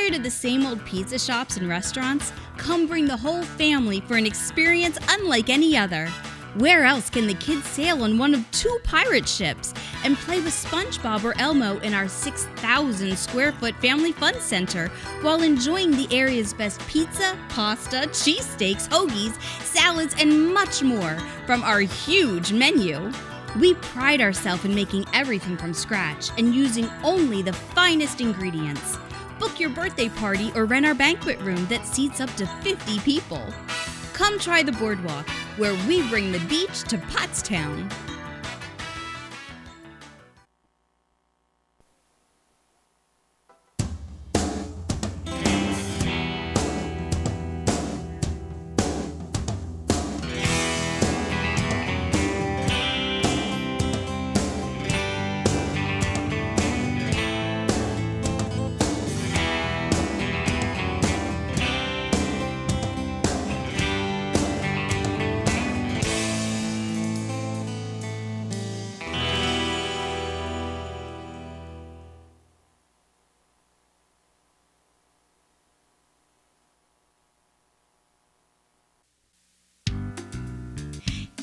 Tired of the same old pizza shops and restaurants? Come bring the whole family for an experience unlike any other. Where else can the kids sail on one of 2 pirate ships and play with SpongeBob or Elmo in our 6,000 square foot family fun center while enjoying the area's best pizza, pasta, cheesesteaks, hoagies, salads, and much more from our huge menu? We pride ourselves in making everything from scratch and using only the finest ingredients. Book your birthday party or rent our banquet room that seats up to 50 people. Come try the boardwalk, where we bring the beach to Pottstown.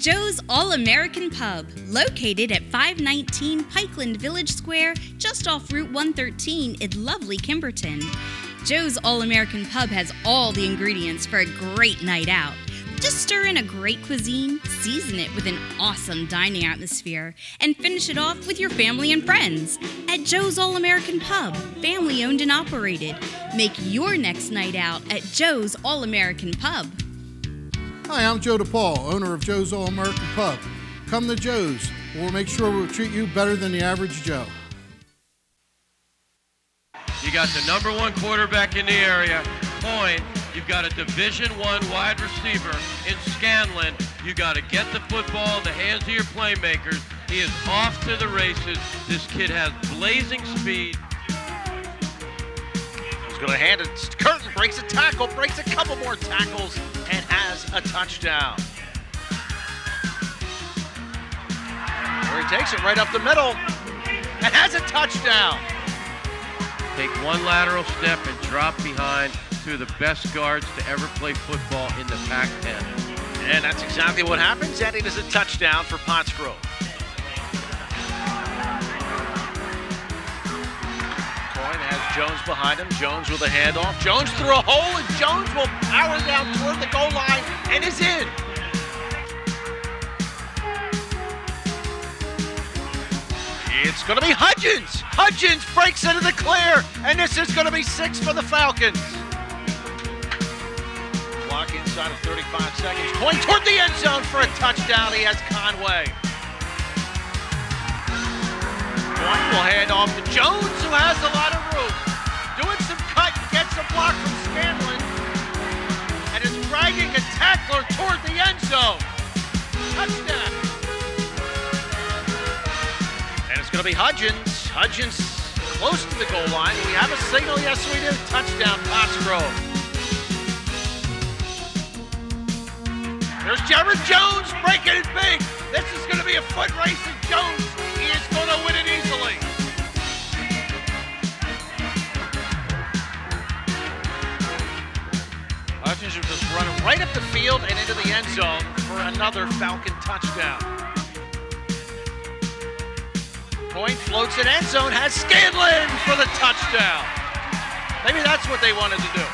Joe's All-American Pub, located at 519 Pikeland Village Square, just off Route 113 in lovely Kimberton. Joe's All-American Pub has all the ingredients for a great night out. Just stir in a great cuisine, season it with an awesome dining atmosphere, and finish it off with your family and friends. At Joe's All-American Pub, family owned and operated. Make your next night out at Joe's All-American Pub. Hi, I'm Joe DePaul, owner of Joe's All-American Pub. Come to Joe's. We'll make sure we'll treat you better than the average Joe. You got the number 1 quarterback in the area, Point. You've got a Division I wide receiver in Scanlon. You got to get the football in the hands of your playmakers. He is off to the races. This kid has blazing speed. He's going to hand it to Curtin, breaks a tackle, breaks a couple more tackles, and has a touchdown. Where he takes it right up the middle and has a touchdown. Take one lateral step and drop behind two of the best guards to ever play football in the PAC10. And that's exactly what happens, and it is a touchdown for Pottsgrove. Coyne has Jones behind him. Jones with a handoff. Jones through a hole, and Jones will power down toward the goal line and is in. It's going to be Hudgens. Hudgens breaks into the clear, and this is going to be 6 for the Falcons. Clock inside of 35 seconds. Coyne toward the end zone for a touchdown. He has Conway. Coyne will hand off to Jones, who has a lot of room. Doing some cut, gets a block from Scanlon, and is dragging a tackler toward the end zone. Touchdown. And it's going to be Hudgens. Hudgens close to the goal line. We have a signal. Yes, we do. Touchdown, Pottsgrove. There's Jared Jones breaking it big. This is going to be a foot race, and Jones, he is going to win it easily. Hudgens will just run right up the field and into the end zone for another Falcon touchdown. Coyne floats in end zone, has Scanlon for the touchdown. Maybe that's what they wanted to do.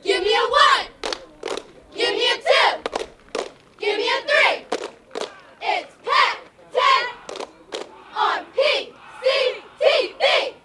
Give me a 1. Give me a 2. Give me a 3. It's PAC10 on PCTV.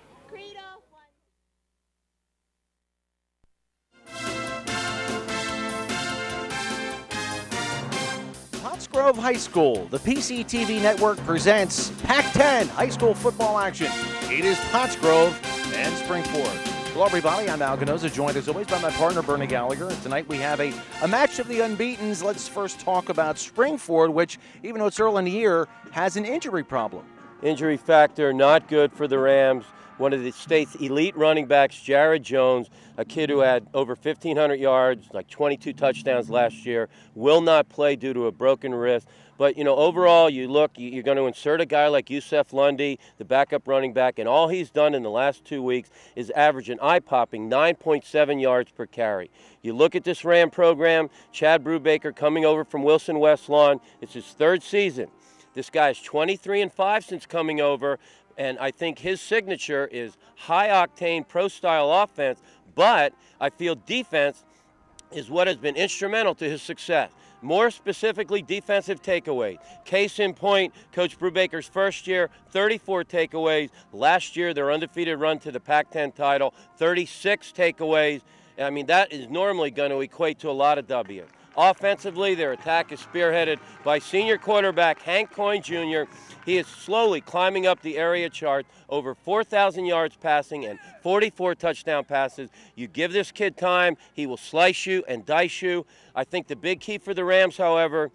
Pottsgrove High School, the PCTV Network presents PAC10 high school football action. It is Pottsgrove and Springford. Hello, everybody. I'm Al Ganoza, joined as always by my partner, Bernie Gallagher. And tonight we have a match of the unbeatens. Let's first talk about Springford, which, even though it's early in the year, has an injury problem. Injury factor not good for the Rams. one of the state's elite running backs, Jared Jones, a kid who had over 1,500 yards, like 22 touchdowns last year, will not play due to a broken wrist. But, you know, overall, you look, you're going to insert a guy like Yusef Lundy, the backup running back, and all he's done in the last 2 weeks is average an eye-popping 9.7 yards per carry. You look at this Ram program, Chad Brubaker coming over from Wilson West Lawn. It's his 3rd season. This guy's 23-5 since coming over, and I think his signature is high-octane, pro-style offense, but I feel defense is what has been instrumental to his success. More specifically, defensive takeaways. Case in point, Coach Brubaker's first year, 34 takeaways. Last year, their undefeated run to the PAC10 title, 36 takeaways. I mean, that is normally going to equate to a lot of W's. Offensively, their attack is spearheaded by senior quarterback Hank Coyne Jr. He is slowly climbing up the area chart, over 4,000 yards passing and 44 touchdown passes. You give this kid time, he will slice you and dice you. I think the big key for the Rams, however,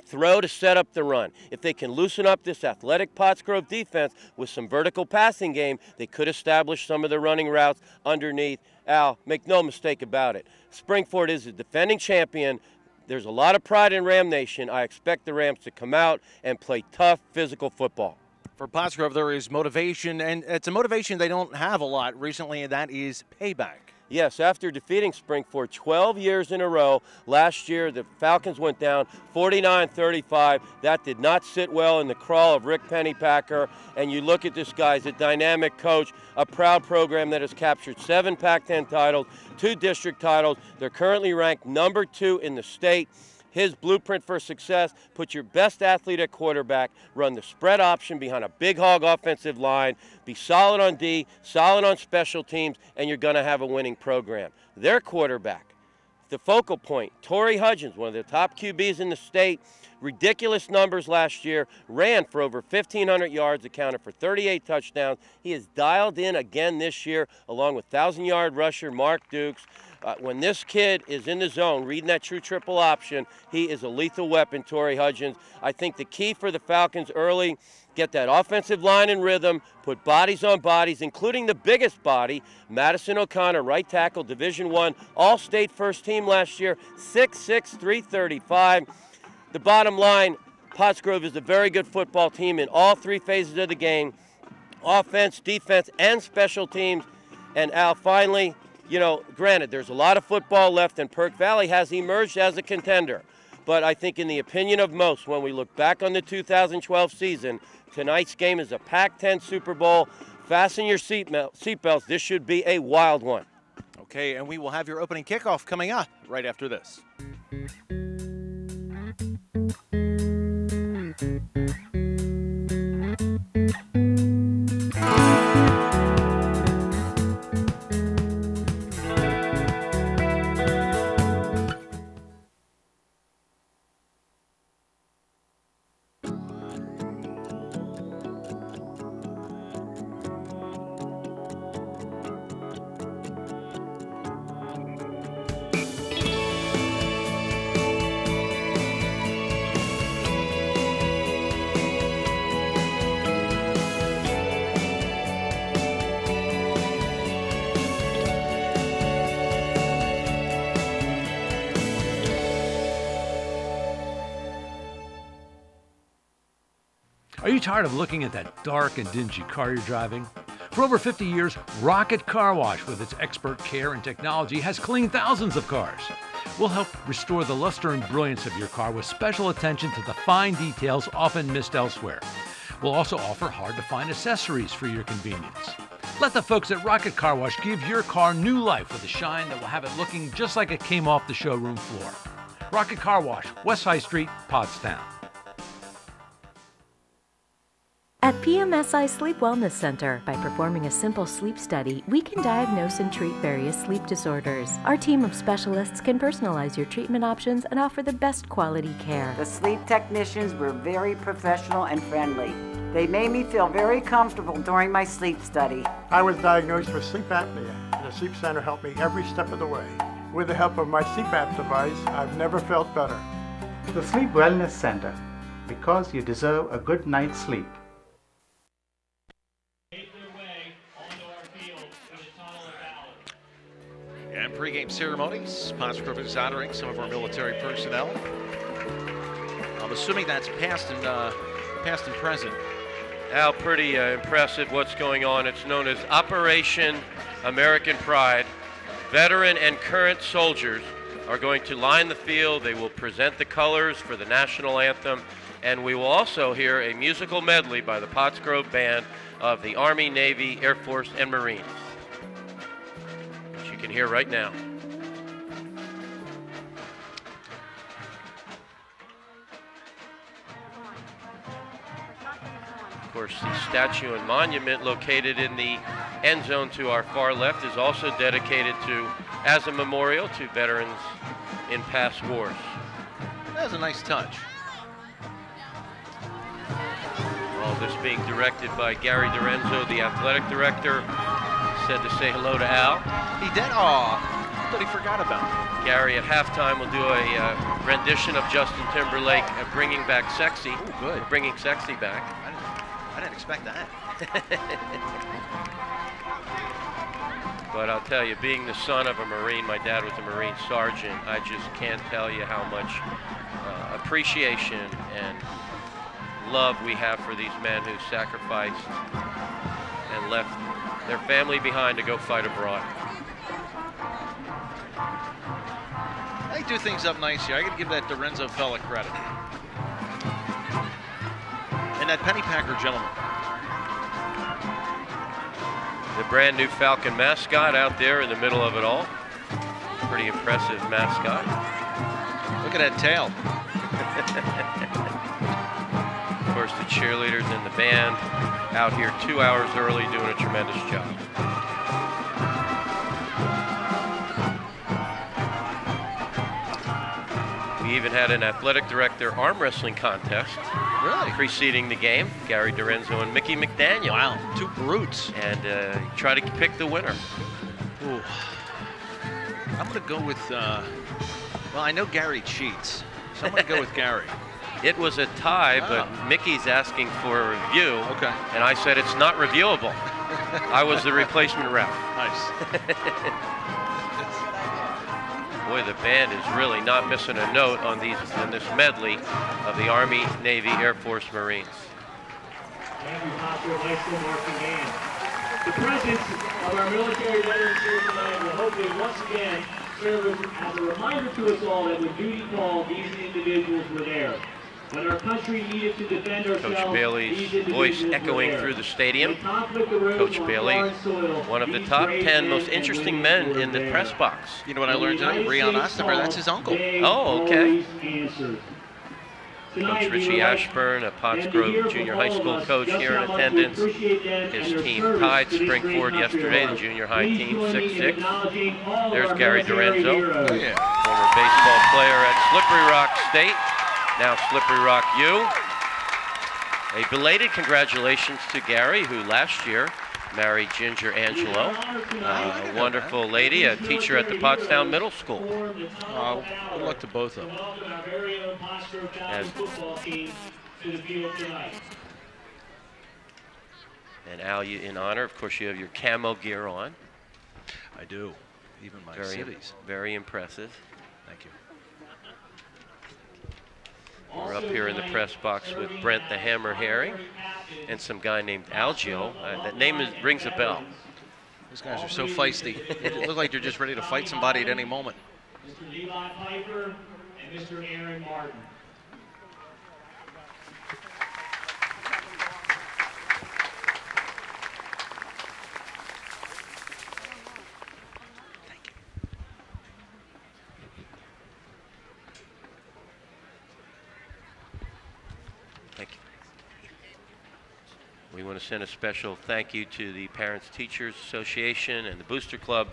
throw to set up the run. If they can loosen up this athletic Pottsgrove defense with some vertical passing game, they could establish some of the running routes underneath. Al, make no mistake about it. Springford is a defending champion. There's a lot of pride in Ram Nation. I expect the Rams to come out and play tough, physical football. For Pottsgrove, there is motivation, and it's a motivation they don't have a lot recently, and that is payback. Yes, after defeating Springford 12 years in a row, last year the Falcons went down 49-35. That did not sit well in the crawl of Rick Pennypacker. And you look at this guy, he's a dynamic coach, a proud program that has captured 7 Pac-10 titles, 2 district titles. They're currently ranked number 2 in the state. His blueprint for success: put your best athlete at quarterback, run the spread option behind a big hog offensive line, be solid on D, solid on special teams, and you're going to have a winning program. Their quarterback, the focal point, Torrey Hudgens, one of the top QBs in the state, ridiculous numbers last year, ran for over 1,500 yards, accounted for 38 touchdowns. He is dialed in again this year, along with 1,000-yard rusher Mark Dukes. When this kid is in the zone, reading that true triple option, he is a lethal weapon, Torrey Hudgens. I think the key for the Falcons early, get that offensive line in rhythm, put bodies on bodies, including the biggest body, Madison O'Connor, right tackle, Division I, All-State first team last year, 6'6", 335. The bottom line, Pottsgrove is a very good football team in all 3 phases of the game, offense, defense, and special teams. And Al, finally, you know, granted, there's a lot of football left, and Perk Valley has emerged as a contender. But I think in the opinion of most, when we look back on the 2012 season, tonight's game is a Pac-10 Super Bowl. Fasten your seatbelts. This should be a wild one. Okay, and we will have your opening kickoff coming up right after this. Are you tired of looking at that dark and dingy car you're driving? For over 50 years, Rocket Car Wash, with its expert care and technology, has cleaned thousands of cars. We'll help restore the luster and brilliance of your car with special attention to the fine details often missed elsewhere. We'll also offer hard-to-find accessories for your convenience. Let the folks at Rocket Car Wash give your car new life with a shine that will have it looking just like it came off the showroom floor. Rocket Car Wash, West High Street, Pottstown. At PMSI Sleep Wellness Center, by performing a simple sleep study, we can diagnose and treat various sleep disorders. Our team of specialists can personalize your treatment options and offer the best quality care. The sleep technicians were very professional and friendly. They made me feel very comfortable during my sleep study. I was diagnosed with sleep apnea, and the Sleep Center helped me every step of the way. With the help of my CPAP device, I've never felt better. The Sleep Wellness Center, because you deserve a good night's sleep. And pregame ceremonies. Pottsgrove is honoring some of our military personnel. I'm assuming that's past and present. Al, pretty impressive what's going on. It's known as Operation American Pride. Veteran and current soldiers are going to line the field. They will present the colors for the national anthem, and we will also hear a musical medley by the Pottsgrove Band of the Army, Navy, Air Force, and Marines, which you can hear right now. Of course, the statue and monument located in the end zone to our far left is also dedicated as a memorial to veterans in past wars. That was a nice touch. All this being directed by Gary Dorenzo, the athletic director. Said to say hello to Al. He did? Aw, I thought he forgot about it. Gary at halftime will do a rendition of Justin Timberlake, Bringing Back Sexy. Oh, good. Bringing Sexy back. I didn't expect that. But I'll tell you, being the son of a Marine, my dad was a Marine sergeant, I just can't tell you how much appreciation and love we have for these men who sacrificed and left their family behind to go fight abroad. They do things up nice here. I got to give that Dorenzo fella credit. And that Pennypacker gentleman. The brand new Falcon mascot out there in the middle of it all. Pretty impressive mascot. Look at that tail. Of course, the cheerleaders and the band out here 2 hours early doing a tremendous job. We even had an athletic director arm wrestling contest. Really? Preceding the game, Gary Dorenzo and Mickey McDaniel. Wow, two brutes. And try to pick the winner. Ooh. I'm going to go with, well, I know Gary cheats, so I'm going to go with Gary. It was a tie, but Mickey's asking for a review. Okay. And I said it's not reviewable. I was the replacement ref. Nice. Boy, the band is really not missing a note on this medley of the Army, Navy, Air Force, Marines. Thank you, Pottsgrove High School marching band. The presence of our military veterans here tonight will hopefully once again serve as a reminder to us all that when duty called, these individuals were there. When our country needed to defend ourselves, Coach Bailey's voice echoing through the stadium. Coach Bailey, one of the top 10 most interesting men in the press box. You know what I learned today? Rion Osterberg, that's his uncle. Oh, okay. Coach Richie Ashburn, a Pottsgrove Junior High School coach here in attendance. His team tied Springford yesterday, the junior high team, 6-6. There's Gary Dorenzo, former baseball player at Slippery Rock State. Now Slippery Rock U. A belated congratulations to Gary, who last year married Ginger Angelo, a wonderful lady, a teacher at the Pottstown Middle School. Good luck to both of them. And Al, in honor, of course, you have your camo gear on. I do, even my cities. Very impressive. Thank you. We're up here in the press box with Brent the Hammer Herring and some guy named Algio. That name rings a bell. Those guys are so feisty. They look like they're just ready to fight somebody at any moment. Mr. Levi Piper and Mr. Aaron Martin. We want to send a special thank you to the Parents Teachers Association and the Booster Club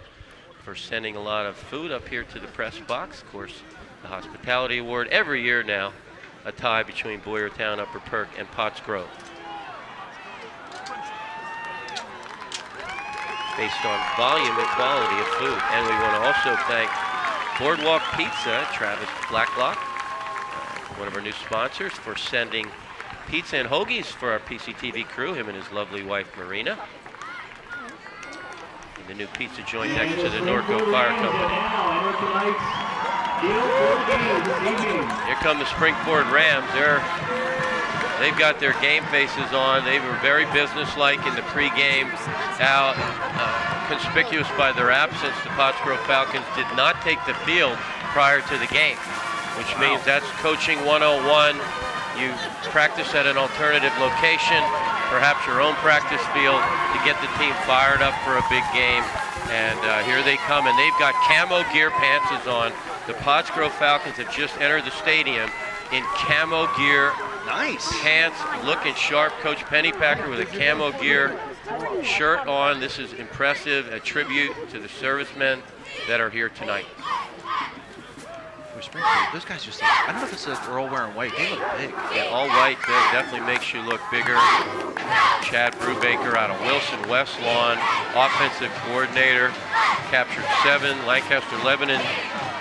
for sending a lot of food up here to the press box. Of course, the Hospitality Award every year now, a tie between Boyertown, Upper Perk, and Pottsgrove. Based on volume and quality of food. And we want to also thank Boardwalk Pizza, Travis Blacklock, one of our new sponsors, for sending pizza and hoagies for our PCTV crew, him and his lovely wife, Marina. in the new pizza joint next to the Norco Fire Company. Here come the Springford Rams. They've got their game faces on. They were very businesslike in the pregame. Now, conspicuous by their absence, the Pottsgrove Falcons did not take the field prior to the game, which means that's coaching 101. You practice at an alternative location, perhaps your own practice field, to get the team fired up for a big game. And here they come, and they've got camo gear pantses on. The Pottsgrove Falcons have just entered the stadium in camo gear. Nice. Pants, looking sharp. Coach Pennypacker with a camo gear shirt on. This is impressive, a tribute to the servicemen that are here tonight. Those guys just, I don't know if it's they're all wearing white. They look big. Yeah, all white definitely makes you look bigger. Chad Brubaker out of Wilson West Lawn, offensive coordinator, captured 7 Lancaster Lebanon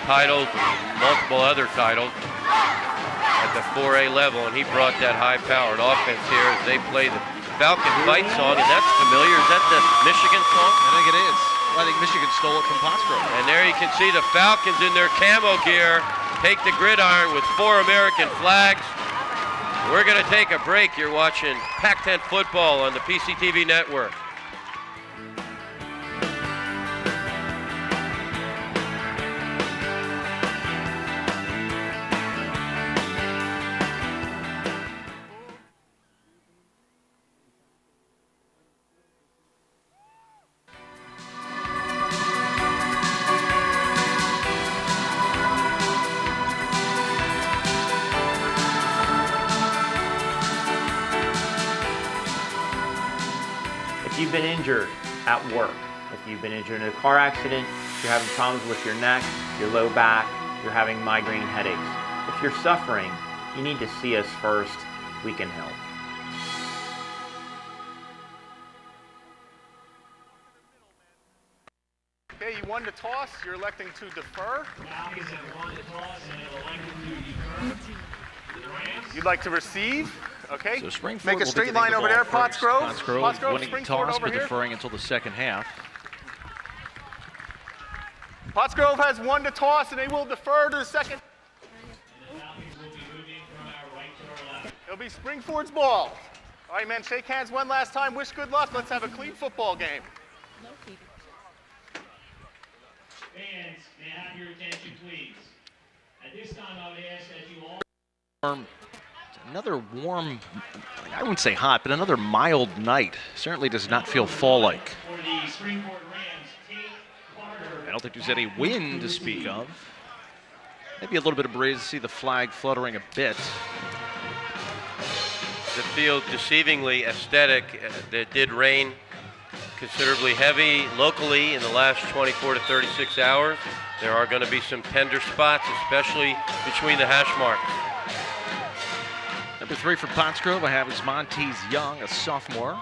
titles, multiple other titles at the 4A level, and he brought that high-powered offense here as they play the Falcon Fight song, and that's familiar. Is that the Michigan song? I think it is. I think Michigan stole it from Pottsgrove. And there you can see the Falcons in their camo gear take the gridiron with 4 American flags. We're going to take a break. You're watching PAC10 football on the PCTV Network. If you've been injured at work, if you've been injured in a car accident, if you're having problems with your neck, your low back, you're having migraine headaches, if you're suffering, you need to see us first. We can help. Okay, you won the toss. You're electing to defer. You'd like to receive. Okay. So Springford make a straight line over there, Pottsgrove. Pottsgrove winning the toss but deferring until the second half. Pottsgrove has won the toss and they will defer to the second. It'll be Springford's ball. All right, man, shake hands one last time. Wish good luck. Let's have a clean football game. Fans, may I have your attention, please? At this time, I would ask that you all... Another warm, I wouldn't say hot, but another mild night. Certainly does not feel fall-like. I don't think there's any wind to speak of. Maybe a little bit of breeze. See the flag fluttering a bit. The field deceivingly aesthetic. It did rain considerably heavy locally in the last 24 to 36 hours. There are going to be some tender spots, especially between the hash marks. Number 3 for Pottsgrove, I have is Montez Young, a sophomore.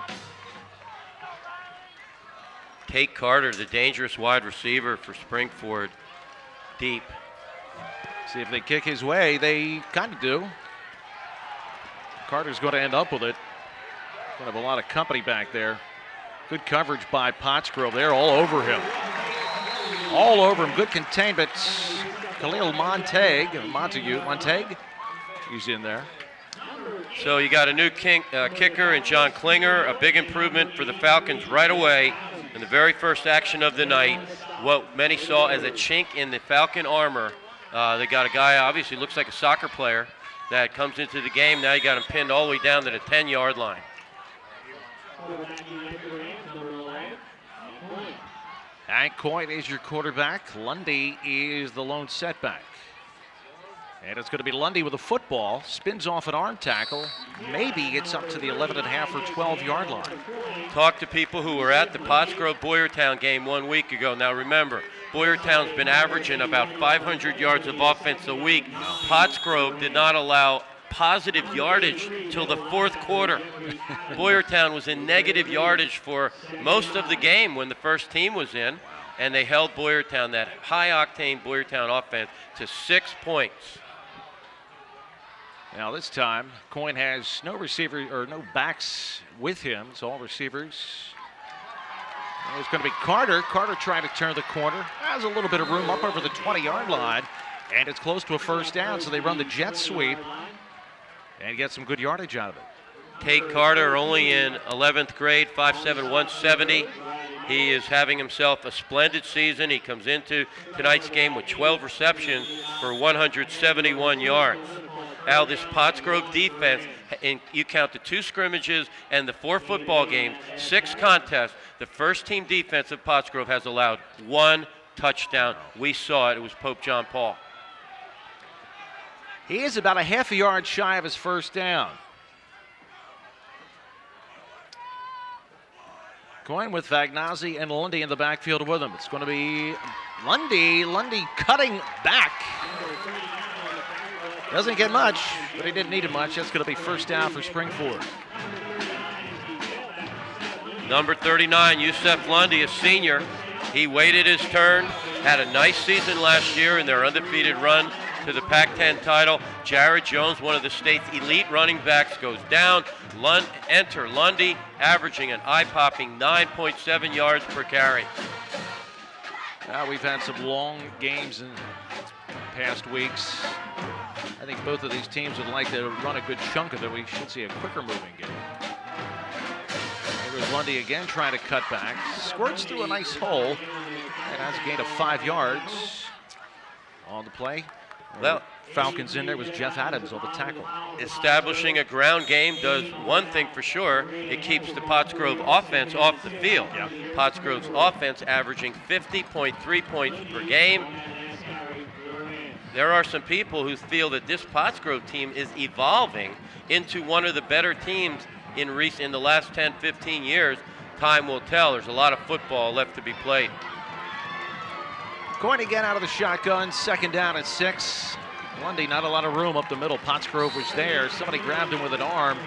Tate Carter, the dangerous wide receiver for Springford, deep. See if they kick his way. They kind of do. Carter's going to end up with it. Going to have a lot of company back there. Good coverage by Pottsgrove. They're all over him. All over him. Good containment. Khalil Montague, he's in there. So you got a new kicker in John Klinger, a big improvement for the Falcons right away in the very first action of the night. What many saw as a chink in the Falcon armor. They got a guy, obviously looks like a soccer player, that comes into the game. Now you got him pinned all the way down to the 10-yard line. Hank Coyne is your quarterback. Lundy is the lone setback. And it's going to be Lundy with a football. Spins off an arm tackle. Maybe it's up to the 11.5 or 12-yard line. Talk to people who were at the Pottsgrove-Boyertown game 1 week ago. Now remember, Boyertown's been averaging about 500 yards of offense a week. Pottsgrove did not allow positive yardage till the fourth quarter. Boyertown was in negative yardage for most of the game when the first team was in, and they held Boyertown, that high-octane Boyertown offense, to 6 points. Now this time, Coyne has no receiver or no backs with him. It's all receivers. It's going to be Carter. Carter trying to turn the corner. Has a little bit of room up over the 20-yard line, and it's close to a first down, so they run the jet sweep and get some good yardage out of it. Tate Carter, only in 11th grade, 5'7", 170. He is having himself a splendid season. He comes into tonight's game with 12 receptions for 171 yards. Al, this Pottsgrove defense, and you count the 2 scrimmages and the 4 football games, 6 contests, the first team defense of Pottsgrove has allowed 1 touchdown. We saw it. It was Pope John Paul. He is about a half a yard shy of his first down. Going with Vagnazzi and Lundy in the backfield with him. It's going to be Lundy. Lundy cutting back. Doesn't get much, but he didn't need it much. That's going to be first down for Springford. Number 39, Yusef Lundy, a senior. He waited his turn, had a nice season last year in their undefeated run to the PAC10 title. Jared Jones, one of the state's elite running backs, goes down. Enter Lundy, averaging an eye-popping 9.7 yards per carry. We've had some long games in past weeks. I think both of these teams would like to run a good chunk of it. We should see a quicker moving game. There's Lundy again trying to cut back. Squirts through a nice hole and has a gain of 5 yards on the play. Well, Falcons in there was Jeff Adams on the tackle. Establishing a ground game does one thing for sure. It keeps the Pottsgrove offense off the field. Yeah. Pottsgrove's offense averaging 50.3 points per game. There are some people who feel that this Pottsgrove team is evolving into one of the better teams in the last 10, 15 years. Time will tell. There's a lot of football left to be played. Going again out of the shotgun, second down at 6. Lundy, not a lot of room up the middle. Pottsgrove was there. Somebody grabbed him with an arm.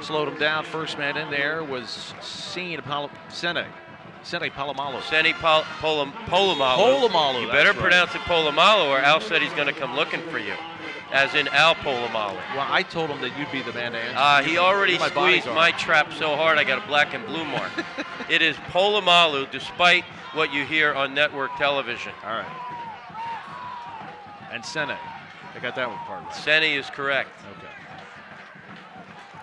Slowed him down. First man in there was Sene Palomalo. Polamalu. You better pronounce it Polamalu, or Al said he's going to come looking for you, as in Al Polamalu. Well, I told him that you'd be the man to answer. He already squeezed my trap so hard I got a black and blue mark. It is Polamalu, despite what you hear on network television. All right. And Sene. I got that one part. Sene is correct. Okay.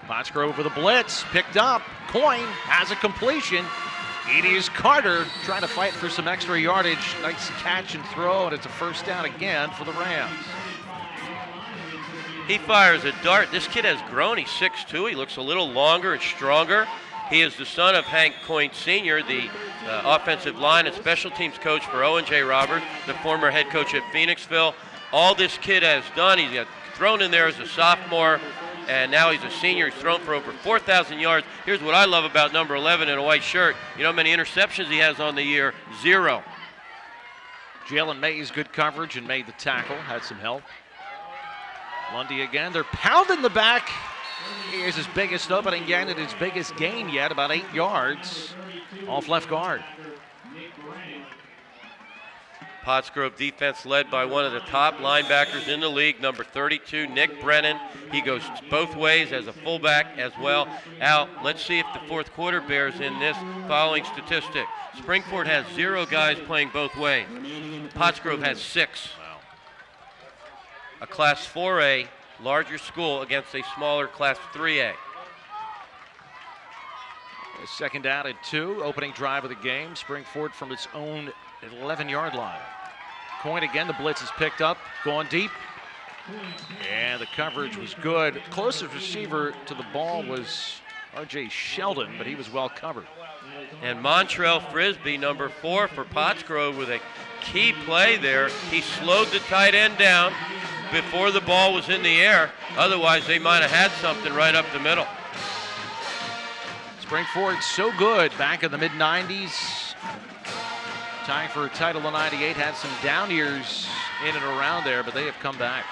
Pottsgrove with a blitz. Picked up. Coyne has a completion. It is Carter trying to fight for some extra yardage. Nice catch and throw, and it's a first down again for the Rams. He fires a dart. This kid has grown. He's 6'2". He looks a little longer and stronger. He is the son of Hank Coyne Sr., the offensive line and special teams coach for Owen J. Roberts, the former head coach at Phoenixville. All this kid has done, he's got thrown in there as a sophomore, and now he's a senior. He's thrown for over 4,000 yards. Here's what I love about number 11 in a white shirt. You know how many interceptions he has on the year? 0. Jalen Mays, good coverage and made the tackle, had some help. Lundy again, they're pounding the back. Here's his biggest opening yet and his biggest gain yet, about 8 yards off left guard. Pottsgrove defense led by one of the top linebackers in the league, number 32, Nick Brennan. He goes both ways as a fullback as well. Al, let's see if the fourth quarter bears in this following statistic. Springford has 0 guys playing both ways. Pottsgrove has 6. Wow. A Class 4A larger school against a smaller Class 3A. Second down at 2, opening drive of the game. Springford from its own 11-yard line. Coyne again, the blitz is picked up, going deep. And the coverage was good. Closest receiver to the ball was R.J. Sheldon, but he was well covered. And Montrell Frisbee, number 4 for Pottsgrove, with a key play there. He slowed the tight end down before the ball was in the air. Otherwise, they might have had something right up the middle. Springford so good back in the mid-90s. Tying for a title in '98, had some down years in and around there, but they have come back.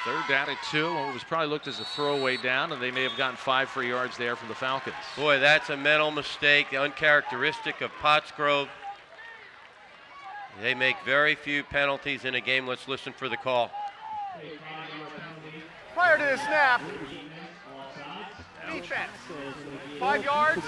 Third down at 2, what was probably looked as a throwaway down, and they may have gotten 5 free yards there from the Falcons. Boy, that's a mental mistake, uncharacteristic of Pottsgrove. They make very few penalties in a game. Let's listen for the call. Prior to the snap, Defense. 5 yards,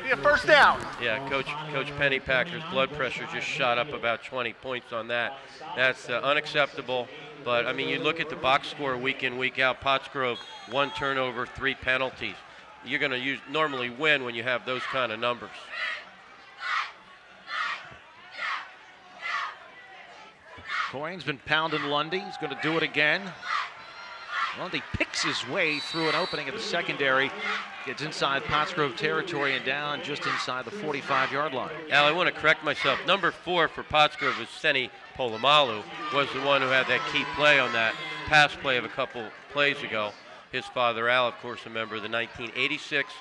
be a first down. Yeah, Coach Pennypacker's blood pressure just shot up about 20 points on that. That's unacceptable. But, I mean, you look at the box score week in, week out. Pottsgrove, 1 turnover, 3 penalties. You're going to normally win when you have those kind of numbers. Coyne's been pounding Lundy. He's going to do it again. Lundy picks his way through an opening at the secondary, gets inside Pottsgrove territory and down just inside the 45-yard line. Al, I want to correct myself. Number 4 for Pottsgrove was Seni Polamalu, was the one who had that key play on that pass play of a couple plays ago. His father, Al, of course, a member of the 1986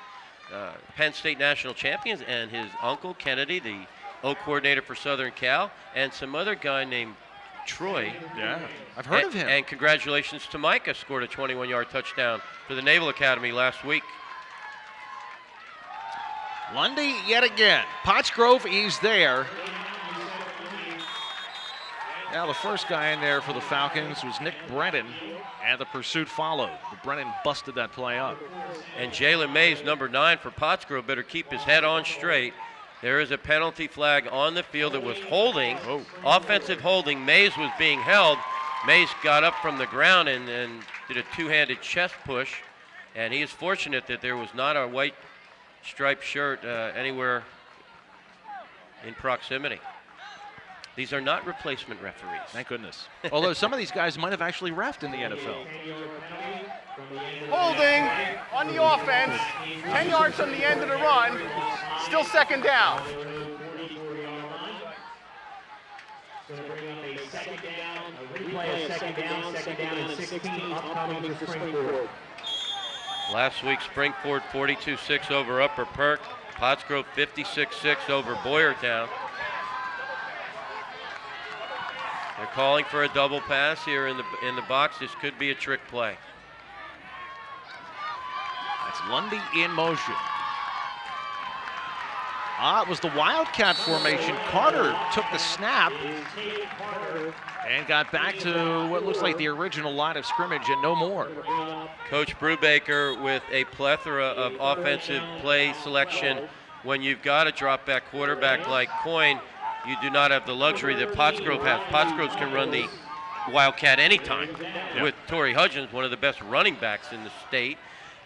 Penn State National Champions, and his uncle, Kennedy, the O coordinator for Southern Cal, and some other guy named Troy. Yeah, I've heard of him. And congratulations to Micah, scored a 21-yard touchdown for the Naval Academy last week. Lundy yet again. Pottsgrove is there. Now the first guy in there for the Falcons was Nick Brennan, and the pursuit followed. Brennan busted that play up. And Jalen Mays, number 9 for Pottsgrove, better keep his head on straight. There is a penalty flag on the field. It was holding, offensive holding. Mays was being held. Mays got up from the ground and did a 2-handed chest push. And he is fortunate that there was not a white striped shirt anywhere in proximity. These are not replacement referees. Thank goodness. Although some of these guys might have actually reffed in the NFL. Holding on the offense, 10 yards from the end of the run, still second down. Last week, Springford 42-6 over Upper Perk. Pottsgrove 56-6 over Boyertown. They're calling for a double pass here in the box. This could be a trick play. That's Lundy in motion. It was the Wildcat formation. Carter took the snap and got back to what looks like the original line of scrimmage and no more. Coach Brubaker with a plethora of offensive play selection. When you've got a drop-back quarterback like Coyne, you do not have the luxury that Pottsgrove has. Pottsgrove can run the Wildcat anytime with Torrey Hudgens, one of the best running backs in the state.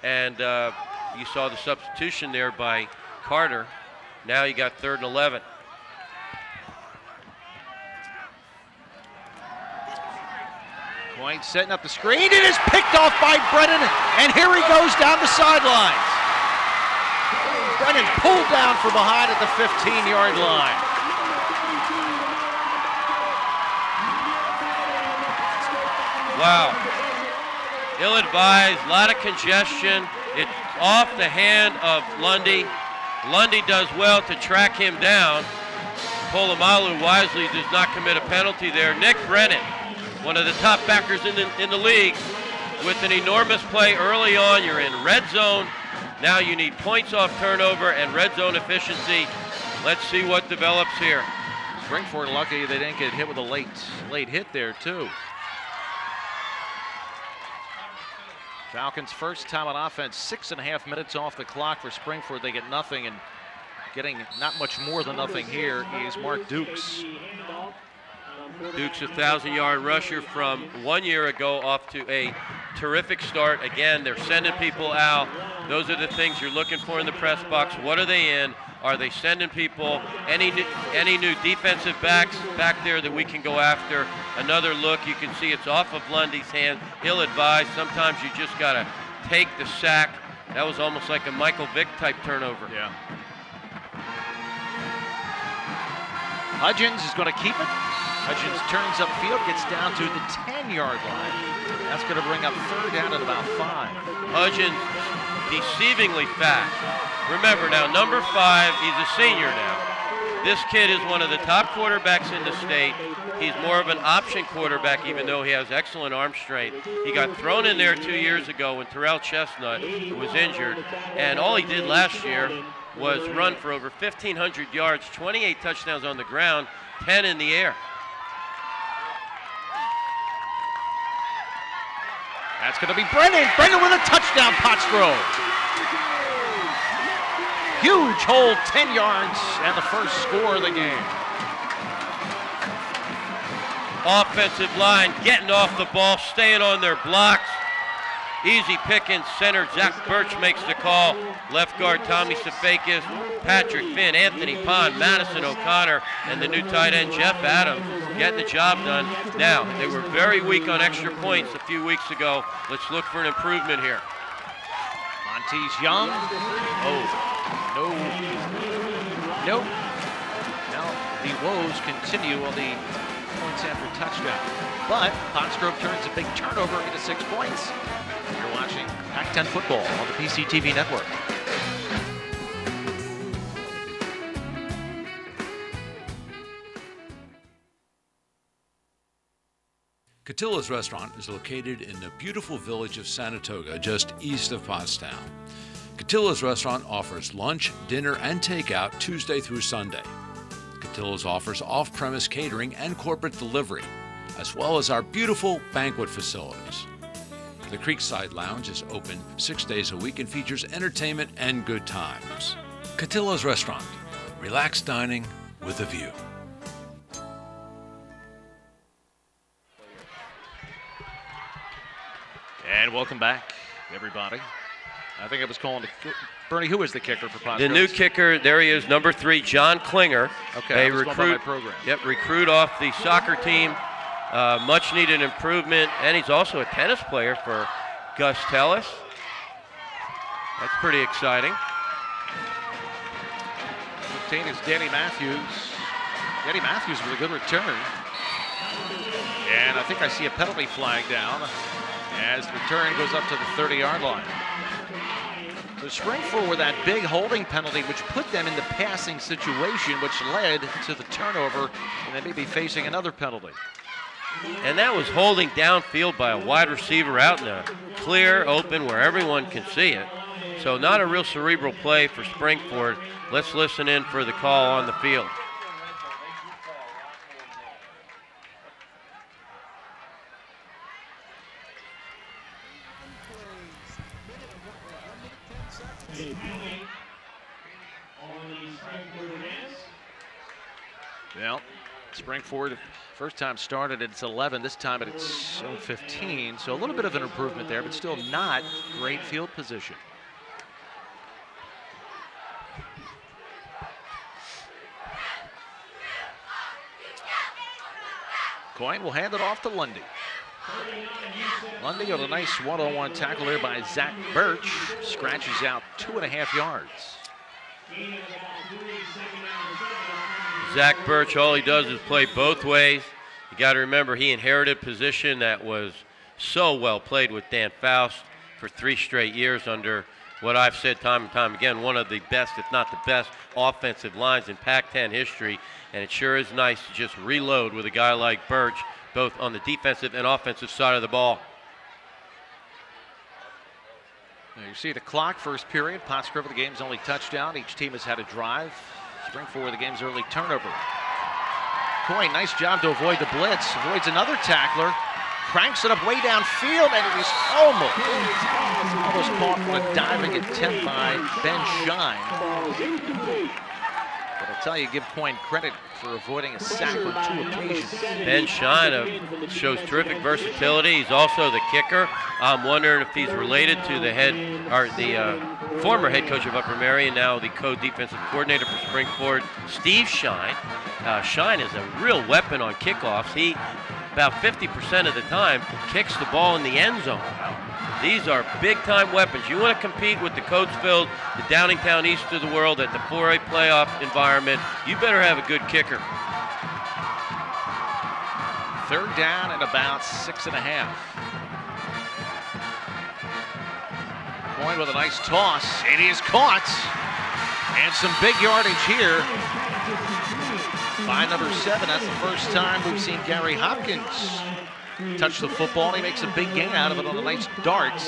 And you saw the substitution there by Carter. Now you got 3rd and 11. Coyne setting up the screen. It is picked off by Brennan, and here he goes down the sidelines. Brennan pulled down from behind at the 15-yard line. Wow. Ill-advised, a lot of congestion. It's off the hand of Lundy. Lundy does well to track him down. Polamalu wisely does not commit a penalty there. Nick Brennan, one of the top backers in the league, with an enormous play early on. You're in red zone. Now you need points off turnover and red zone efficiency. Let's see what develops here. Springford lucky they didn't get hit with a late hit there too. Falcons' first time on offense, 6.5 minutes off the clock for Springford. They get nothing, and getting not much more than nothing here is Mark Dukes. Dukes, a 1,000-yard rusher from 1 year ago, off to a terrific start. Again, they're sending people out. Those are the things you're looking for in the press box. What are they in? Are they sending people? Any new defensive backs back there that we can go after? Another look, you can see it's off of Lundy's hand. Ill-advised. Sometimes you just got to take the sack. That was almost like a Michael Vick type turnover. Yeah. Hudgens is going to keep it. Hudgens turns upfield, gets down to the 10-yard line. That's going to bring up 3rd down at about 5. Hudgens deceivingly fast. Remember now, number 5, he's a senior now. This kid is one of the top quarterbacks in the state. He's more of an option quarterback, even though he has excellent arm strength. He got thrown in there 2 years ago when Terrell Chestnut was injured, and all he did last year was run for over 1,500 yards, 28 touchdowns on the ground, 10 in the air. That's going to be Brennan. Brennan with a touchdown, Pottsgrove. Huge hole, 10 yards, and the first score of the game. Offensive line getting off the ball, staying on their blocks. Easy pickings. Center Zach Birch makes the call. Left guard Tommy Safakis, Patrick Finn, Anthony Pond, Madison O'Connor, and the new tight end Jeff Adams getting the job done. Now, they were very weak on extra points a few weeks ago. Let's look for an improvement here. Montes Young. Oh, no. Nope. Now the woes continue on the points after touchdown. But Pottsgrove turns a big turnover into 6 points. You're watching PAC10 football on the PCTV Network. Catilla's Restaurant is located in the beautiful village of Sanatoga, just east of Pottstown. Catilla's Restaurant offers lunch, dinner, and takeout Tuesday through Sunday. Catilla's offers off-premise catering and corporate delivery, as well as our beautiful banquet facilities. The Creekside Lounge is open 6 days a week and features entertainment and good times. Catilla's Restaurant, relaxed dining with a view. And welcome back, everybody. I think I was calling Bernie, who is the kicker for Pottsgrove? The new kicker, there he is, number 3, John Klinger. Okay, a recruit, program. Yep, recruit off the soccer team. Much needed improvement, and he's also a tennis player for Gus Tellis. That's pretty exciting. Routine is Danny Matthews. Danny Matthews with a good return. And I think I see a penalty flag down as the return goes up to the 30-yard line. So Springford with that big holding penalty, which put them in the passing situation, which led to the turnover, and they may be facing another penalty. And that was holding downfield by a wide receiver out in the clear, open, where everyone can see it. So not a real cerebral play for Springford. Let's listen in for the call on the field. Well, Springford, first time started at its 11, this time at its own 15, so a little bit of an improvement there, but still not great field position. Coyne will hand it off to Lundy. Lundy got a nice one-on-one tackle there by Zach Birch, scratches out 2.5 yards. Zach Birch, all he does is play both ways. You got to remember, he inherited a position that was so well played with Dan Faust for 3 straight years under what I've said time and time again, one of the best, if not the best, offensive lines in Pac-10 history. And it sure is nice to just reload with a guy like Birch, both on the defensive and offensive side of the ball. Now you see the clock, first period. Pottsgrove, the game's only touchdown. Each team has had a drive. Springford, the game's early turnover. Coyne, nice job to avoid the blitz. Avoids another tackler. Cranks it up way downfield, and it is almost caught for a diving attempt by Ben Shine. But I'll tell you, give Coyne credit for avoiding a sack on 2 occasions. Ben Shine shows terrific versatility. He's also the kicker. I'm wondering if he's related to the former head coach of Upper Marion, now the co-defensive coordinator for Springford, Steve Shine. Shine is a real weapon on kickoffs. He, about 50% of the time, kicks the ball in the end zone. These are big-time weapons. You want to compete with the Coatesville, the Downingtown East of the world at the 4A playoff environment, you better have a good kicker. 3rd down and about 6.5. Coyne with a nice toss. It is caught. And some big yardage here by number 7. That's the first time we've seen Gary Hopkins touch the football. He makes a big gain out of it on a nice dart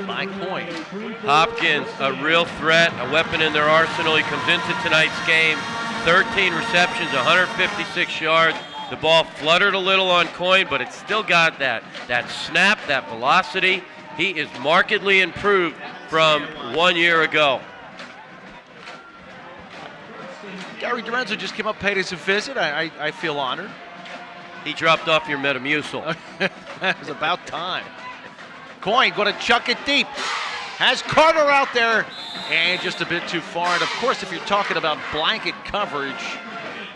by Coyne. Hopkins, a real threat, a weapon in their arsenal. He comes into tonight's game, 13 receptions, 156 yards. The ball fluttered a little on Coyne, but it still got that snap, that velocity. He is markedly improved from 1 year ago. Gary Dorenzo just came up, paid us a visit. I feel honored. He dropped off your Metamucil. It was about time. Coyne going to chuck it deep. Has Carter out there, and just a bit too far. And of course, if you're talking about blanket coverage,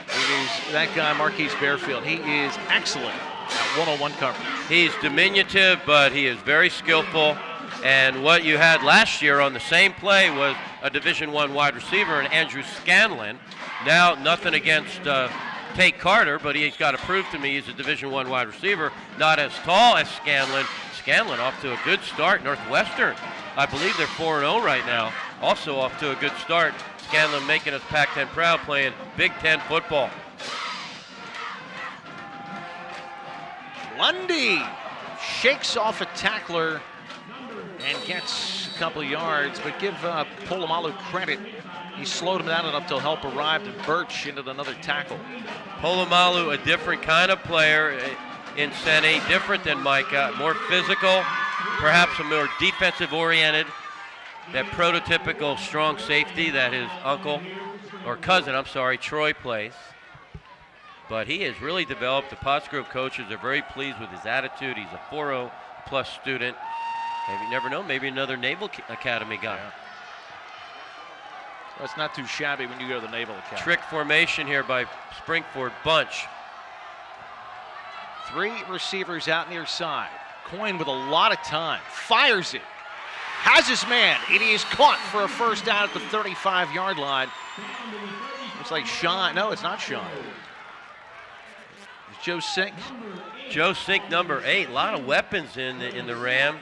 it is that guy, Marquise Bearfield. He is excellent at one-on-one coverage. He's diminutive, but he is very skillful. And what you had last year on the same play was a Division I wide receiver, and Andrew Scanlon. Now, nothing against Tate Carter, but he's got to prove to me he's a Division I wide receiver, not as tall as Scanlon. Scanlon off to a good start. Northwestern, I believe they're 4-0 right now. Also off to a good start. Scanlon making us Pac-10 proud, playing Big Ten football. Lundy shakes off a tackler and gets a couple of yards, but give Polamalu credit. He slowed him down enough till help arrived, and Birch into another tackle. Polamalu, a different kind of player in Sene, different than Micah, more physical, perhaps a more defensive-oriented, that prototypical strong safety that his uncle, or cousin, I'm sorry, Troy plays. But he has really developed. The Pottsgrove coaches are very pleased with his attitude. He's a 4.0 plus student. Maybe, you never know, maybe another Naval Academy guy. Yeah. Well, it's not too shabby when you go to the Naval Academy. Trick formation here by Springford. Bunch. 3 receivers out near side. Coyne with a lot of time. Fires it. Has his man. It is caught for a first down at the 35-yard line. Looks like Sean. No, it's not Sean. It's Joe Sink. Joe Sink, number 8. A lot of weapons in the Ram,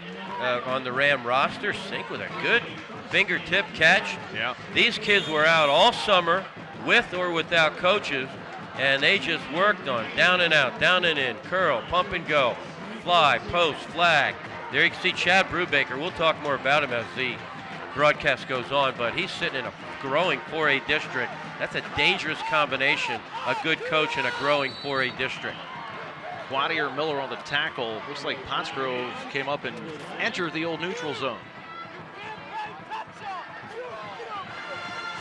on the Ram roster. Sink with a good fingertip catch. Yeah. These kids were out all summer with or without coaches, and they just worked on down and out, down and in, curl, pump and go, fly, post, flag. There you can see Chad Brubaker. We'll talk more about him as the broadcast goes on, but he's sitting in a growing 4A district. That's a dangerous combination, a good coach in a growing 4A district. Quadier Miller on the tackle. Looks like Pottsgrove came up and entered the old neutral zone.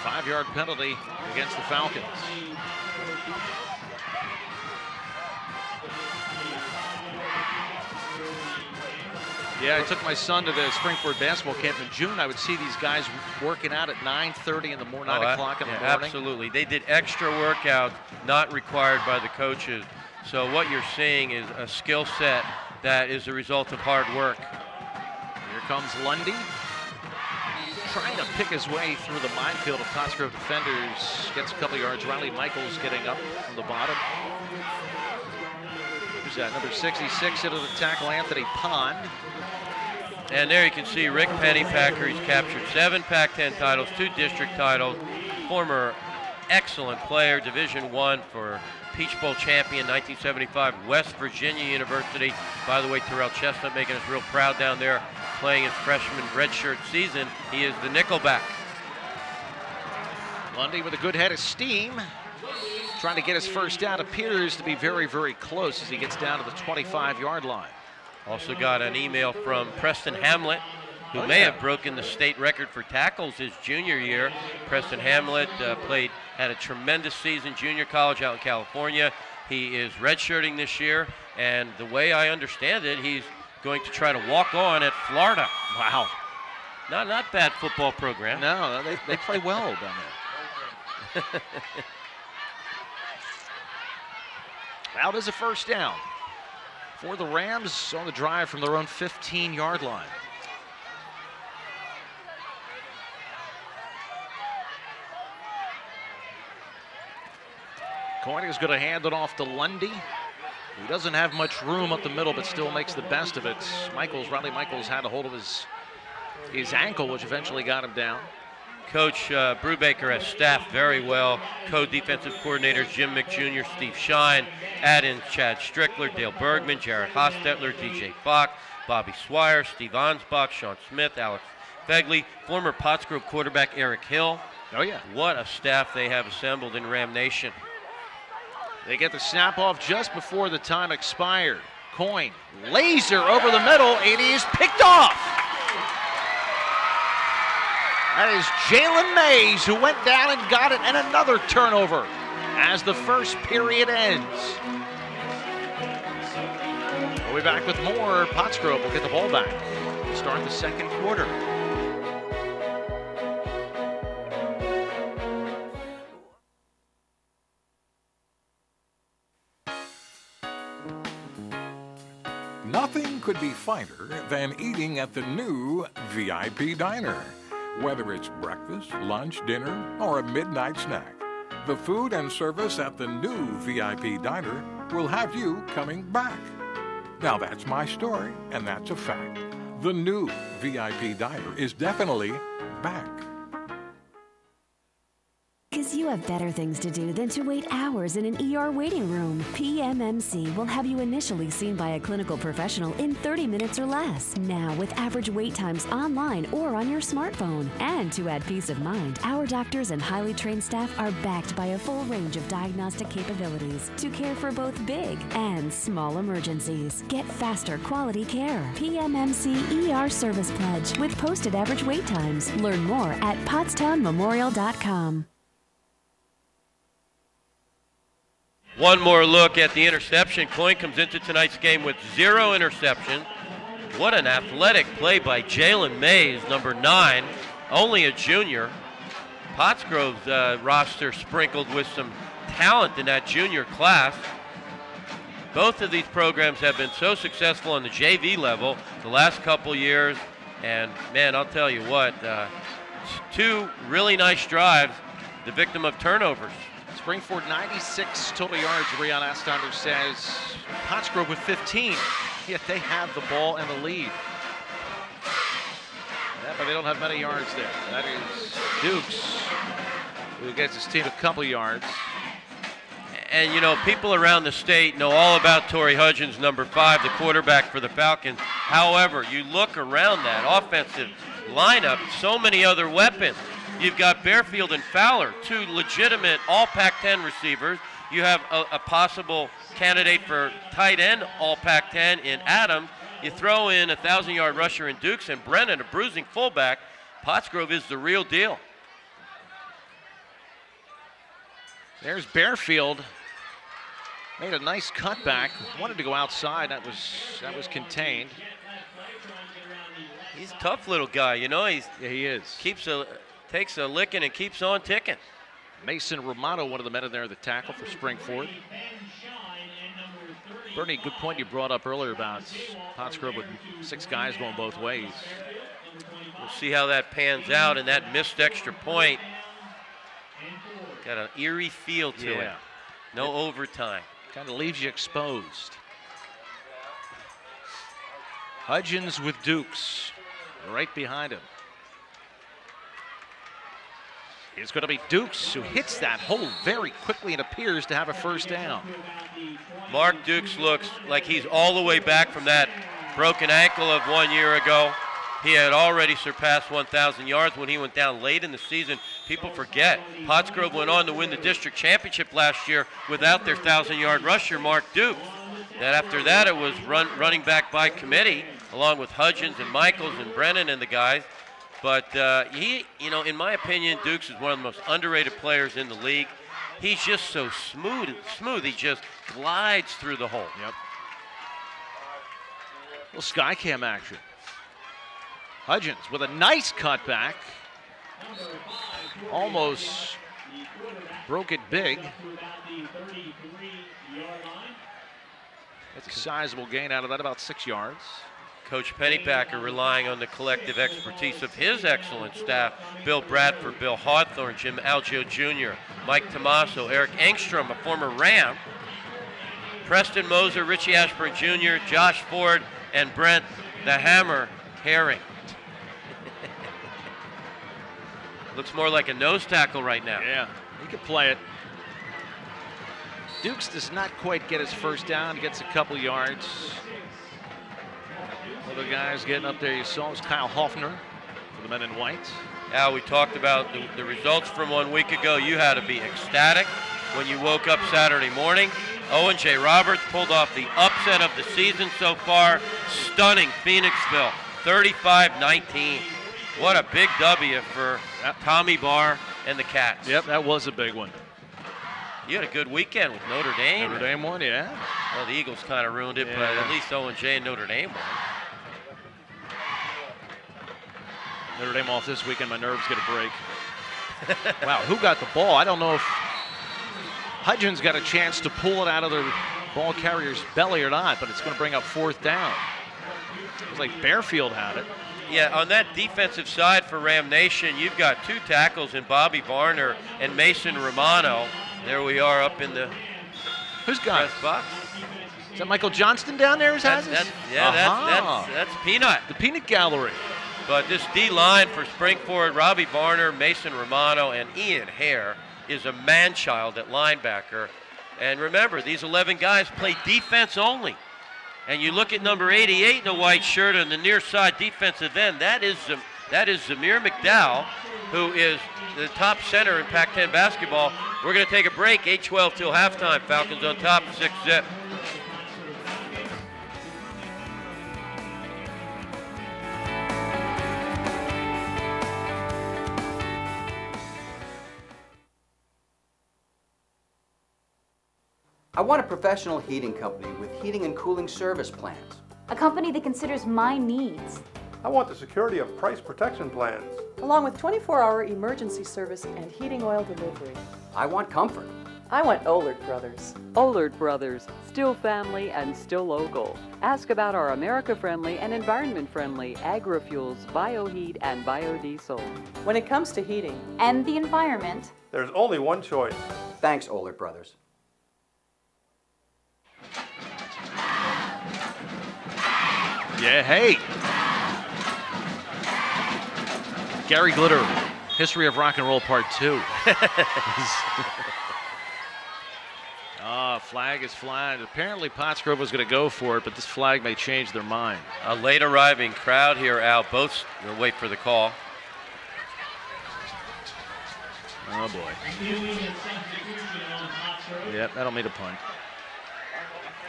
5-yard penalty against the Falcons. Yeah, I took my son to the Springford basketball camp in June. I would see these guys working out at 9:30 in the morning, 9 o'clock in the morning. Absolutely. They did extra workouts not required by the coaches. So what you're seeing is a skill set that is the result of hard work. Here comes Lundy, trying to pick his way through the minefield of Pottsgrove defenders. Gets a couple yards. Riley Michaels getting up from the bottom. Who's that? Number 66 into the tackle, Anthony Pond. And there you can see Rick Pennypacker. He's captured 7 Pac-10 titles, 2 district titles. Former excellent player, Division I for Peach Bowl champion, 1975, West Virginia University. By the way, Terrell Chestnut making us real proud down there, playing his freshman redshirt season. He is the nickelback. Lundy with a good head of steam. Trying to get his first down. Appears to be very, very close as he gets down to the 25-yard line. Also got an email from Preston Hamlet, who may have broken the state record for tackles his junior year. Preston Hamlet had a tremendous season, junior college out in California. He is redshirting this year, and the way I understand it, he's going to try to walk on at Florida. Wow. Not bad football program. No, they play well down there. Out is a first down for the Rams on the drive from their own 15-yard line. Coyne is going to hand it off to Lundy. He doesn't have much room up the middle, but still makes the best of it. Riley Michaels had a hold of his ankle, which eventually got him down. Coach Brubaker has staffed very well. Co-defensive coordinators Jim McJr., Steve Shine, add-ins Chad Strickler, Dale Bergman, Jared Hostetler, DJ Bach, Bobby Swire, Steve Ansbach, Sean Smith, Alex Fegley, former Pottsgrove quarterback Eric Hill. Oh, yeah. What a staff they have assembled in Ram Nation. They get the snap off just before the time expired. Coin, laser over the middle. It is picked off. That is Jalen Mays who went down and got it, and another turnover as the first period ends. We'll be back with more. Pottsgrove will get the ball back. Start the second quarter. Nothing could be finer than eating at the new VIP Diner. Whether it's breakfast, lunch, dinner, or a midnight snack, the food and service at the new VIP Diner will have you coming back. Now that's my story, and that's a fact. The new VIP Diner is definitely back. Because you have better things to do than to wait hours in an ER waiting room. PMMC will have you initially seen by a clinical professional in 30 minutes or less. Now, with average wait times online or on your smartphone. And to add peace of mind, our doctors and highly trained staff are backed by a full range of diagnostic capabilities to care for both big and small emergencies. Get faster quality care. PMMC ER Service Pledge with posted average wait times. Learn more at pottstownmemorial.com. One more look at the interception. Coin comes into tonight's game with 0 interception. What an athletic play by Jalen Mays, number 9, only a junior. Pottsgrove's roster sprinkled with some talent in that junior class. Both of these programs have been so successful on the JV level the last couple years. And, man, I'll tell you what, 2 really nice drives, the victim of turnovers. Springford 96 total yards, Rion Astander says. Pottsgrove with 15, yet they have the ball and the lead. Yeah, but they don't have many yards there. That is Dukes, who gets his team a couple yards. And, you know, people around the state know all about Torrey Hudgens, number 5, the quarterback for the Falcons. However, you look around that offensive lineup, so many other weapons. You've got Bearfield and Fowler, 2 legitimate all Pac-10 receivers. You have a possible candidate for tight end all Pac-10 in Adams. You throw in a 1,000-yard rusher in Dukes and Brennan, a bruising fullback. Pottsgrove is the real deal. There's Bearfield. Made a nice cutback. Wanted to go outside. That was contained. He's a tough little guy, you know. He is. Takes a licking and keeps on ticking. Mason Romano, one of the men in there, the tackle for Springford. Bernie, good point you brought up earlier about Pottsgrove with 6 guys going both ways. We'll see how that pans out, and that missed extra point got an eerie feel to it. No overtime. Kind of leaves you exposed. Hudgens with Dukes right behind him. It's going to be Dukes who hits that hole very quickly and appears to have a first down. Mark Dukes looks like he's all the way back from that broken ankle of 1 year ago. He had already surpassed 1,000 yards when he went down late in the season. People forget, Pottsgrove went on to win the district championship last year without their 1,000-yard rusher, Mark Dukes. Then after that, it was running back by committee, along with Hudgens and Michaels and Brennan and the guys. But he, you know, in my opinion, Dukes is one of the most underrated players in the league. He's just so smooth. He just glides through the hole. Yep. Little sky cam action. Hudgens with a nice cutback. Almost broke it big. That's a sizable gain out of that, about 6 yards. Coach Pennypacker relying on the collective expertise of his excellent staff. Bill Bradford, Bill Hawthorne, Jim Algio Jr., Mike Tomaso, Eric Engstrom, a former Ram, Preston Moser, Richie Ashburn Jr., Josh Ford, and Brent the Hammer Herring. Looks more like a nose tackle right now. Yeah, he could play it. Dukes does not quite get his first down, gets a couple yards. Other guys getting up there, you saw, was Kyle Hoffner for the men in white. Yeah, we talked about the results from 1 week ago. You had to be ecstatic. when you woke up Saturday morning. Owen J. Roberts pulled off the upset of the season so far. Stunning Phoenixville, 35-19. What a big W for Tommy Barr and the Cats. Yep, that was a big one. You had a good weekend with Notre Dame. Notre Dame won, yeah. Well, the Eagles kind of ruined it, Yeah. but at least Owen J. and Notre Dame won. Notre Dame off this weekend, my nerves get a break. Wow, who got the ball? I don't know if Hudgens got a chance to pull it out of the ball carrier's belly or not, but it's going to bring up 4th down. It was like Bearfield had it. Yeah, on that defensive side for Ram Nation, you've got 2 tackles in Bobby Varner and Mason Romano. There we are up in the Who's got press box. Is that Michael Johnston down there? That's Peanut. The Peanut Gallery. But this D-line for Springford, Robbie Varner, Mason Romano, and Ian Hare is a man-child at linebacker. And remember, these 11 guys play defense only. And you look at number 88 in the white shirt on the near side defensive end, that is Zamir McDowell, who is the top center in Pac-10 basketball. We're going to take a break, 8-12 till halftime. Falcons on top, 6-zip. I want a professional heating company with heating and cooling service plans. A company that considers my needs. I want the security of price protection plans. Along with 24-hour emergency service and heating oil delivery. I want comfort. I want Ollard Brothers. Ollard Brothers, still family and still local. Ask about our America-friendly and environment-friendly agri-fuels, bioheat, and biodiesel. When it comes to heating and the environment, there's only one choice. Thanks, Ollard Brothers. Yeah, hey. Gary Glitter, History of Rock and Roll Part 2. Flag is flying. Apparently Pottsgrove was going to go for it, but this flag may change their mind. A late arriving crowd here, Al. Both will wait for the call. Oh, boy. Yep, that'll mean a punt.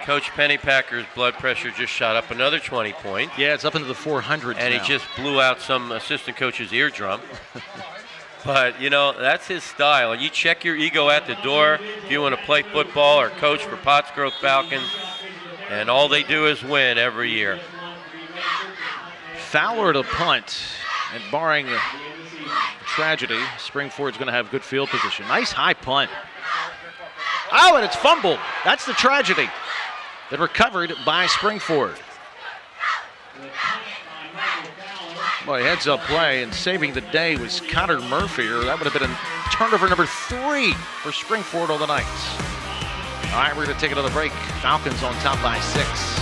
Coach Pennypacker's blood pressure just shot up another 20 points. Yeah, it's up into the 400s And now. he just blew out some assistant coach's eardrum. But, you know, that's his style. And you check your ego at the door if you want to play football or coach for Pottsgrove Falcons. And all they do is win every year. Fowler to punt. And barring a tragedy, Springford's going to have good field position. Nice high punt. Oh, and it's fumbled. That's the tragedy. That recovered by Springford. Boy, heads up play, and saving the day was Connor Murphy, or that would have been a turnover number 3 for Springford on the Knights. All right, we're going to take another break. Falcons on top by 6.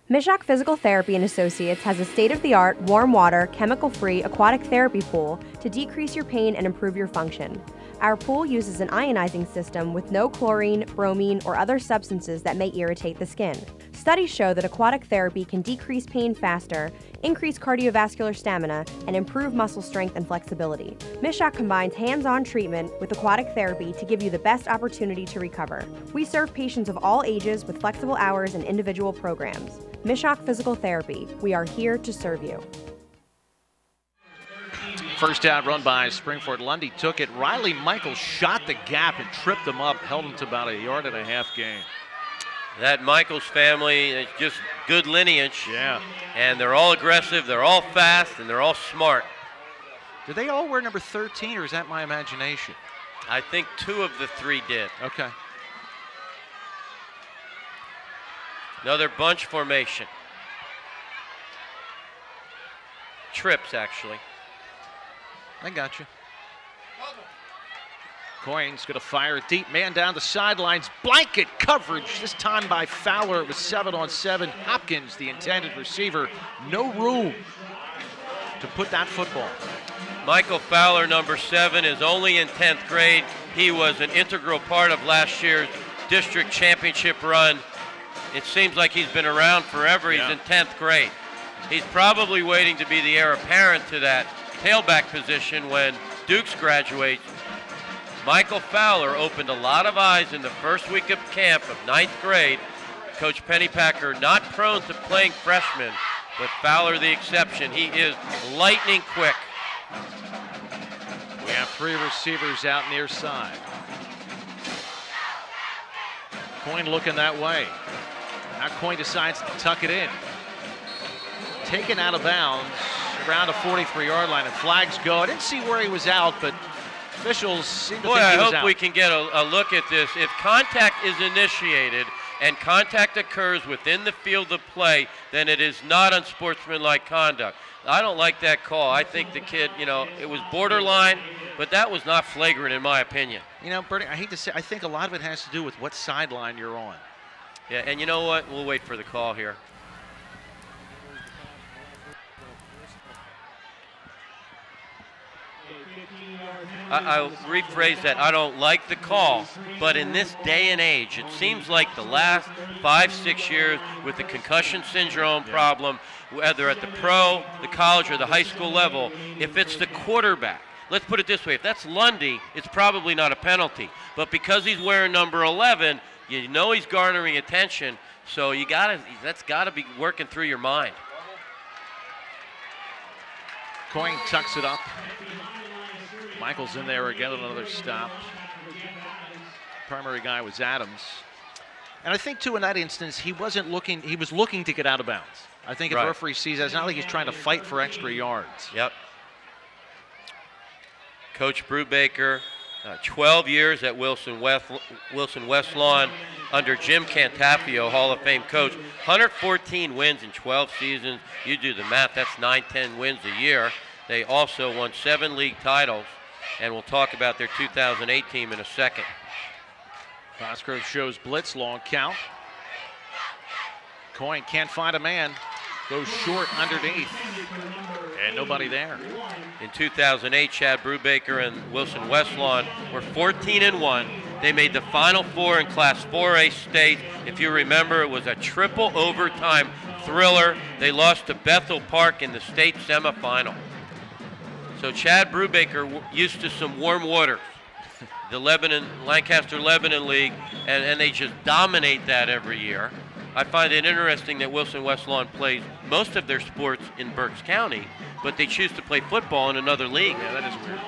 Mishak Physical Therapy and Associates has a state-of-the-art, warm water, chemical-free aquatic therapy pool to decrease your pain and improve your function. Our pool uses an ionizing system with no chlorine, bromine, or other substances that may irritate the skin. Studies show that aquatic therapy can decrease pain faster, increase cardiovascular stamina, and improve muscle strength and flexibility. Mishak combines hands-on treatment with aquatic therapy to give you the best opportunity to recover. We serve patients of all ages with flexible hours and individual programs. Mishak Physical Therapy. We are here to serve you. First down run by Springford. Lundy took it. Riley Michaels shot the gap and tripped him up, held him to about 1.5 yard gain. That Michaels family is just good lineage. Yeah. And they're all aggressive, they're all fast, and they're all smart. Do they all wear number 13, or is that my imagination? I think 2 of the 3 did. Okay. Another bunch formation. Trips, actually. I got you. Coyne's going to fire deep. Man down the sidelines. Blanket coverage. This time by Fowler. It was 7-on-7. Hopkins, the intended receiver. No room to put that football. Michael Fowler, number 7, is only in 10th grade. He was an integral part of last year's district championship run. It seems like he's been around forever. He's in 10th grade. He's probably waiting to be the heir apparent to that tailback position when Dukes graduates. Michael Fowler opened a lot of eyes in the first week of camp of 9th grade. Coach Pennypacker not prone to playing freshmen, but Fowler the exception. He is lightning quick. We have 3 receivers out near side. Coyne looking that way. Now Coyne decides to tuck it in. Taken out of bounds around the 43-yard line, and flags go. I didn't see where he was out, but officials seem to think he was out. I hope we can get a look at this. If contact is initiated and contact occurs within the field of play, then it is not unsportsmanlike conduct. I don't like that call. I think the kid, it was borderline, but that was not flagrant in my opinion. Bernie, I hate to say, I think a lot of it has to do with what sideline you're on. Yeah, and you know what? We'll wait for the call here. I'll rephrase that. I don't like the call, but in this day and age, it seems like the last 5-6 years with the concussion syndrome problem, whether at the pro, the college, or the high school level, if it's the quarterback, let's put it this way, if that's Lundy, it's probably not a penalty. But because he's wearing number 11, you know he's garnering attention, so that's gotta be working through your mind. Coyne tucks it up. Michael's in there again, another stop. Primary guy was Adams. And I think, too, in that instance, he was looking to get out of bounds. I think if the referee sees that, it's not like he's trying to fight for extra yards. Yep. Coach Brubaker, 12 years at Wilson West Lawn under Jim Cantafio, Hall of Fame coach. 114 wins in 12 seasons. You do the math, that's 9-10 wins a year. They also won 7 league titles, and we'll talk about their 2008 team in a second. Cosgrove shows blitz, long count. Coyne can't find a man, goes short underneath, and nobody there. In 2008, Chad Brubaker and Wilson Westlawn were 14-1. They made the Final Four in Class 4A state. If you remember, it was a triple overtime thriller. They lost to Bethel Park in the state semifinal. So Chad Brubaker used to some warm waters, the Lancaster-Lebanon League, and they just dominate that every year. I find it interesting that Wilson Westlawn plays most of their sports in Berks County, but they choose to play football in another league. Yeah, that is weird.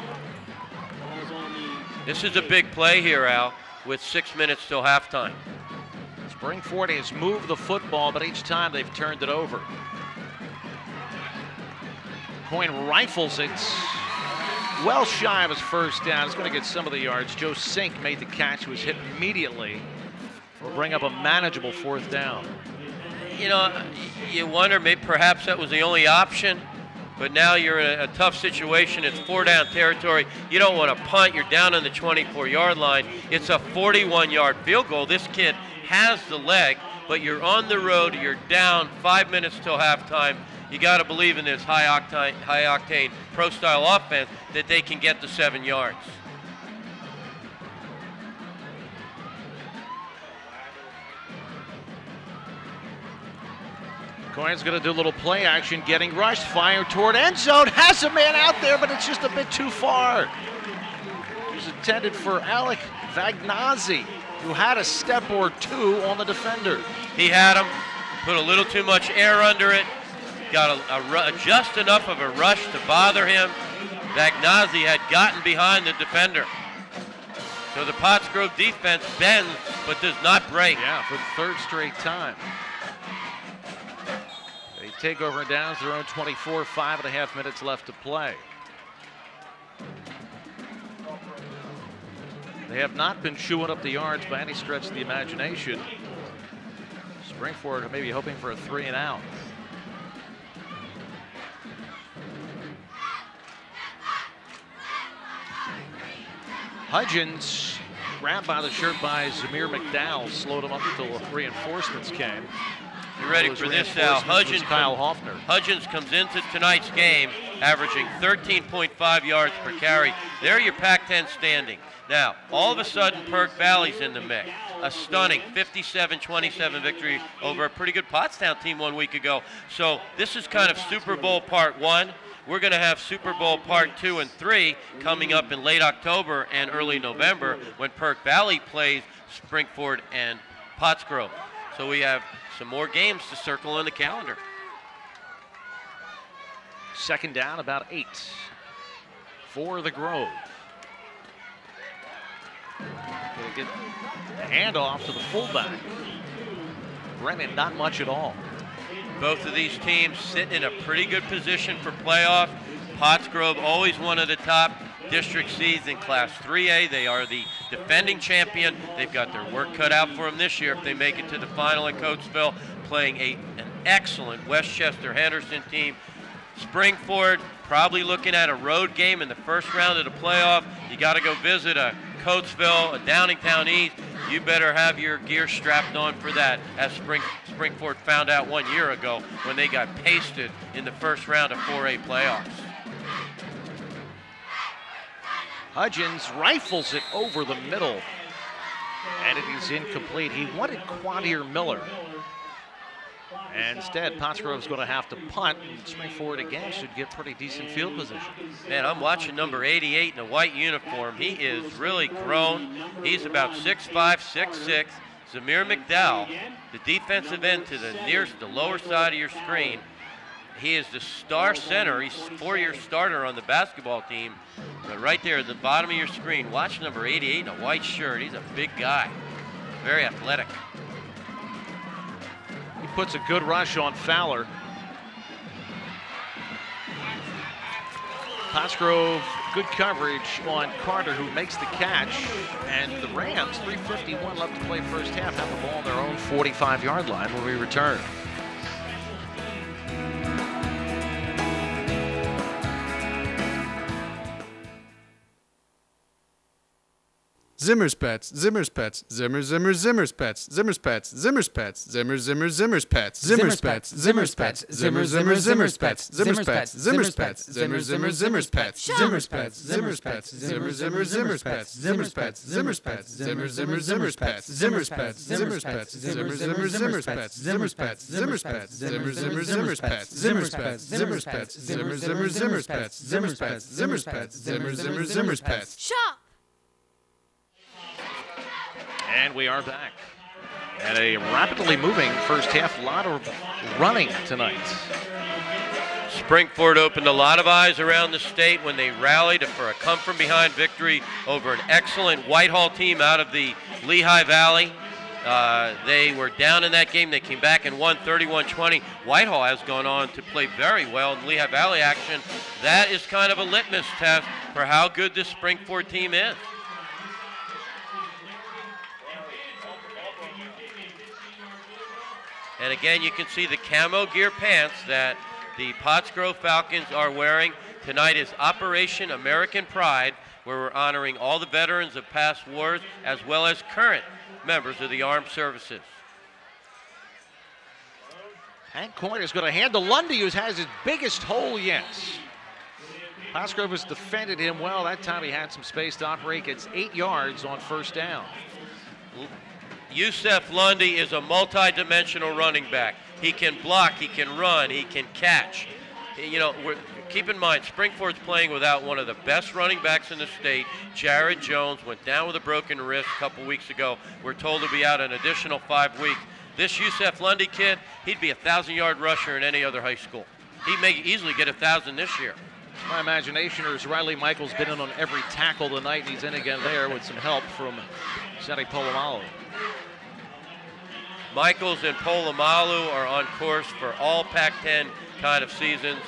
This is a big play here, Al, with 6 minutes till halftime. Springford has moved the football, but each time they've turned it over. Coyne rifles it. Well shy of his first down. He's going to get some of the yards. Joe Sink made the catch, was hit immediately. Will bring up a manageable 4th down. You wonder, maybe perhaps that was the only option, but now you're in a tough situation. It's 4-down territory. You don't want to punt. You're down on the 24-yard line. It's a 41-yard field goal. This kid has the leg, but you're on the road. You're down 5 minutes till halftime. You got to believe in this high-octane pro-style offense that they can get the 7 yards. Coyne's going to do a little play action, getting rushed, fired toward end zone, has a man out there, but it's just a bit too far. It was intended for Alec Vagnazzi, who had a step or two on the defender. He had him, put a little too much air under it, got just enough of a rush to bother him. Vagnazzi had gotten behind the defender. So the Pottsgrove defense bends but does not break. Yeah, for the 3rd straight time. They take over and downs their own 24, 5.5 minutes left to play. They have not been chewing up the yards by any stretch of the imagination. Springford maybe hoping for a 3 and out. Hudgens, grabbed by the shirt by Zamir McDowell, slowed him up until reinforcements came. You ready for this, Al? Hudgens comes into tonight's game averaging 13.5 yards per carry. They're your Pac-10 standing. Now, all of a sudden, Perk Valley's in the mix. A stunning 57-27 victory over a pretty good Pottstown team 1 week ago. So this is kind of Super Bowl Part 1. We're going to have Super Bowl Part 2 and 3 coming up in late October and early November when Perk Valley plays Springford and Pottsgrove. So we have some more games to circle on the calendar. Second down, about 8 for the Grove. Gonna get the handoff to the fullback. Brennan, not much at all. Both of these teams sitting in a pretty good position for playoff. Pottsgrove always one of the top district seeds in Class 3A. They are the defending champion. They've got their work cut out for them this year if they make it to the final in Coatesville, playing an excellent Westchester Henderson team. Springford probably looking at a road game in the first round of the playoff. You got to go visit a Coatesville, a Downingtown East. You better have your gear strapped on for that, as Springford found out 1 year ago when they got pasted in the first round of 4A playoffs. Hudgens rifles it over the middle, and it is incomplete. He wanted Quadir Miller. And instead, Pottsgrove's going to have to punt, and Springford again should get pretty decent field position. Man, I'm watching number 88 in a white uniform. He is really grown. He's about 6'5", 6'6". Zamir McDowell, the defensive end to the lower side of your screen. He is the star center. He's a 4-year starter on the basketball team. But right there at the bottom of your screen, watch number 88 in a white shirt. He's a big guy, very athletic. He puts a good rush on Fowler. Pottsgrove, good coverage on Carter, who makes the catch. And the Rams, 3:51 left to play first half, have the ball on their own 45-yard line when we return. Zimmer's Pets, Zimmer's Pets, Zimmer, Zimmer, Zimmer's Pets, Zimmer's Pets, Zimmer's Pets, Zimmer, Zimmer, Zimmer's Pets, Zimmer's Pets, Zimmer's Pets, Zimmer, Zimmer, Zimmer's Pets, Zimmer's Pets, Zimmer's Pets, Zimmer, Zimmer, Zimmer's Pets, Zimmer's Pets, Zimmer's Pets, Zimmer, Zimmer, Zimmer's Pets, Zimmer's Pets, Zimmer's Pets, Zimmer, Zimmer, Zimmer's Pets, Zimmer's Pets, Zimmer's Pets, Zimmer, Zimmer, Zimmer's Pets, Zimmer's Pets, Zimmer's Pets, Zimmer, Zimmer, Zimmer's Pets, Zimmer's Pets, Zimmer's Pets, Zimmer, Zimmer, Zimmer's Pets, Zimmer's Pets, Zimmer's Pets, Zimmer, Zimmer, Zimmer's Pets. Shop! And we are back. And a rapidly moving first half, a lot of running tonight. Springford opened a lot of eyes around the state when they rallied for a come-from-behind victory over an excellent Whitehall team out of the Lehigh Valley. They were down in that game. They came back and won 31-20. Whitehall has gone on to play very well in Lehigh Valley action. That is kind of a litmus test for how good this Springford team is. And again, you can see the camo gear pants that the Pottsgrove Falcons are wearing. Tonight is Operation American Pride, where we're honoring all the veterans of past wars as well as current members of the armed services. Hank Coyne is going to hand to Lundy, who has his biggest hole yet. Pottsgrove has defended him well. That time he had some space to operate. Gets 8 yards on first down. Yusef Lundy is a multi-dimensional running back. He can block, he can run, he can catch. You know, keep in mind, Springford's playing without one of the best running backs in the state. Jared Jones went down with a broken wrist a couple weeks ago. We're told to be out an additional 5 weeks. This Yusef Lundy kid, he'd be a 1,000-yard rusher in any other high school. He may easily get 1,000 this year. My imagination is Riley Michaels been in on every tackle tonight, and he's in again there with some help from Seti Polamalu. Michaels and Polamalu are on course for all Pac-10 kind of seasons.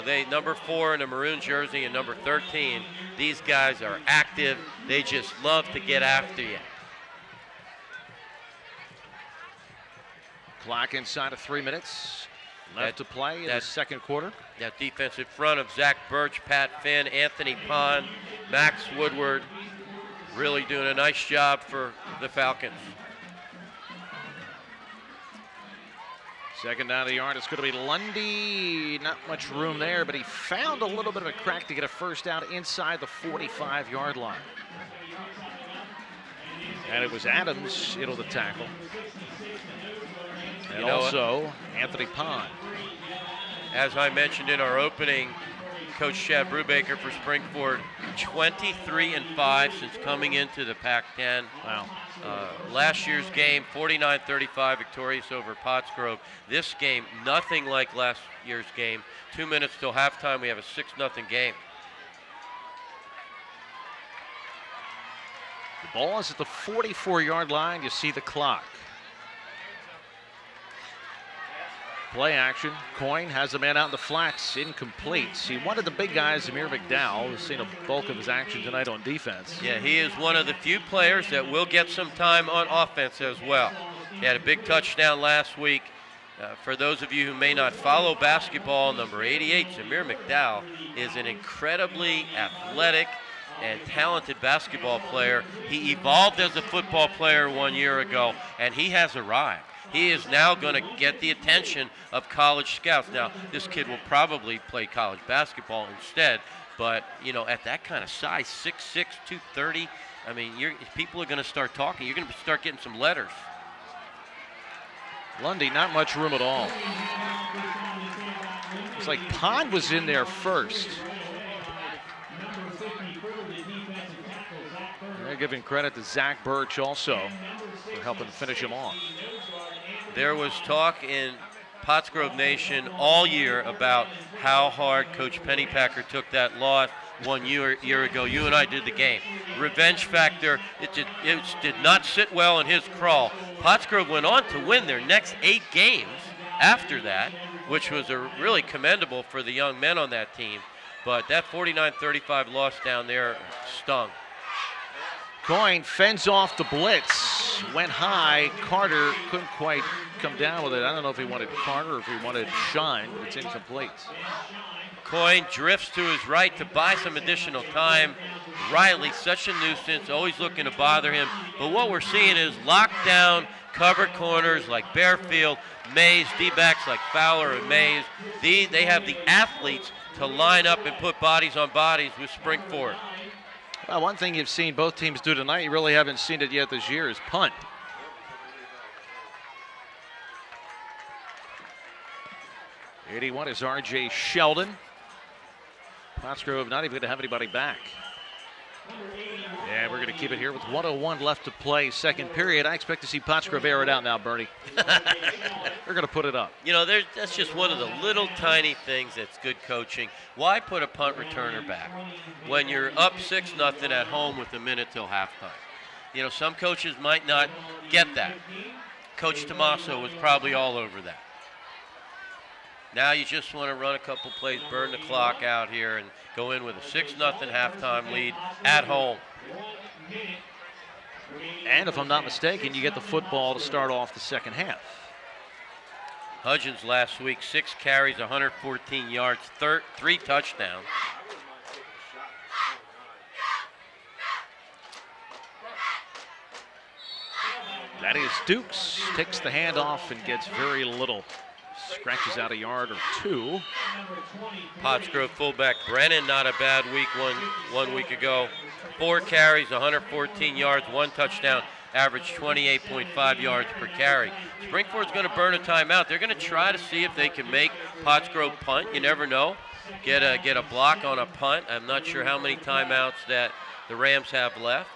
They number 4 in a maroon jersey and number 13. These guys are active. They just love to get after you. Clock inside of 3 minutes left to play in the second quarter. That defensive front of Zach Birch, Pat Finn, Anthony Pond, Max Woodward, really doing a nice job for the Falcons. Second down the yard, it's going to be Lundy. Not much room there, but he found a little bit of a crack to get a first down inside the 45-yard line. And it was Adams, the tackle. And also Anthony Pond. As I mentioned in our opening, Coach Chad Brubaker for Springford, 23-5 since coming into the Pac-10. Wow. Last year's game, 49-35, victorious over Pottsgrove. This game, nothing like last year's game. 2 minutes till halftime, we have a 6-0 game. The ball is at the 44-yard line. You see the clock. Play action. Coyne has the man out in the flats, incomplete. He wanted the big guys, Amir McDowell, who's seen a bulk of his action tonight on defense. Yeah, he is one of the few players that will get some time on offense as well. He had a big touchdown last week. For those of you who may not follow basketball, number 88, Amir McDowell, is an incredibly athletic and talented basketball player. He evolved as a football player 1 year ago, and he has arrived. He is now going to get the attention of college scouts. Now, this kid will probably play college basketball instead, but, at that kind of size, 6'6", 230, I mean, people are going to start talking. You're going to start getting some letters. Lundy, not much room at all. It's like Pond was in there first. They're giving credit to Zach Birch also for helping finish him off. There was talk in Pottsgrove Nation all year about how hard Coach Pennypacker took that loss 1 year ago. You and I did the game. Revenge factor, it did not sit well in his crawl. Pottsgrove went on to win their next 8 games after that, which was really commendable for the young men on that team. But that 49-35 loss down there stung. Coyne fends off the blitz, went high. Carter couldn't quite come down with it. I don't know if he wanted Carter or if he wanted Shine, but it's incomplete. Coyne drifts to his right to buy some additional time. Riley, such a nuisance, always looking to bother him. But what we're seeing is lockdown, covered corners like Bearfield, Mays, D-backs like Fowler and Mays. They have the athletes to line up and put bodies on bodies with Springford. Well, one thing you've seen both teams do tonight, you really haven't seen it yet this year, is punt. '81 is R.J. Sheldon. Pottsgrove not even going to have anybody back. Yeah, we're going to keep it here with 1:01 left to play, second period. I expect to see Pottsgrove air it out now, Bernie. They're going to put it up. That's just one of the little tiny things that's good coaching. Why put a punt returner back when you're up 6-0 at home with a minute till halftime? Some coaches might not get that. Coach Tommaso was probably all over that. Now you just want to run a couple plays, burn the clock out here, and go in with a 6-0 halftime lead at home. And if I'm not mistaken, you get the football to start off the second half. Hudgens last week, 6 carries, 114 yards, 3 touchdowns. That is Dukes, takes the handoff and gets very little. Scratches out a yard or 2. Pottsgrove fullback Brennan, not a bad week one week ago. 4 carries, 114 yards, 1 touchdown, averaged 28.5 yards per carry. Springford's going to burn a timeout. They're going to try to see if they can make Pottsgrove punt. You never know. Get a block on a punt. I'm not sure how many timeouts that the Rams have left.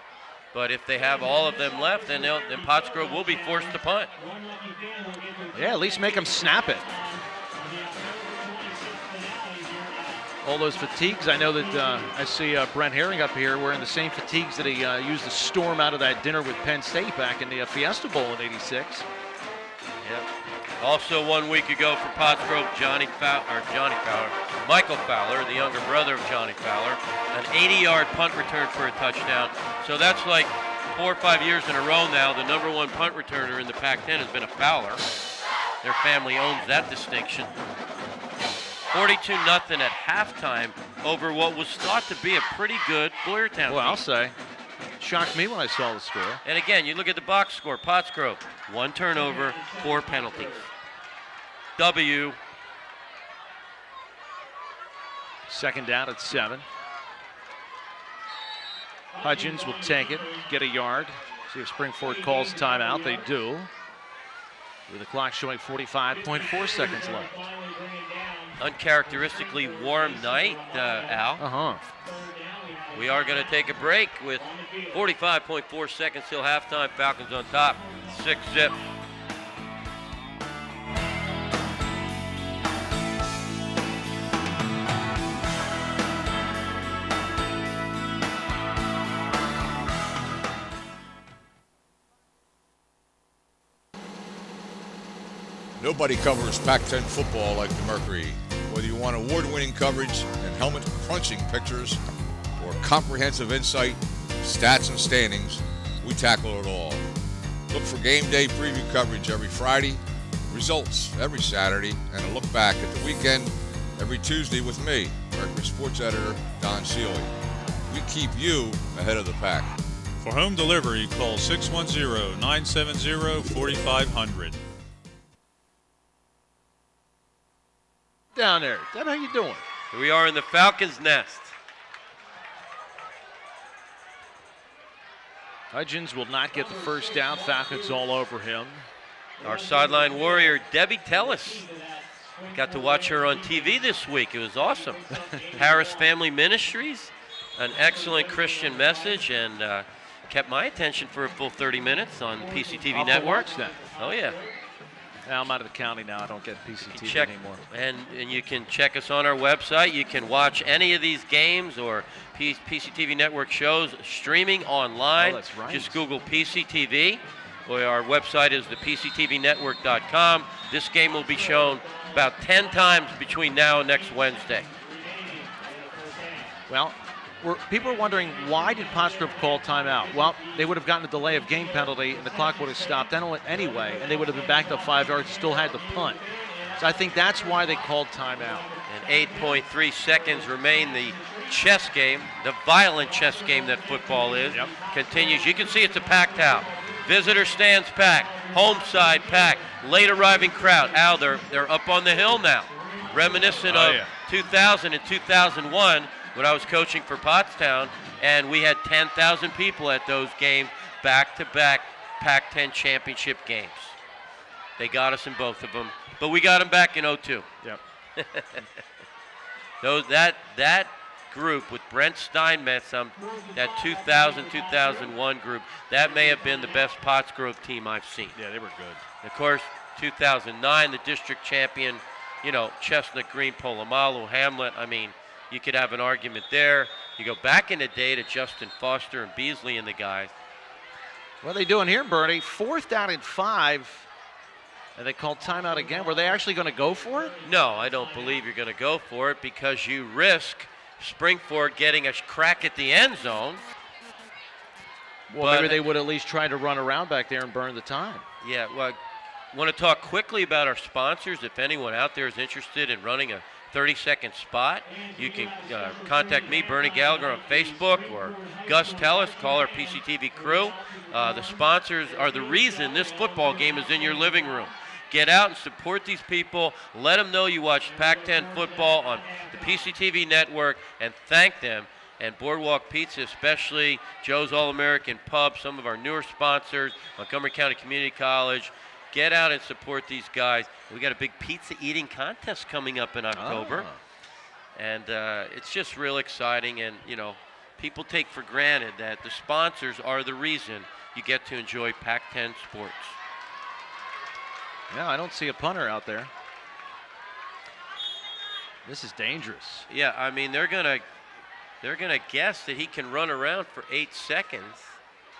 But if they have all of them left, then Pottsgrove will be forced to punt. Yeah, at least make them snap it. All those fatigues, I know that I see Brent Herring up here wearing the same fatigues that he used to storm out of that dinner with Penn State back in the Fiesta Bowl in '86. Yeah. Also 1 week ago for Pottsgrove, Michael Fowler, the younger brother of Johnny Fowler, an 80-yard punt return for a touchdown. So that's like 4 or 5 years in a row now. The #1 punt returner in the Pac-10 has been a Fowler. Their family owns that distinction. 42-0 at halftime over what was thought to be a pretty good Blairtown team. Well, I'll say. Shocked me when I saw the score. And again, you look at the box score. Pottsgrove, 1 turnover, 4 penalties. W. Second down at 7. Hudgens will take it, get a yard. See if Springford calls timeout. They do. With the clock showing 45.4 seconds left. Uncharacteristically warm night, Al. We are going to take a break with 45.4 seconds till halftime. Falcons on top, 6-zip. Nobody covers Pac-10 football like the Mercury. Whether you want award-winning coverage and helmet-crunching pictures or comprehensive insight, stats and standings, we tackle it all. Look for game day preview coverage every Friday, results every Saturday, and a look back at the weekend every Tuesday with me, Mercury Sports Editor Don Sealy. We keep you ahead of the pack. For home delivery, call 610-970-4500. Down there. Deb, how you doing? We are in the Falcons' nest. Hudgens will not get the first down. Falcons all over him. Our sideline warrior, Debbie Tellis. Got to watch her on TV this week. It was awesome. Harris Family Ministries, an excellent Christian message, and kept my attention for a full 30 minutes on the PCTV Network. Oh, yeah. I'm out of the county now. I don't get PCTV anymore. And you can check us on our website. You can watch any of these games or PCTV Network shows streaming online. Oh, that's right. Just Google PCTV. Our website is ThePCTVNetwork.com. This game will be shown about 10 times between now and next Wednesday. Well, people are wondering, why did Pottsgrove call timeout? Well, they would have gotten a delay of game penalty, and the clock would have stopped anyway, and they would have been backed up 5 yards, still had the punt. So I think that's why they called timeout. And 8.3 seconds remain. The chess game, the violent chess game that football is, continues. You can see it's a packed house. Visitor stands packed, home side packed, late arriving crowd. Al, they're up on the hill now, reminiscent of 2000 and 2001. When I was coaching for Pottstown, and we had 10,000 people at those games, back-to-back Pac-10 championship games. They got us in both of them, but we got them back in 02. Yep. That group with Brent Steinmetz, that 2000-2001 group, that may have been the best Pottsgrove team I've seen. Yeah, they were good. Of course, 2009, the district champion, Chestnut Green, Polamalu, Hamlet. I mean, you could have an argument there. You go back in the day to Justin Foster and Beasley and the guys. What are they doing here, Bernie? 4th down and 5, and they called timeout again. Were they actually going to go for it? No, I don't believe you're going to go for it because you risk Springford getting a crack at the end zone. Well, maybe they would at least try to run around back there and burn the time. Yeah, well, I want to talk quickly about our sponsors. If anyone out there is interested in running a 30-second spot, you can contact me, Bernie Gallagher, on Facebook, or Gus Tellis, call our PCTV crew. The sponsors are the reason this football game is in your living room. Get out and support these people. Let them know you watched Pac-10 football on the PCTV Network, and thank them. And Boardwalk Pizza, especially Joe's All-American Pub, some of our newer sponsors, Montgomery County Community College. Get out and support these guys. We got a big pizza eating contest coming up in October. And it's just real exciting. And, people take for granted that the sponsors are the reason you get to enjoy Pac-10 sports. Yeah, I don't see a punter out there. This is dangerous. Yeah, I mean, they're gonna guess that he can run around for 8 seconds.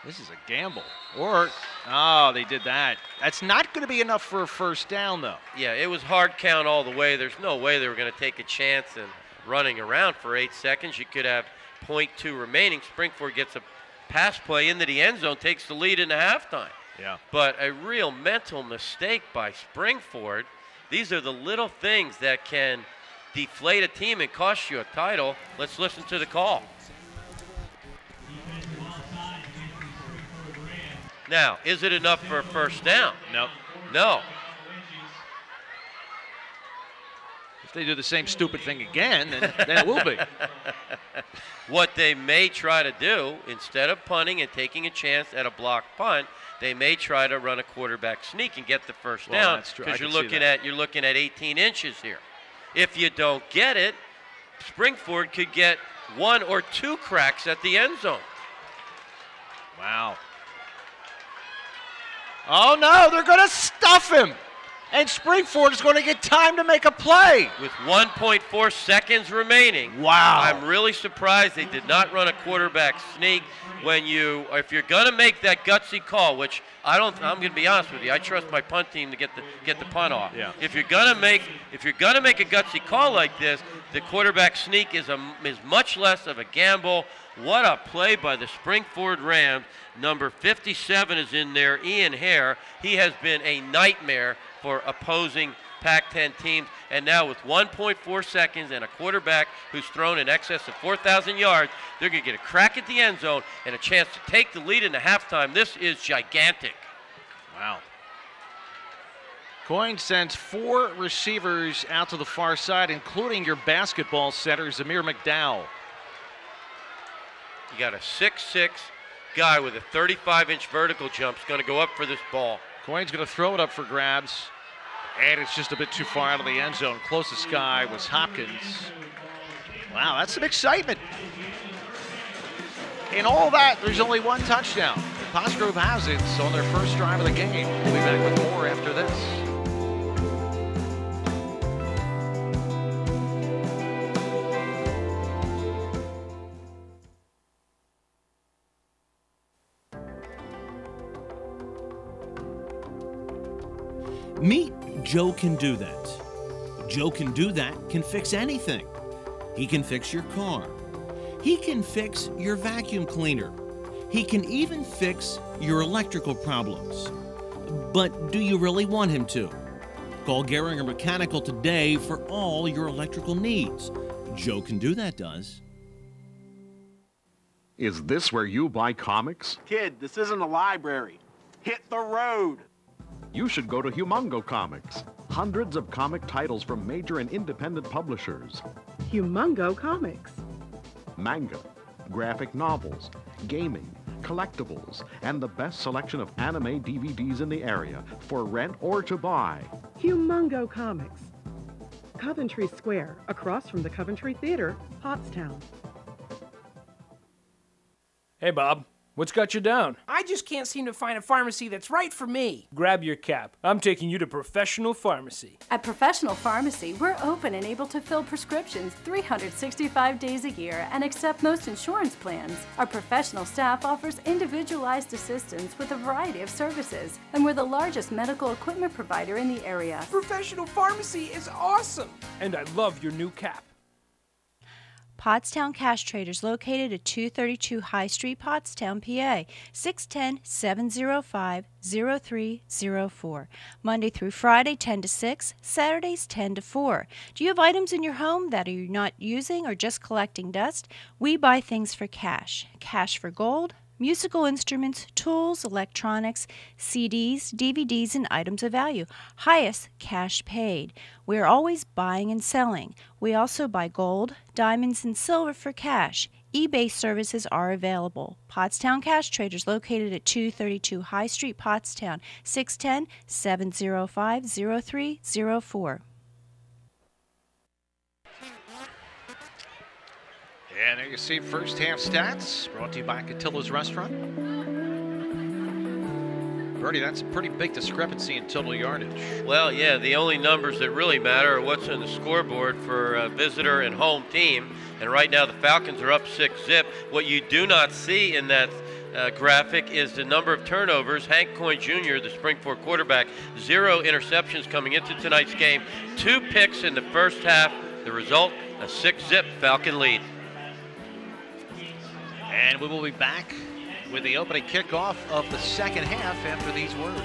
This is a gamble. Or, oh, they did that. That's not going to be enough for a first down, though. Yeah, it was hard count all the way. There's no way they were going to take a chance in running around for 8 seconds. You could have 0.2 remaining. Springford gets a pass play into the end zone, takes the lead into halftime. Yeah. But a real mental mistake by Springford. These are the little things that can deflate a team and cost you a title. Let's listen to the call. Now, is it enough for a first down? Nope. No. If they do the same stupid thing again, then it will be. What they may try to do, instead of punting and taking a chance at a block punt, they may try to run a quarterback sneak and get the first down, because you're looking at 18 inches here. If you don't get it, Springford could get 1 or 2 cracks at the end zone. Wow. Oh, no, they're going to stuff him. And Springford is going to get time to make a play. With 1.4 seconds remaining. Wow. I'm really surprised they did not run a quarterback sneak if you're going to make that gutsy call, which I'm going to be honest with you, I trust my punt team to get the punt off. Yeah. If you're going to make a gutsy call like this, the quarterback sneak is much less of a gamble. What a play by the Springford Rams. Number 57 is in there, Ian Hare. He has been a nightmare for opposing Pac-10 teams. And now with 1.4 seconds and a quarterback who's thrown in excess of 4,000 yards, they're going to get a crack at the end zone and a chance to take the lead in the halftime. This is gigantic. Wow. Coyne sends 4 receivers out to the far side, including your basketball center, Zamir McDowell. You got a 6'6" guy with a 35-inch vertical jump is going to go up for this ball. Coyne's going to throw it up for grabs, and it's just a bit too far out of the end zone. Closest guy was Hopkins. Wow, that's some excitement. In all that, there's only 1 touchdown. Pottsgrove has it on their first drive of the game. We'll be back with more after this. Meet Joe Can Do That. Joe Can Do That can fix anything. He can fix your car. He can fix your vacuum cleaner. He can even fix your electrical problems. But do you really want him to? Call Gehringer Mechanical today for all your electrical needs. Joe Can Do That does. Is this where you buy comics? Kid, this isn't a library. Hit the road. You should go to Humongo Comics. Hundreds of comic titles from major and independent publishers. Humongo Comics. Manga, graphic novels, gaming, collectibles, and the best selection of anime DVDs in the area for rent or to buy. Humongo Comics. Coventry Square, across from the Coventry Theater, Pottstown. Hey, Bob. What's got you down? I just can't seem to find a pharmacy that's right for me. Grab your cap. I'm taking you to Professional Pharmacy. At Professional Pharmacy, we're open and able to fill prescriptions 365 days a year and accept most insurance plans. Our professional staff offers individualized assistance with a variety of services, and we're the largest medical equipment provider in the area. Professional Pharmacy is awesome. And I love your new cap. Pottstown Cash Traders, located at 232 High Street, Pottstown, PA, 610-705-0304. Monday through Friday, 10 to 6, Saturdays, 10 to 4. Do you have items in your home that you're not using or just collecting dust? We buy things for cash. Cash for gold, musical instruments, tools, electronics, CDs, DVDs, and items of value. Highest cash paid. We are always buying and selling. We also buy gold, diamonds, and silver for cash. eBay services are available. Pottstown Cash Traders, located at 232 High Street, Pottstown, 610-705-0304. And there you see first half stats brought to you by Catilla's Restaurant. Bertie, that's a pretty big discrepancy in total yardage. Well, yeah, the only numbers that really matter are what's on the scoreboard for visitor and home team. And right now the Falcons are up 6-0. What you do not see in that graphic is the number of turnovers. Hank Coyne Jr., the Springford quarterback, 0 interceptions coming into tonight's game. 2 picks in the first half. The result, a 6-0 Falcon lead. And we will be back with the opening kickoff of the second half after these words.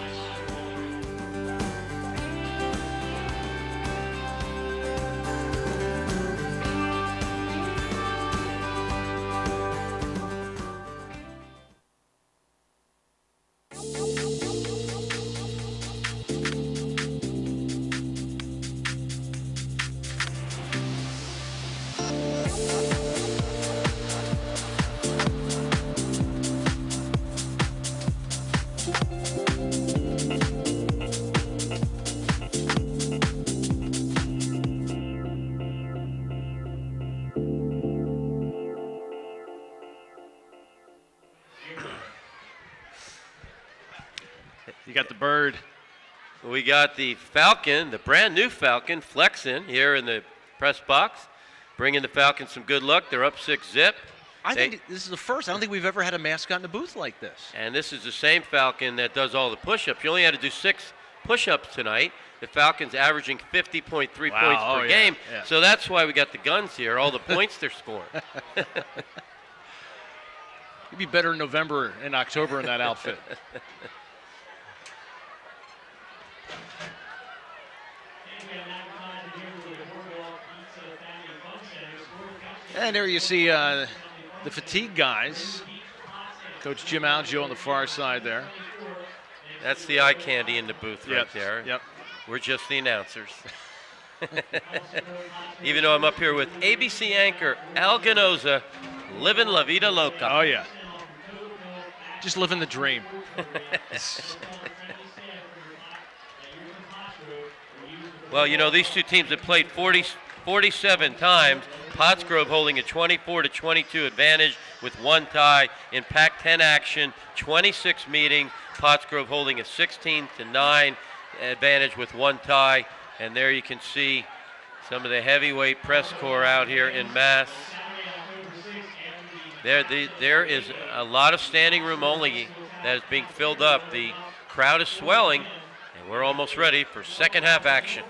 got the bird. We got the Falcon, the brand new Falcon, flexing here in the press box, bringing the Falcons some good luck. They're up 6-0. I think this is the first. I don't think we've ever had a mascot in the booth like this. And this is the same Falcon that does all the push-ups. You only had to do 6 push-ups tonight. The Falcons averaging 50.3 points per game. Yeah. So that's why we got the guns here, all the points they're scoring. You'd be better in November and October in that outfit. And there you see the fatigue guys. Coach Jim Algio on the far side there. That's the eye candy in the booth right there. Yep. We're just the announcers. Even though I'm up here with ABC anchor Al Ganoza, living La Vida Loca. Oh, yeah. Just living the dream. Well, you know, these two teams have played 47 times. Pottsgrove holding a 24-22 advantage with 1 tie. In PAC10 action, 26 meetings. Pottsgrove holding a 16-9 advantage with 1 tie. And there you can see some of the heavyweight press corps out here in mass. There is a lot of standing room only that is being filled up. The crowd is swelling, and we're almost ready for second half action.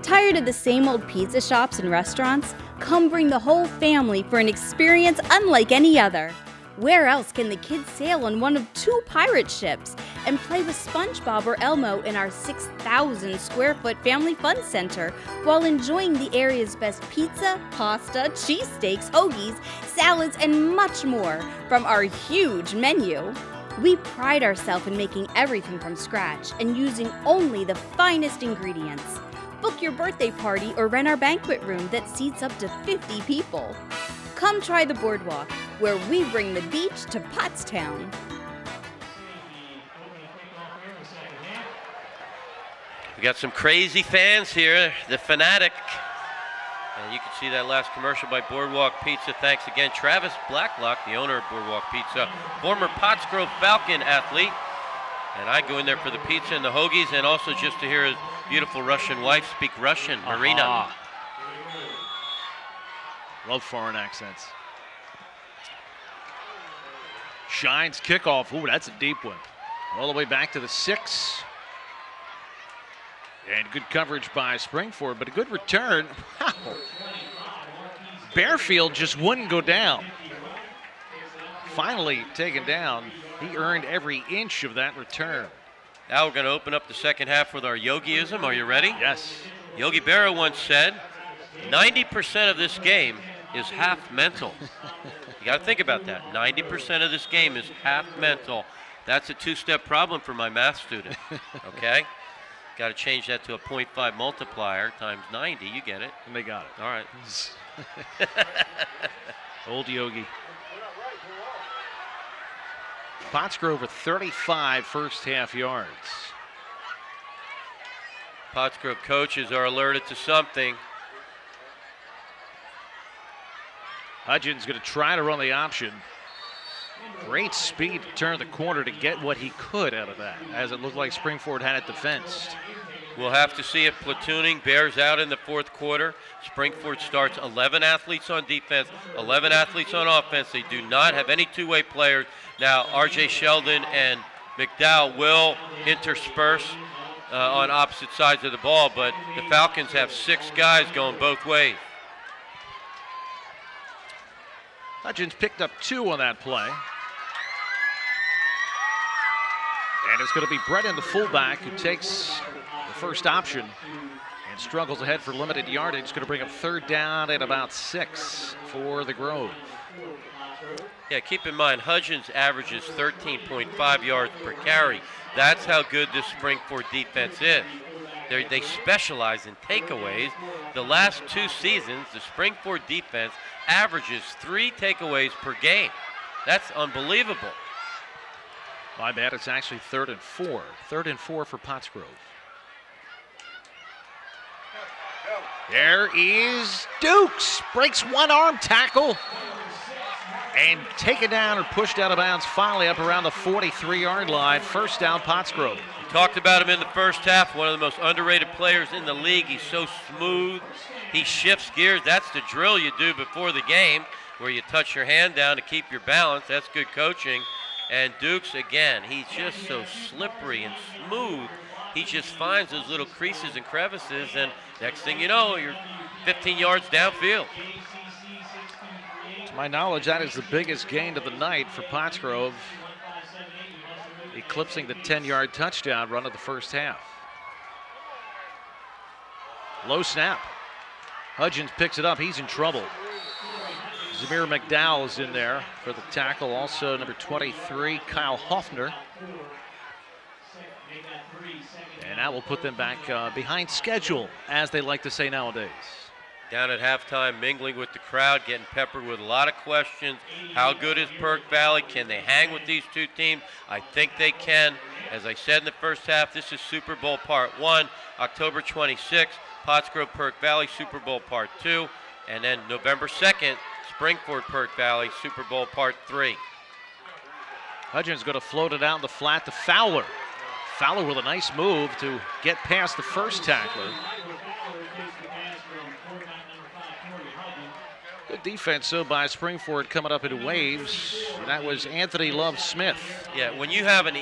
Tired of the same old pizza shops and restaurants? Come bring the whole family for an experience unlike any other. Where else can the kids sail on one of 2 pirate ships and play with SpongeBob or Elmo in our 6,000 square foot family fun center while enjoying the area's best pizza, pasta, cheesesteaks, hoagies, salads, and much more from our huge menu? We pride ourselves in making everything from scratch and using only the finest ingredients. Book your birthday party or rent our banquet room that seats up to 50 people. Come try the boardwalk, where we bring the beach to Pottstown. We got some crazy fans here, the Fanatic. And you can see that last commercial by Boardwalk Pizza. Thanks again, Travis Blacklock, the owner of Boardwalk Pizza, former Pottsgrove Falcon athlete. And I go in there for the pizza and the hoagies, and also just to hear his beautiful Russian wife speak Russian, Marina. Love foreign accents. Shines kickoff. Ooh, that's a deep one. All the way back to the 6. And good coverage by Springford, but a good return. Wow. Bearfield just wouldn't go down. Finally taken down. He earned every inch of that return. Now we're going to open up the second half with our Yogiism. Are you ready? Yes. Yogi Berra once said, 90% of this game is half mental. You got to think about that. 90% of this game is half mental. That's a 2-step problem for my math student, okay? Got to change that to a 0.5 multiplier times 90. You get it. And they got it. All right. Old Yogi. Pottsgrove with 35 first half yards. Pottsgrove coaches are alerted to something. Hudgens going to try to run the option. Great speed to turn the corner to get what he could out of that, as it looked like Springford had it defensed. We'll have to see if platooning bears out in the fourth quarter. Springford starts 11 athletes on defense, 11 athletes on offense. They do not have any two-way players. Now, R.J. Sheldon and McDowell will intersperse on opposite sides of the ball, but the Falcons have 6 guys going both ways. Hudgens picked up 2 on that play. And it's going to be Brennan, the fullback, who takes the first option and struggles ahead for limited yardage. It's going to bring up 3rd down at about 6 for the Grove. Yeah, keep in mind, Hudgens averages 13.5 yards per carry. That's how good this Springford defense is. They specialize in takeaways. The last 2 seasons, the Springford defense averages 3 takeaways per game. That's unbelievable. My bad, it's actually 3rd and 4. 3rd and 4 for Pottsgrove. There is Dukes. Breaks one arm tackle. And taken down or pushed out of bounds finally up around the 43-yard line. First down, Pottsgrove. We talked about him in the first half. One of the most underrated players in the league. He's so smooth. He shifts gears. That's the drill you do before the game, where you touch your hand down to keep your balance. That's good coaching. And Dukes, again, he's just so slippery and smooth. He just finds those little creases and crevices, and next thing you know, you're 15 yards downfield. To my knowledge, that is the biggest gain of the night for Pottsgrove, eclipsing the 10-yard touchdown run of the first half. Low snap. Hudgens picks it up. He's in trouble. Zamir McDowell is in there for the tackle. Also, number 23, Kyle Hoffner. And that will put them back behind schedule, as they like to say nowadays. Down at halftime, mingling with the crowd, getting peppered with a lot of questions. How good is Perk Valley? Can they hang with these two teams? I think they can. As I said in the first half, this is Super Bowl Part 1, October 26th, Pottsgrove Perk Valley, Super Bowl Part 2, and then November 2nd, Springford Perk Valley, Super Bowl Part 3. Hudgens going to float it out in the flat to Fowler. Fowler with a nice move to get past the first tackler. Good defense, though, by Springford coming up in waves. That was Anthony Love Smith. Yeah, when you have an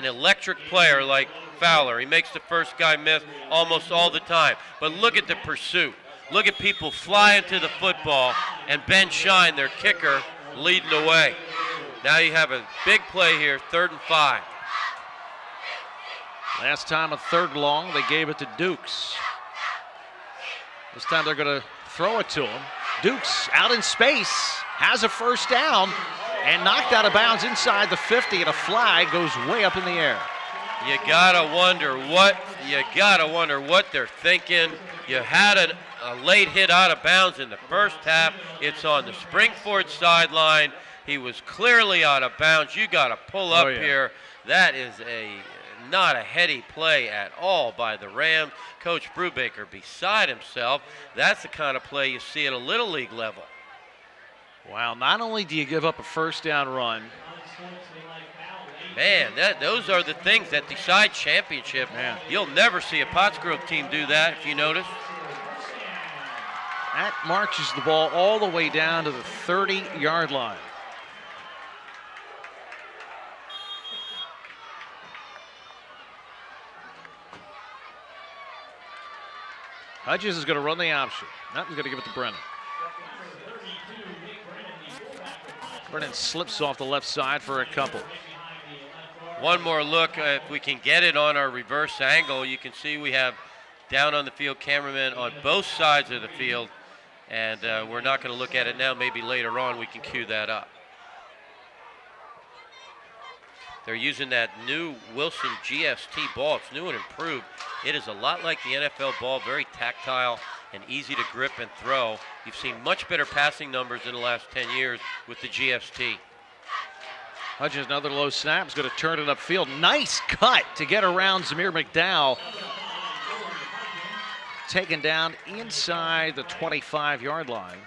electric player like Fowler, he makes the first guy miss almost all the time. But look at the pursuit. Look at people flying to the football, and Ben Shine, their kicker, leading the way. Now you have a big play here, 3rd and 5. Last time a 3rd long, they gave it to Dukes. This time they're going to throw it to him. Dukes out in space, has a first down, and knocked out of bounds inside the 50, and a flag goes way up in the air. You gotta wonder what they're thinking. You had a late hit out of bounds in the first half. It's on the Springford sideline. He was clearly out of bounds. You got to pull up here. That is not a heady play at all by the Rams. Coach Brubaker beside himself. That's the kind of play you see at a Little League level. Wow, not only do you give up a first down run. Man, those are the things that decide championship. Man. You'll never see a Pottsgrove team do that, if you notice. That marches the ball all the way down to the 30-yard line. Hudgens is going to run the option. Nothing's going to give it to Brennan. Brennan slips off the left side for a couple. One more look, if we can get it on our reverse angle, you can see we have down on the field cameramen on both sides of the field, and we're not going to look at it now. Maybe later on we can cue that up. They're using that new Wilson GST ball. It's new and improved. It is a lot like the NFL ball, very tactile and easy to grip and throw. You've seen much better passing numbers in the last 10 years with the GST. Hudgens, another low snap, is going to turn it upfield. Nice cut to get around Zamir McDowell. Taken down inside the 25-yard line.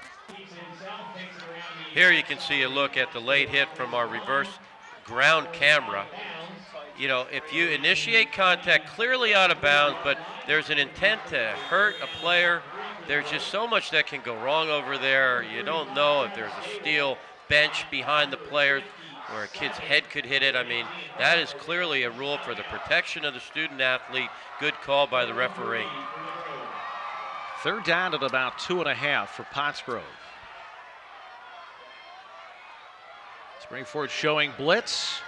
Here you can see a look at the late hit from our reverse ground camera. You know, if you initiate contact clearly out of bounds, but there's an intent to hurt a player, there's just so much that can go wrong over there. You don't know if there's a steel bench behind the players where a kid's head could hit it. I mean, that is clearly a rule for the protection of the student athlete. Good call by the referee. 3rd down at about 2.5 for Pottsgrove. Springford showing blitz.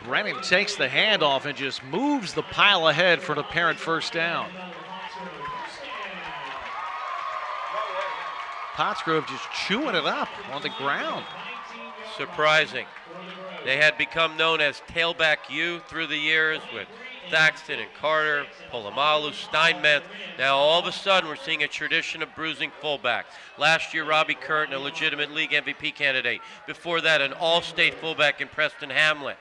Brennan takes the handoff and just moves the pile ahead for an apparent first down. Pottsgrove just chewing it up on the ground. Surprising. They had become known as Tailback U through the years with Thaxton and Carter, Polamalu, Steinmetz. Now all of a sudden we're seeing a tradition of bruising fullbacks. Last year, Robbie Curtin, a legitimate league MVP candidate. Before that, an all-state fullback in Preston Hamlet.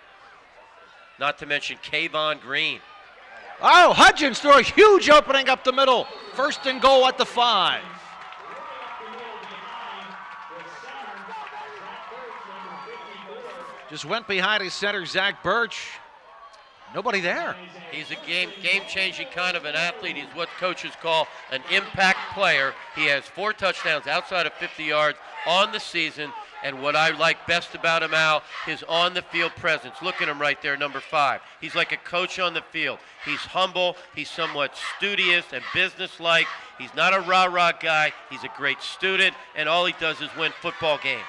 Not to mention Kayvon Green. Oh, Hudgens threw a huge opening up the middle. First and goal at the 5. Just went behind his center, Zach Birch. Nobody there. He's a game-changing kind of an athlete. He's what coaches call an impact player. He has 4 touchdowns outside of 50 yards on the season. And what I like best about him, Al, his on-the-field presence. Look at him right there, number 5. He's like a coach on the field. He's humble. He's somewhat studious and businesslike. He's not a rah-rah guy. He's a great student, and all he does is win football games.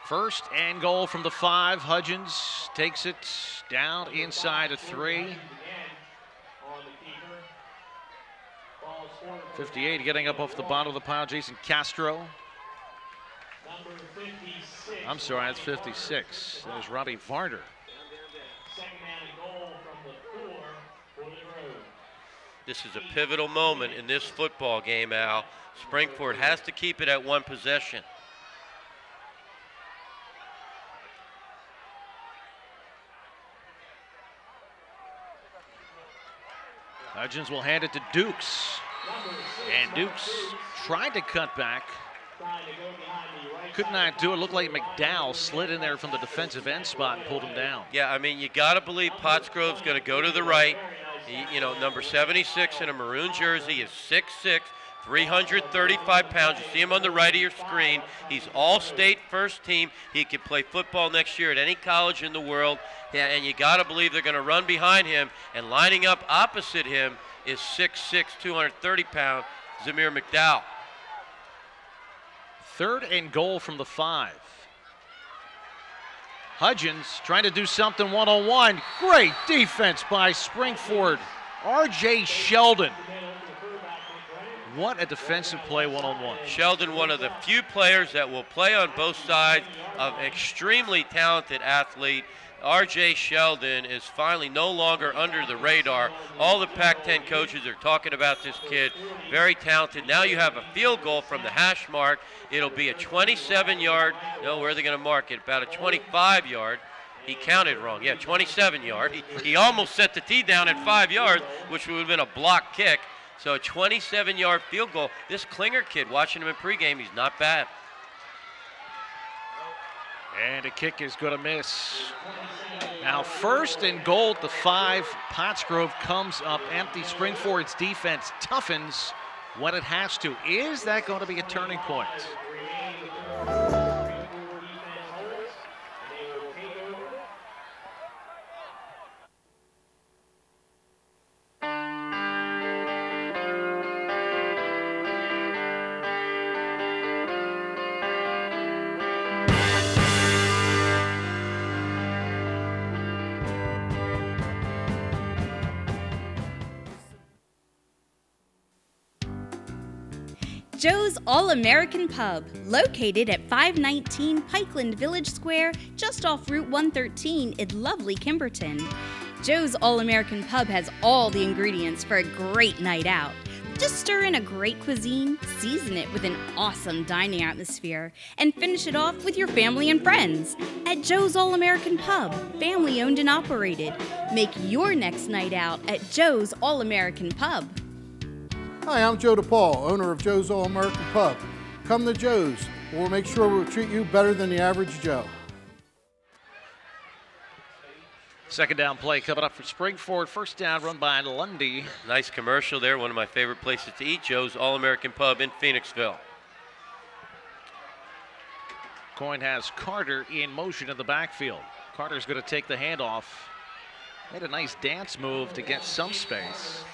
First and goal from the 5. Hudgens takes it down inside of 3. 58 getting up off the bottom of the pile, Jason Castro. I'm sorry, that's 56. There's Robbie Varner. This is a pivotal moment in this football game, Al. Springford has to keep it at 1 possession. Hudgens will hand it to Dukes. And Dukes tried to cut back. Could not do it. Looked like McDowell slid in there from the defensive end spot and pulled him down. Yeah, I mean, you got to believe Pottsgrove's going to go to the right. You know, number 76 in a maroon jersey is 6'6", 335 pounds. You see him on the right of your screen. He's all-state first team. He could play football next year at any college in the world. Yeah, and you got to believe they're going to run behind him. And lining up opposite him is 6'6", 230-pound Zamir McDowell. Third and goal from the 5. Hudgens trying to do something one-on-one. Great defense by Springford. R.J. Sheldon. What a defensive play one-on-one. Sheldon, one of the few players that will play on both sides of extremely talented athlete. R.J. Sheldon is finally no longer under the radar. All the Pac-10 coaches are talking about this kid. Very talented. Now you have a field goal from the hash mark. It'll be a 27-yard. No, where are they going to mark it? About a 25-yard. He counted wrong. Yeah, 27-yard. He almost set the tee down at 5 yards, which would have been a block kick. So a 27-yard field goal. This Klinger kid, watching him in pregame, he's not bad. And the kick is going to miss. Now first and goal at the 5. Pottsgrove comes up empty. Springford's defense toughens when it has to. Is that going to be a turning point? Joe's All-American Pub, located at 519 Pikeland Village Square, just off Route 113 in lovely Kimberton. Joe's All-American Pub has all the ingredients for a great night out. Just stir in a great cuisine, season it with an awesome dining atmosphere, and finish it off with your family and friends. At Joe's All-American Pub, family owned and operated. Make your next night out at Joe's All-American Pub. Hi, I'm Joe DePaul, owner of Joe's All-American Pub. Come to Joe's. We'll make sure we'll treat you better than the average Joe. Second down play coming up for Springford. First down run by Lundy. Nice commercial there. One of my favorite places to eat, Joe's All-American Pub in Phoenixville. Coyne has Carter in motion in the backfield. Carter's going to take the handoff. Made a nice dance move to get some space.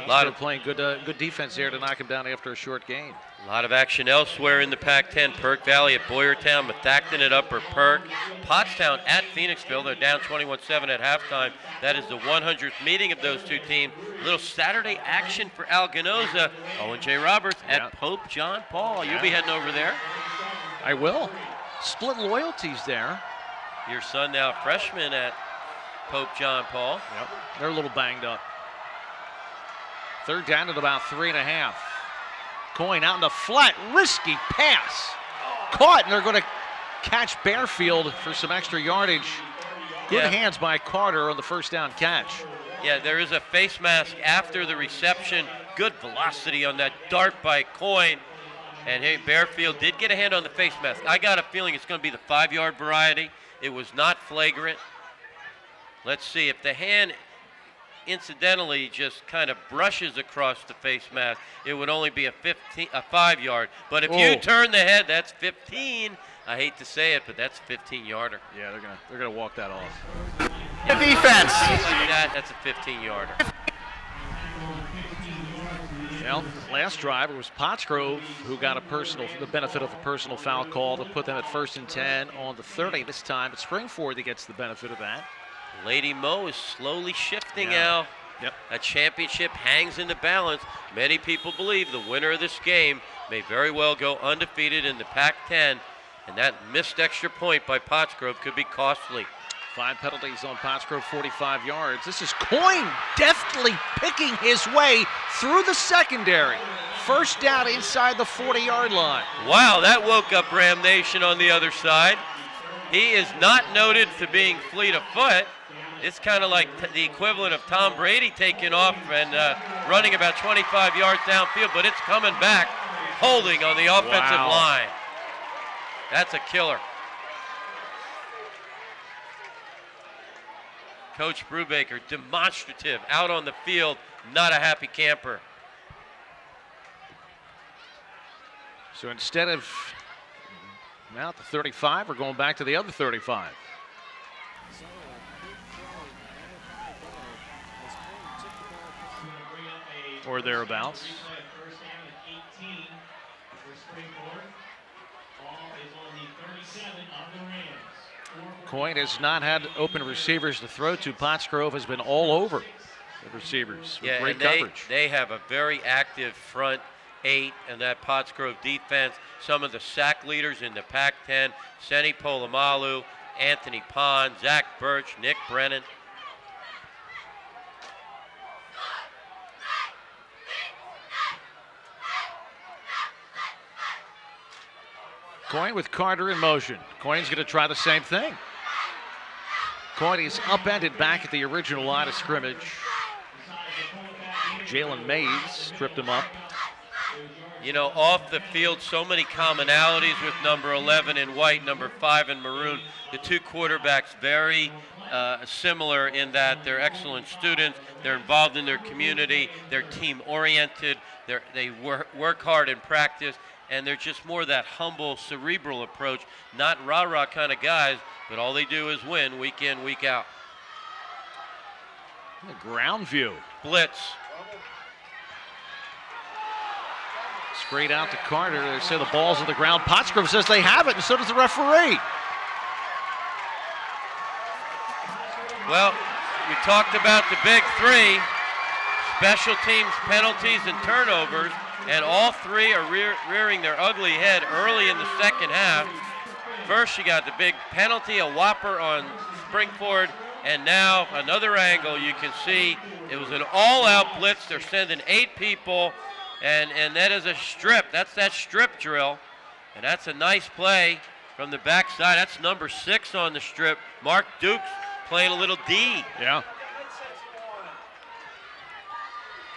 A lot of playing good defense there to knock him down after a short gain. A lot of action elsewhere in the Pac-10. Perk Valley at Boyertown, Methacton at Upper Perk. Pottstown at Phoenixville. They're down 21-7 at halftime. That is the 100th meeting of those two teams. A little Saturday action for Alganosa. Owen J. Roberts at Pope John Paul. You'll be heading over there. I will. Split loyalties there. Your son now freshman at Pope John Paul. Yep, they're a little banged up. Third down at about 3.5. Coyne out in the flat, risky pass. Caught, and they're going to catch Bearfield for some extra yardage. Good hands by Carter on the first down catch. Yeah, there is a face mask after the reception. Good velocity on that dart by Coyne. And hey, Bearfield did get a hand on the face mask. I got a feeling it's going to be the 5-yard variety. It was not flagrant. Let's see if the hand incidentally just kind of brushes across the face mask. It would only be a 5-yard. But if you turn the head, that's 15. I hate to say it, but that's a 15-yarder. Yeah, they're gonna walk that off. The defense. That's a 15-yarder. Well, last drive it was Pottsgrove who got the benefit of a personal foul call to put them at 1st and 10 on the 30. This time it's Springford that gets the benefit of that. Lady Mo is slowly shifting out. Yep. A championship hangs in the balance. Many people believe the winner of this game may very well go undefeated in the PAC10, and that missed extra point by Pottsgrove could be costly. 5 penalties on Pottsgrove, 45 yards. This is Coyne deftly picking his way through the secondary. First down inside the 40-yard line. Wow, that woke up Ram Nation on the other side. He is not noted for being fleet of foot. It's kind of like the equivalent of Tom Brady taking off and running about 25 yards downfield, but it's coming back, holding on the offensive line. That's a killer. Coach Brubaker, demonstrative, out on the field, not a happy camper. So instead of at the 35, we're going back to the other 35. Or thereabouts. Coyne has not had open receivers to throw to. Pottsgrove has been all over the receivers with great coverage. They have a very active front 8 and that Pottsgrove defense. Some of the sack leaders in the PAC-10, Senny Polamalu, Anthony Pond, Zach Birch, Nick Brennan. Coyne with Carter in motion. Coyne's going to try the same thing. Coyne is upended back at the original line of scrimmage. Jalen Mays tripped him up. You know, off the field, so many commonalities with number 11 in white, number 5 in maroon. The two quarterbacks very similar in that they're excellent students, they're involved in their community, they're team-oriented, they work hard in practice, and they're just more that humble, cerebral approach, not rah-rah kind of guys, but all they do is win week in, week out. The ground view. Blitz. Straight out to Carter. They say the ball's on the ground. Pottsgrove says they have it, and so does the referee. Well, we talked about the big three, special teams, penalties, and turnovers, and all three are rearing their ugly head early in the second half. First, you got the big penalty, a whopper on Springford, and now another angle. You can see it was an all-out blitz. They're sending 8 people, and that is a strip. That's that strip drill, and that's a nice play from the backside. That's number 6 on the strip. Mark Dukes playing a little D. Yeah.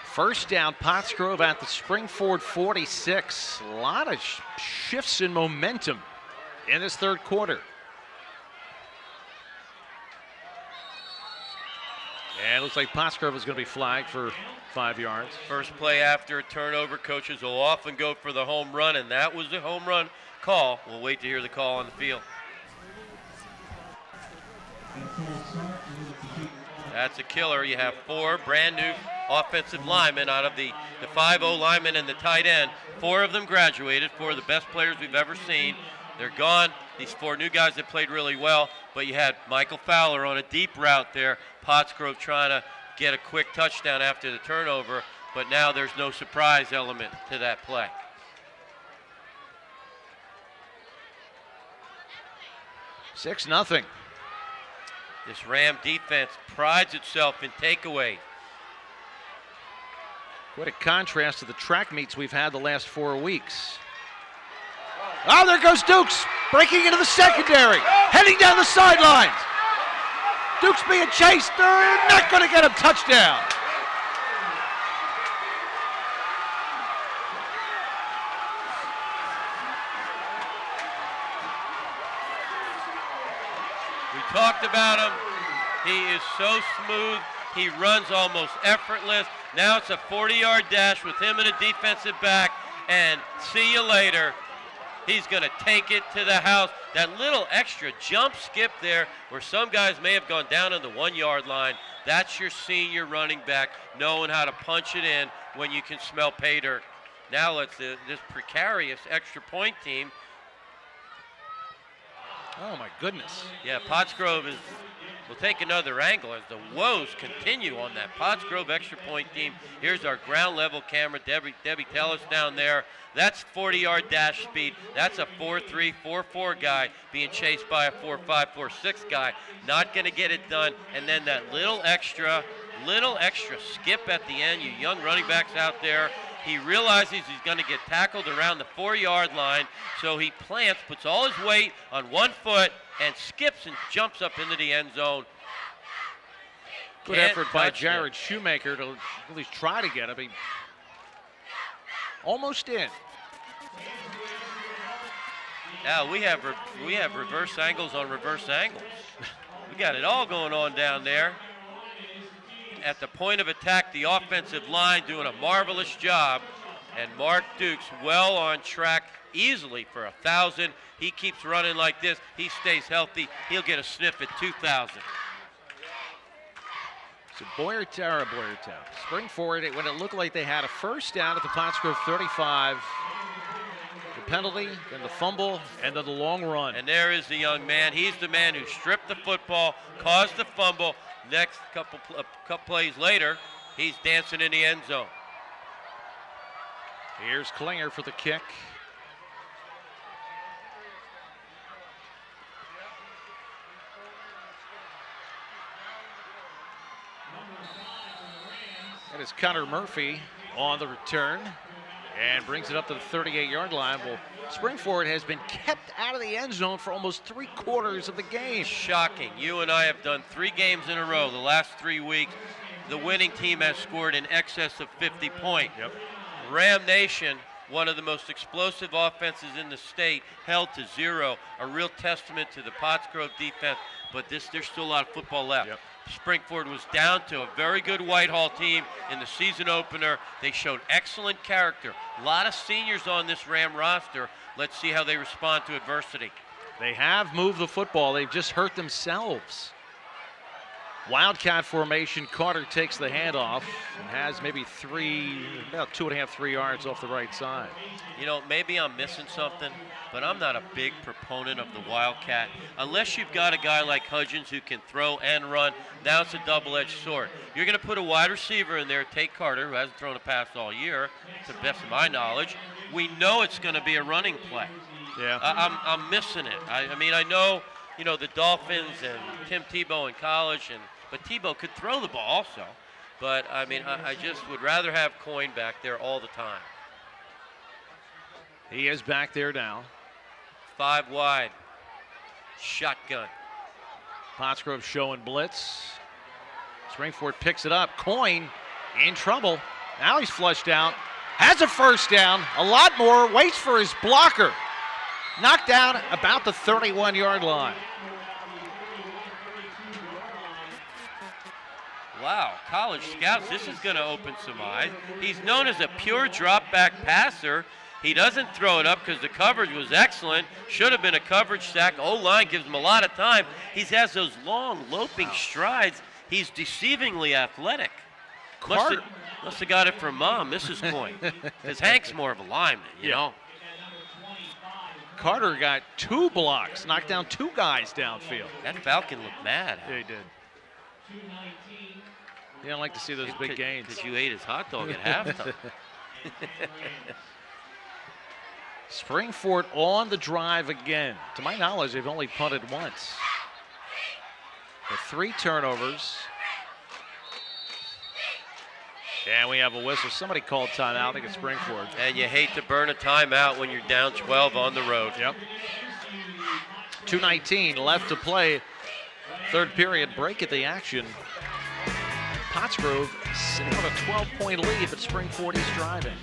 First down, Pottsgrove at the Springford 46. A lot of shifts in momentum in this third quarter. And it looks like Pottsgrove is going to be flagged for 5 yards. First play after a turnover, coaches will often go for the home run, and that was the home run call. We'll wait to hear the call on the field. That's a killer. You have 4 brand new offensive linemen out of the 5-0 linemen and the tight end. 4 of them graduated, 4 of the best players we've ever seen. They're gone. These 4 new guys that played really well, but you had Michael Fowler on a deep route there. Pottsgrove trying to get a quick touchdown after the turnover, but now there's no surprise element to that play. Six-0. This Ram defense prides itself in takeaway. What a contrast to the track meets we've had the last 4 weeks. Oh, there goes Dukes, breaking into the secondary, heading down the sidelines. Dukes being chased, they're not going to get him. Touchdown. We talked about him. He is so smooth. He runs almost effortless. Now it's a 40-yard dash with him and a defensive back, and see you later. He's going to take it to the house. That little extra jump skip there where some guys may have gone down on the 1-yard line, that's your senior running back knowing how to punch it in when you can smell pay dirt. Now let's this precarious extra point team. Oh, my goodness. Yeah, Pottsgrove will take another angle as the woes continue on that Pottsgrove extra point team. Here's our ground level camera. Debbie, tell us down there. That's 40-yard dash speed. That's a 4.3, 4.4 guy being chased by a 4.5, 4.6 guy. Not going to get it done. And then that little extra skip at the end. You young running backs out there. He realizes he's going to get tackled around the 4-yard line, so he plants, puts all his weight on one foot, and skips and jumps up into the end zone. Good effort by Jared Shoemaker to at least try to get him. He almost in. Now we have reverse angles on reverse angles. We got it all going on down there. At the point of attack, the offensive line doing a marvelous job, and Mark Dukes well on track easily for 1,000. He keeps running like this. He stays healthy. He'll get a sniff at 2,000. So Boyertown. Spring forward when it looked like they had a first down at the Pottsgrove 35. The penalty, then the fumble, and then the long run. And there is the young man. He's the man who stripped the football, caused the fumble. Next couple plays later, he's dancing in the end zone. Here's Klinger for the kick. That is Connor Murphy on the return and brings it up to the 38-yard line. Well, Springford has been kept out of the end zone for almost 3/4 of the game. Shocking. You and I have done 3 games in a row the last 3 weeks. The winning team has scored in excess of 50 points. Yep. Ram Nation, one of the most explosive offenses in the state, held to 0. A real testament to the Pottsgrove defense, but there's still a lot of football left. Yep. Springford was down to a very good Whitehall team in the season opener. They showed excellent character. A lot of seniors on this Ram roster. Let's see how they respond to adversity. They have moved the football. They've just hurt themselves. Wildcat formation. Carter takes the handoff and has maybe about 2.5, 3 yards off the right side. You know, maybe I'm missing something, but I'm not a big proponent of the Wildcat. Unless you've got a guy like Hudgens who can throw and run, now it's a double-edged sword. You're going to put a wide receiver in there, Tate Carter, who hasn't thrown a pass all year, to the best of my knowledge. We know it's going to be a running play. Yeah. I'm missing it. I mean, I know, you know, the Dolphins and Tim Tebow in college, but Tebow could throw the ball also. But, I mean, I just would rather have Coyne back there all the time. He is back there now. 5 wide. Shotgun. Pottsgrove showing blitz. Springford picks it up. Coyne in trouble. Now he's flushed out. Has a first down. A lot more. Waits for his blocker. Knocked down about the 31-yard line. Wow, college scouts, this is going to open some eyes. He's known as a pure drop-back passer. He doesn't throw it up because the coverage was excellent. Should have been a coverage sack. O-line gives him a lot of time. He has those long, loping strides. He's deceivingly athletic. Must have got it from Mom, Mrs. Coyne. Because Hank's more of a lineman, you know. Carter got 2 blocks, knocked down 2 guys downfield. That Falcon looked mad. Yeah, he did. You don't like to see those big gains. Because you ate his hot dog at halftime. Springford on the drive again. To my knowledge, they've only punted once. with 3 turnovers. And we have a whistle. Somebody called timeout. I think it's Springford. And you hate to burn a timeout when you're down 12 on the road. Yep. 2:19 left to play. Third period break at the action. Pottsgrove sitting on a 12-point lead, but Springford is driving.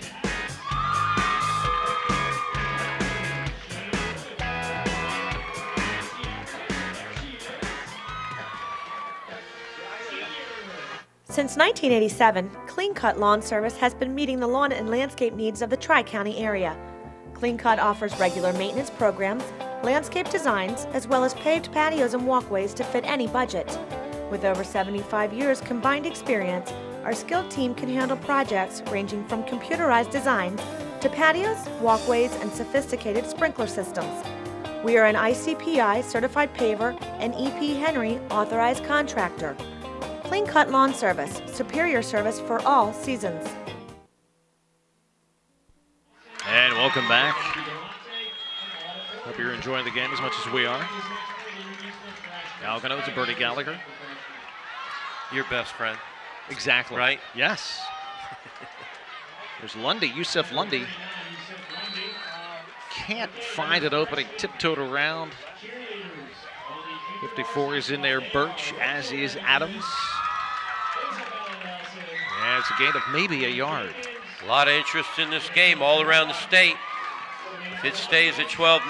Since 1987, Clean Cut Lawn Service has been meeting the lawn and landscape needs of the Tri-County area. Clean Cut offers regular maintenance programs, landscape designs, as well as paved patios and walkways to fit any budget. With over 75 years combined experience, our skilled team can handle projects ranging from computerized designs to patios, walkways, and sophisticated sprinkler systems. We are an ICPI certified paver and EP Henry authorized contractor. Clean Cut Lawn Service, superior service for all seasons. And welcome back. Hope you're enjoying the game as much as we are. Algono to Bertie Gallagher. Your best friend. Exactly. Right? Yes. There's Lundy, Yusuf Lundy. Can't find an opening, tiptoed around. 54 is in there, Birch, as is Adams. And it's a gain of maybe a yard. A lot of interest in this game all around the state. If it stays at 12-0,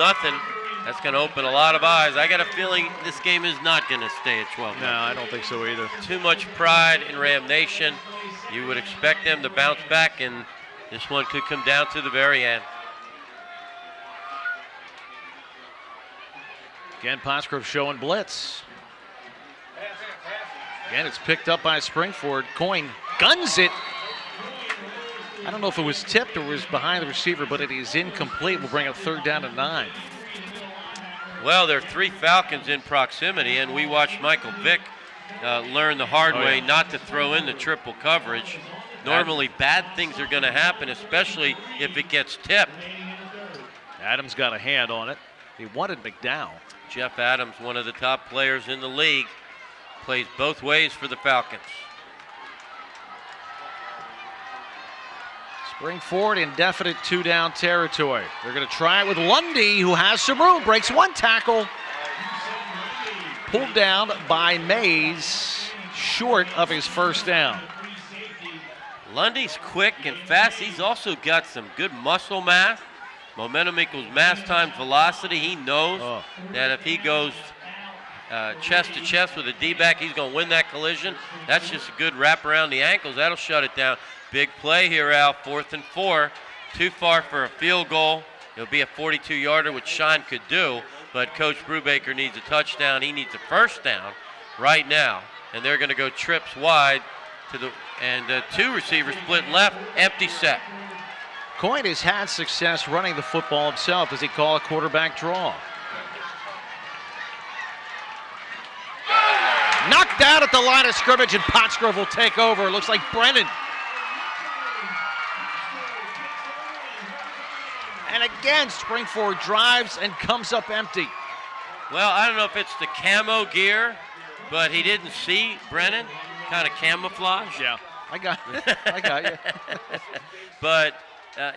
that's going to open a lot of eyes. I got a feeling this game is not going to stay at 12-0. No, I don't think so either. Too much pride in Ram Nation. You would expect them to bounce back, and this one could come down to the very end. Again, Pottsgrove showing blitz. Again, it's picked up by Springford. Coyne guns it. I don't know if it was tipped or was behind the receiver, but it is incomplete. We'll bring up 3rd down and 9. Well, there are 3 Falcons in proximity, and we watched Michael Vick learn the hard way not to throw in the triple coverage. Normally, bad things are going to happen, especially if it gets tipped. Adams got a hand on it. He wanted McDowell. Jeff Adams, one of the top players in the league, plays both ways for the Falcons. Springford in definite 2-down territory. They're going to try it with Lundy, who has some room, breaks 1 tackle. Pulled down by Mays, short of his 1st down. Lundy's quick and fast. He's also got some good muscle mass. Momentum equals mass times velocity. He knows that if he goes chest to chest with a D-back, he's going to win that collision. That's just a good wrap around the ankles. That'll shut it down. Big play here, Al. 4th and 4. Too far for a field goal. It'll be a 42-yarder, which Sean could do, but Coach Brubaker needs a touchdown. He needs a 1st down right now, and they're going to go trips wide to the and 2 receivers split left, empty set. Coyne has had success running the football himself. Does he call a quarterback draw? Knocked out at the line of scrimmage, and Pottsgrove will take over. It looks like Brennan. And again, Springford drives and comes up empty. Well, I don't know if it's the camo gear, but he didn't see Brennan. Kind of camouflage. Yeah, I got you. But,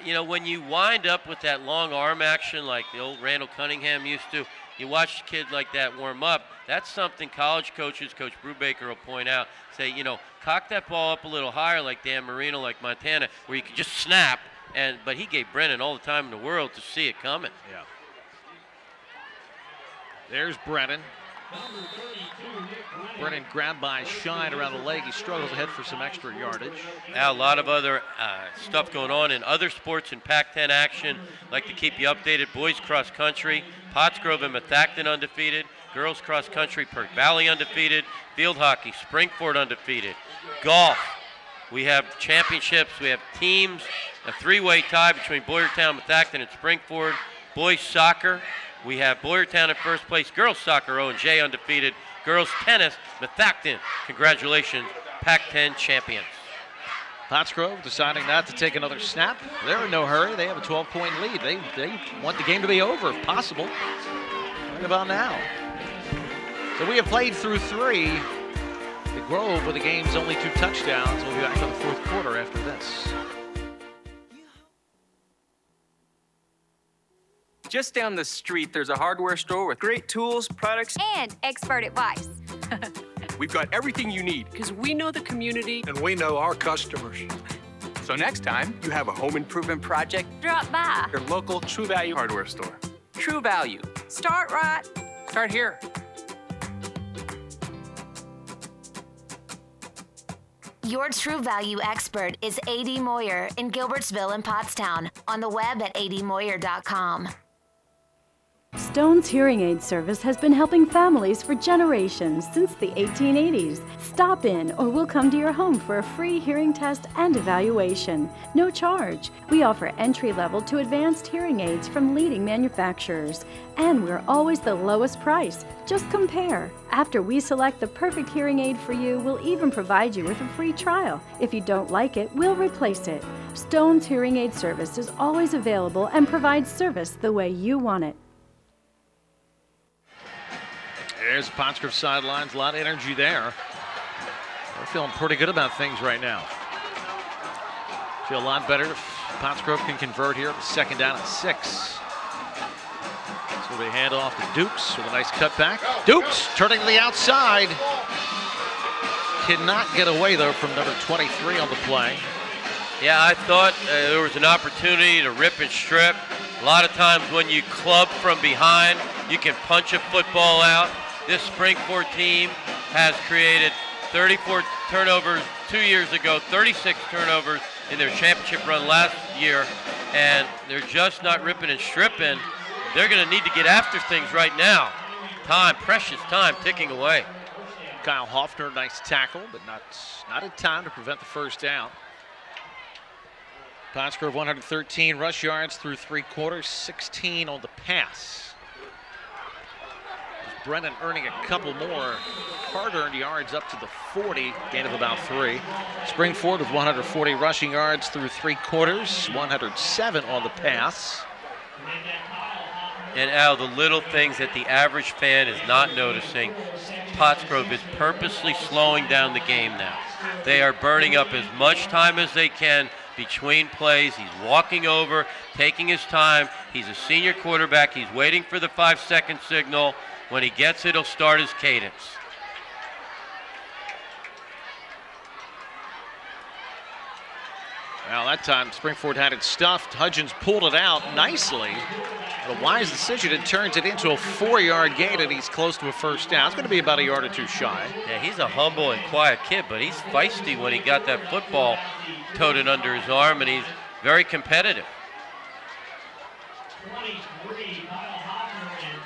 you know, when you wind up with that long arm action like the old Randall Cunningham used to, you watch a kid like that warm up. That's something college coaches, Coach Brubaker will point out, say, you know, cock that ball up a little higher like Dan Marino, like Montana, where you can just snap. But he gave Brennan all the time in the world to see it coming. Yeah. There's Brennan. Brennan grabbed by Shine around the leg. He struggles ahead for some extra yardage. Now, a lot of other stuff going on in other sports in Pac-10 action. Like to keep you updated. Boys cross country, Pottsgrove and Methacton undefeated. Girls cross country, Perk Valley undefeated. Field hockey, Springford undefeated. Golf, we have championships. We have teams. A 3-way tie between Boyertown, Methacton, and Springford. Boys soccer, we have Boyertown in first place. Girls soccer, O&J undefeated. Girls tennis, Methacton. Congratulations, Pac-10 champions. Pottsgrove deciding not to take another snap. They're in no hurry. They have a 12-point lead. They want the game to be over if possible. Right about now. So we have played through 3. The Grove, with the game's only 2 touchdowns. We'll be back for the 4th quarter after this. Just down the street, there's a hardware store with great tools, products, and expert advice. We've got everything you need. Because we know the community. And we know our customers. So next time you have a home improvement project, Drop by. your local True Value hardware store. True Value. Start right. Start here. Your True Value expert is A.D. Moyer in Gilbertsville and Pottstown. On the web at admoyer.com. Stone's Hearing Aid Service has been helping families for generations since the 1880s. Stop in or we'll come to your home for a free hearing test and evaluation. No charge. We offer entry-level to advanced hearing aids from leading manufacturers. And we're always the lowest price. Just compare. After we select the perfect hearing aid for you, we'll even provide you with a free trial. If you don't like it, we'll replace it. Stone's Hearing Aid Service is always available and provides service the way you want it. There's the Pottsgrove sidelines. A lot of energy there. They're feeling pretty good about things right now. Feel a lot better if Pottsgrove can convert here. 2nd down and 6. So they hand off to Dukes with a nice cutback. Dukes turning to the outside. Cannot get away, though, from number 23 on the play. Yeah, I thought there was an opportunity to rip and strip. A lot of times when you club from behind, you can punch a football out. This Springford team has created 34 turnovers 2 years ago, 36 turnovers in their championship run last year, and they're just not ripping and stripping. They're going to need to get after things right now. Time, precious time, ticking away. Kyle Hoffner, nice tackle, but not in time to prevent the 1st down. Pottsgrove 113 rush yards through 3 quarters, 16 on the pass. Brennan earning a couple more hard-earned yards up to the 40, gain of about 3. Springford with 140 rushing yards through 3 quarters, 107 on the pass. And Al, the little things that the average fan is not noticing, Pottsgrove is purposely slowing down the game now. They are burning up as much time as they can between plays. He's walking over, taking his time. He's a senior quarterback. He's waiting for the 5-second signal. When he gets it, he'll start his cadence. Well, that time Springford had it stuffed. Hudgens pulled it out nicely. But a wise decision. It turns it into a 4-yard gain, and he's close to a 1st down. It's going to be about a yard or 2 shy. Yeah, he's a humble and quiet kid, but he's feisty when he got that football toted under his arm, and he's very competitive.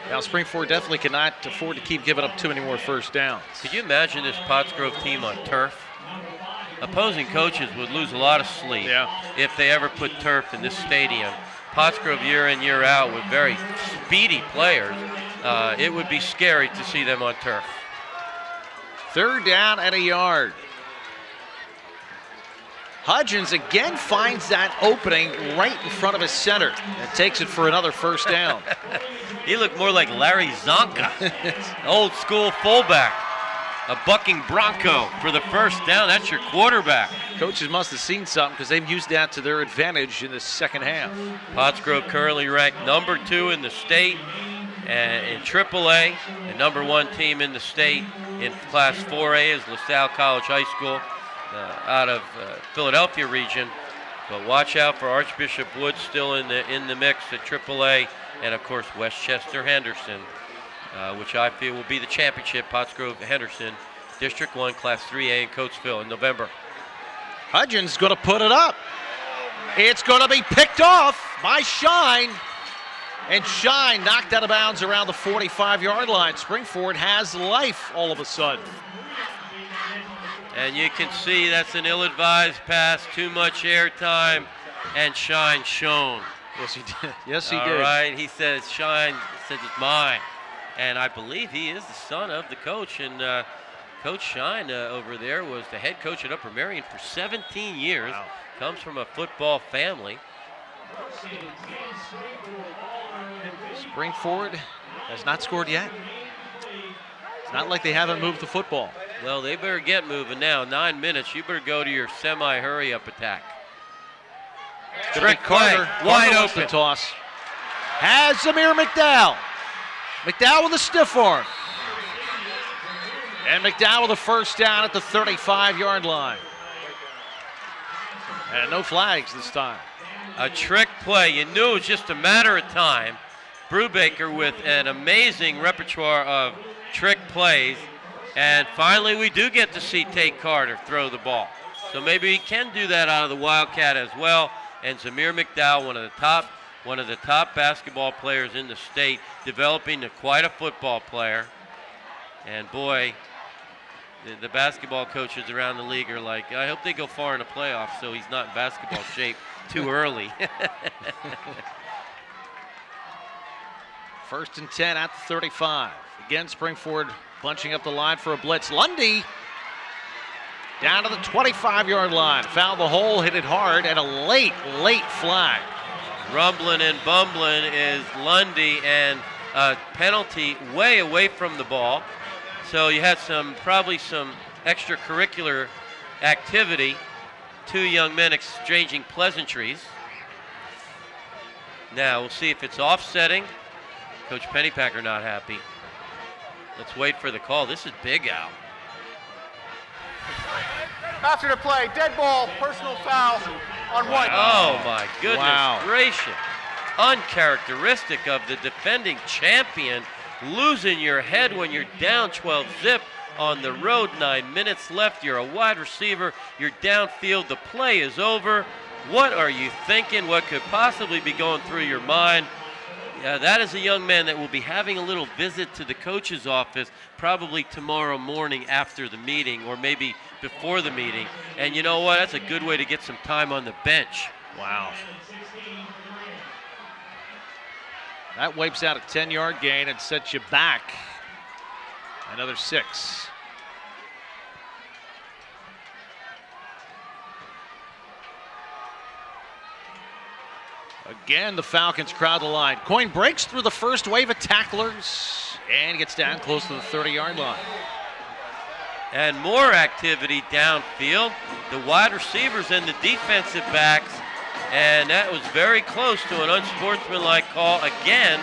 Now, Springford definitely cannot afford to keep giving up too many more 1st downs. Could you imagine this Pottsgrove team on turf? Opposing coaches would lose a lot of sleep if they ever put turf in this stadium. Pottsgrove year in, year out with very speedy players. It would be scary to see them on turf. 3rd down and a yard. Hudgens again finds that opening right in front of his center and takes it for another 1st down. He looked more like Larry Zonka, old school fullback. A bucking Bronco for the 1st down. That's your quarterback. Coaches must have seen something because they've used that to their advantage in the 2nd half. Pottsgrove currently ranked number 2 in the state and in AAA. The number 1 team in the state in Class 4A is LaSalle College High School out of Philadelphia region. But watch out for Archbishop Wood still in the mix at AAA, and of course Westchester Henderson, which I feel will be the championship. Pottsgrove Henderson, District 1, Class 3A in Coatesville in November. Hudgens going to put it up. It's going to be picked off by Shine. And Shine knocked out of bounds around the 45-yard line. Springford has life all of a sudden. And you can see that's an ill-advised pass, too much airtime, and Shine shone. Yes, he did. Yes, he did. All right, he says, Shine says it's mine. And I believe he is the son of the coach. And Coach Shine over there was the head coach at Upper Merion for 17 years. Wow. Comes from a football family. Springford has not scored yet. It's not like they haven't moved the football. Well, they better get moving now. 9 minutes. You better go to your semi-hurry-up attack. Trick Carter. Wide Carter open. The toss. Has Zamir McDowell. McDowell with a stiff arm. And McDowell with a first down at the 35-yard line. And no flags this time. A trick play. You knew it was just a matter of time. Brubaker with an amazing repertoire of trick plays. And finally, we do get to see Tate Carter throw the ball. So maybe he can do that out of the Wildcat as well. And Zamir McDowell, one of the top basketball players in the state, developing to quite a football player. And boy, the basketball coaches around the league are like, I hope they go far in the playoffs so he's not in basketball shape too early. First and 10 at the 35. Again, Springford bunching up the line for a blitz. Lundy down to the 25-yard line. Found the hole, hit it hard, and a late flag. Rumbling and bumbling is Lundy, and a penalty way away from the ball. So you had probably some extracurricular activity. Two young men exchanging pleasantries. Now we'll see if it's offsetting. Coach Pennypacker not happy. Let's wait for the call. This is big, Al. After the play, dead ball, personal foul on White. Oh my goodness gracious. Uncharacteristic of the defending champion. Losing your head when you're down 12 zip on the road. 9 minutes left. You're a wide receiver. You're downfield. The play is over. What are you thinking? What could possibly be going through your mind? That is a young man that will be having a little visit to the coach's office probably tomorrow morning after the meeting, or maybe before the meeting. And you know what? That's a good way to get some time on the bench. Wow. That wipes out a 10-yard gain and sets you back another 6. Again, the Falcons crowd the line. Coyne breaks through the first wave of tacklers and gets down close to the 30-yard line. And more activity downfield. The wide receivers and the defensive backs. And that was very close to an unsportsmanlike call. Again,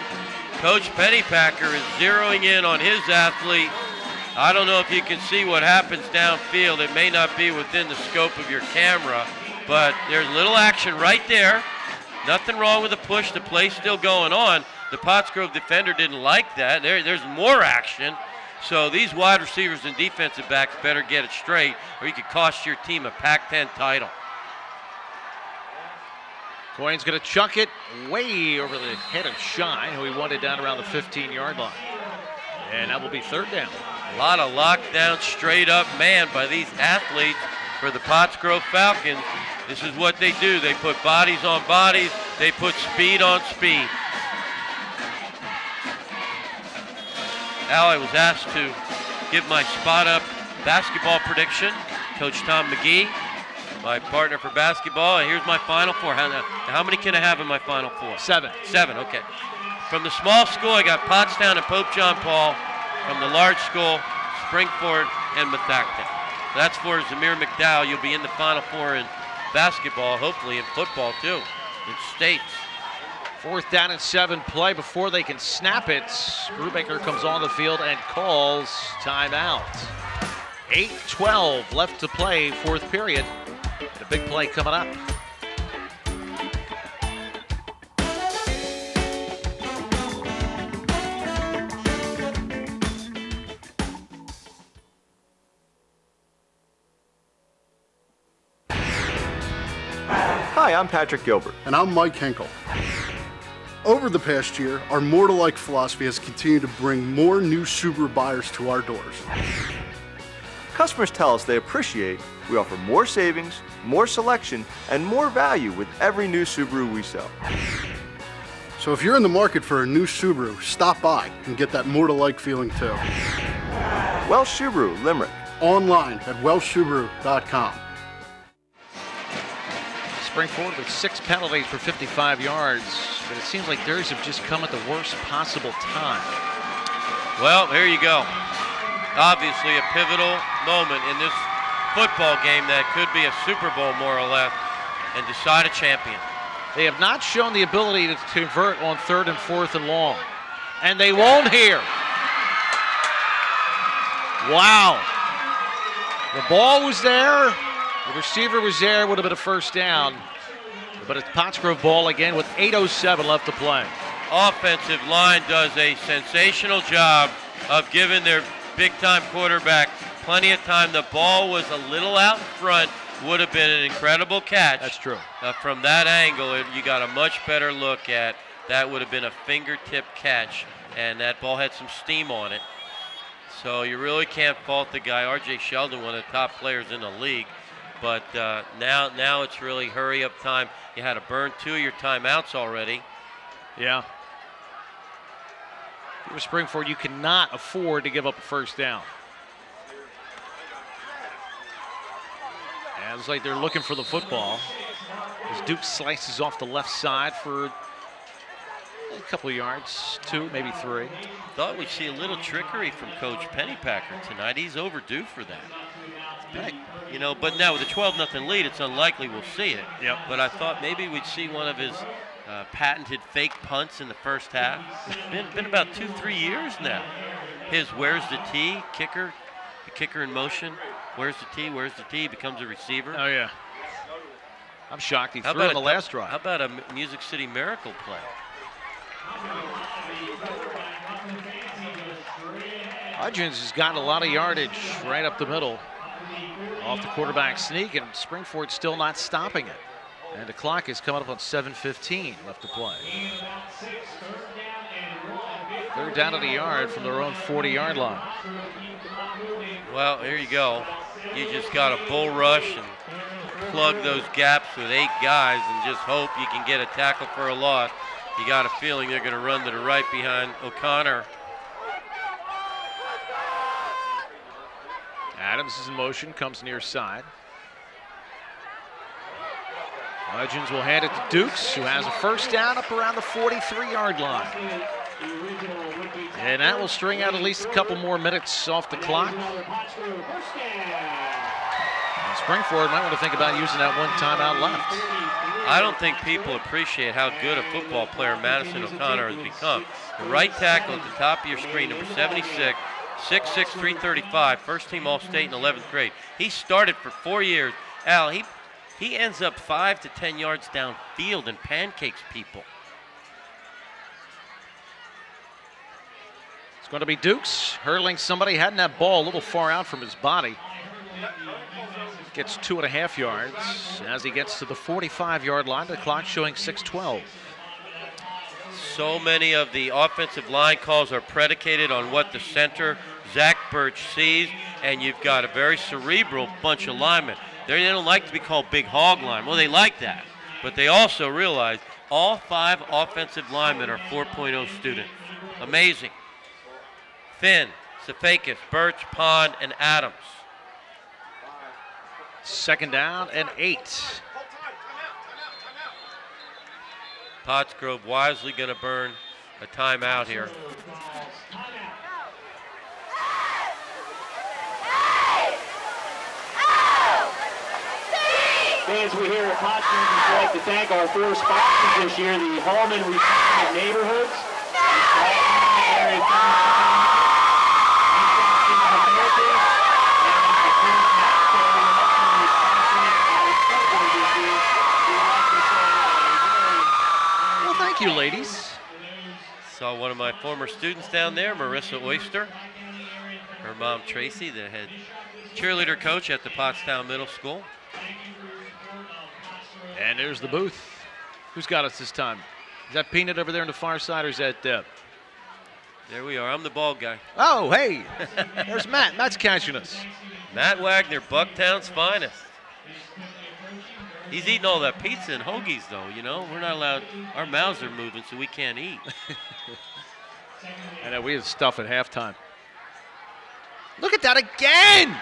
Coach Pennypacker is zeroing in on his athlete. I don't know if you can see what happens downfield. It may not be within the scope of your camera, but there's little action right there. Nothing wrong with the push. The play's still going on. The Pottsgrove defender didn't like that. There's more action. So these wide receivers and defensive backs better get it straight, or you could cost your team a Pac-10 title. Coyne's going to chuck it way over the head of Shine, who he wanted down around the 15-yard line. And that will be third down. A lot of lockdown, straight up man by these athletes for the Pottsgrove Falcons. This is what they do. They put bodies on bodies. They put speed on speed. Al, I was asked to give my spot-up basketball prediction. Coach Tom McGee, my partner for basketball, and here's my Final Four. How many can I have in my Final Four? 7. 7, okay. From the small school, I got Pottstown and Pope John Paul. From the large school, Springford and Methacton. That's for Zamir McDowell. You'll be in the Final Four in basketball, hopefully in football too, in states. 4th down and 7 play before they can snap it. Brubaker comes on the field and calls timeout. 8:12 left to play, 4th period. A big play coming up. Hi, I'm Patrick Gilbert. And I'm Mike Hinkle. Over the past year, our more to like philosophy has continued to bring more new Subaru buyers to our doors. Customers tell us they appreciate we offer more savings, more selection, and more value with every new Subaru we sell. So if you're in the market for a new Subaru, stop by and get that more to like feeling too. Welsh Subaru, Limerick. Online at welshsubaru.com. Springford with 6 penalties for 55 yards, but it seems like theirs have just come at the worst possible time. Well, there you go. Obviously a pivotal moment in this football game that could be a Super Bowl more or less and decide a champion. They have not shown the ability to convert on 3rd and 4th and long. And they won't here. Wow. The ball was there. The receiver was there. Would have been a first down. But it's Pottsgrove ball again with 8:07 left to play. Offensive line does a sensational job of giving their big-time quarterback plenty of time. The ball was a little out in front. Would have been an incredible catch. That's true. From that angle, you got a much better look at that. Would have been a fingertip catch, and that ball had some steam on it. So you really can't fault the guy. R.J. Sheldon, one of the top players in the league. But now it's really hurry-up time. You had to burn 2 of your timeouts already. Yeah. If you're Springford, you cannot afford to give up a first down. And it's like they're looking for the football. As Duke slices off the left side for a couple of yards, 2, maybe 3. Thought we'd see a little trickery from Coach Pennypacker tonight. He's overdue for that. You know, but now with a 12-0 lead, it's unlikely we'll see it. Yep. But I thought maybe we'd see one of his patented fake punts in the first half. Been about 2-3 years now. His where's the tee kicker, the kicker in motion. Where's the tee, becomes a receiver. Oh, yeah. I'm shocked he threw in the last drive. How about a Music City Miracle play? Hudgens has gotten a lot of yardage right up the middle off the quarterback sneak, and Springford still not stopping it. And the clock is coming up on 7:15 left to play. 3rd down at the yard from their own 40-yard line. Well, here you go. You just got a bull rush and plug those gaps with 8 guys and just hope you can get a tackle for a loss. You got a feeling they're going to run to the right behind O'Connor. Adams is in motion, comes near side. Legends will hand it to Dukes, who has a first down up around the 43-yard line. And that will string out at least a couple more minutes off the clock. And Springford might want to think about using that one timeout left. I don't think people appreciate how good a football player Madison O'Connor has become. The right tackle at the top of your screen, number 76, 6'6", 335, first team All-State in 11th grade. He started for 4 years. Al, he ends up 5 to 10 yards downfield and pancakes people. It's going to be Dukes hurling somebody, heading that ball a little far out from his body. Gets 2.5 yards as he gets to the 45-yard line. The clock showing 6:12. So many of the offensive line calls are predicated on what the center, Zach Birch, sees, and you've got a very cerebral bunch of linemen. They don't like to be called big hog line. Well, they like that, but they also realize all 5 offensive linemen are 4.0 students. Amazing. Finn, Safakis, Birch, Pond, and Adams. 2nd down and 8. Pottsgrove wisely going to burn a timeout here. Fans, we here at Pottsgrove would like to thank our 4 sponsors this year, the Hallman Retirement Neighborhoods, Well, thank you, ladies. Saw one of my former students down there, Marissa Oyster. Her mom, Tracy, the head cheerleader coach at the Pottstown Middle School. And there's the booth. Who's got us this time? Is that Peanut over there on the far side, or is that Deb? There we are. I'm the bald guy. Oh, hey. There's Matt. Matt's catching us. Matt Wagner, Bucktown's finest. He's eating all that pizza and hoagies, though, you know. We're not allowed. Our mouths are moving, so we can't eat. I know, we had stuff at halftime. Look at that again!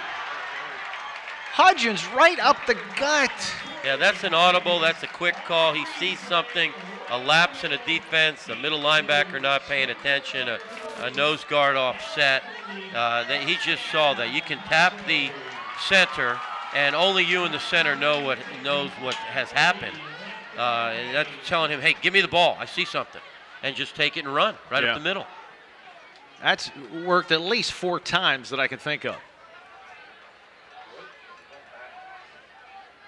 Hudgens right up the gut. Yeah, that's an audible. That's a quick call. He sees something, a lapse in a defense, a middle linebacker not paying attention, a a nose guard offset. That he just saw that. You can tap the center, and only you in the center knows what has happened. And that's telling him, hey, give me the ball. I see something. And just take it and run right up the middle. That's worked at least 4 times that I can think of.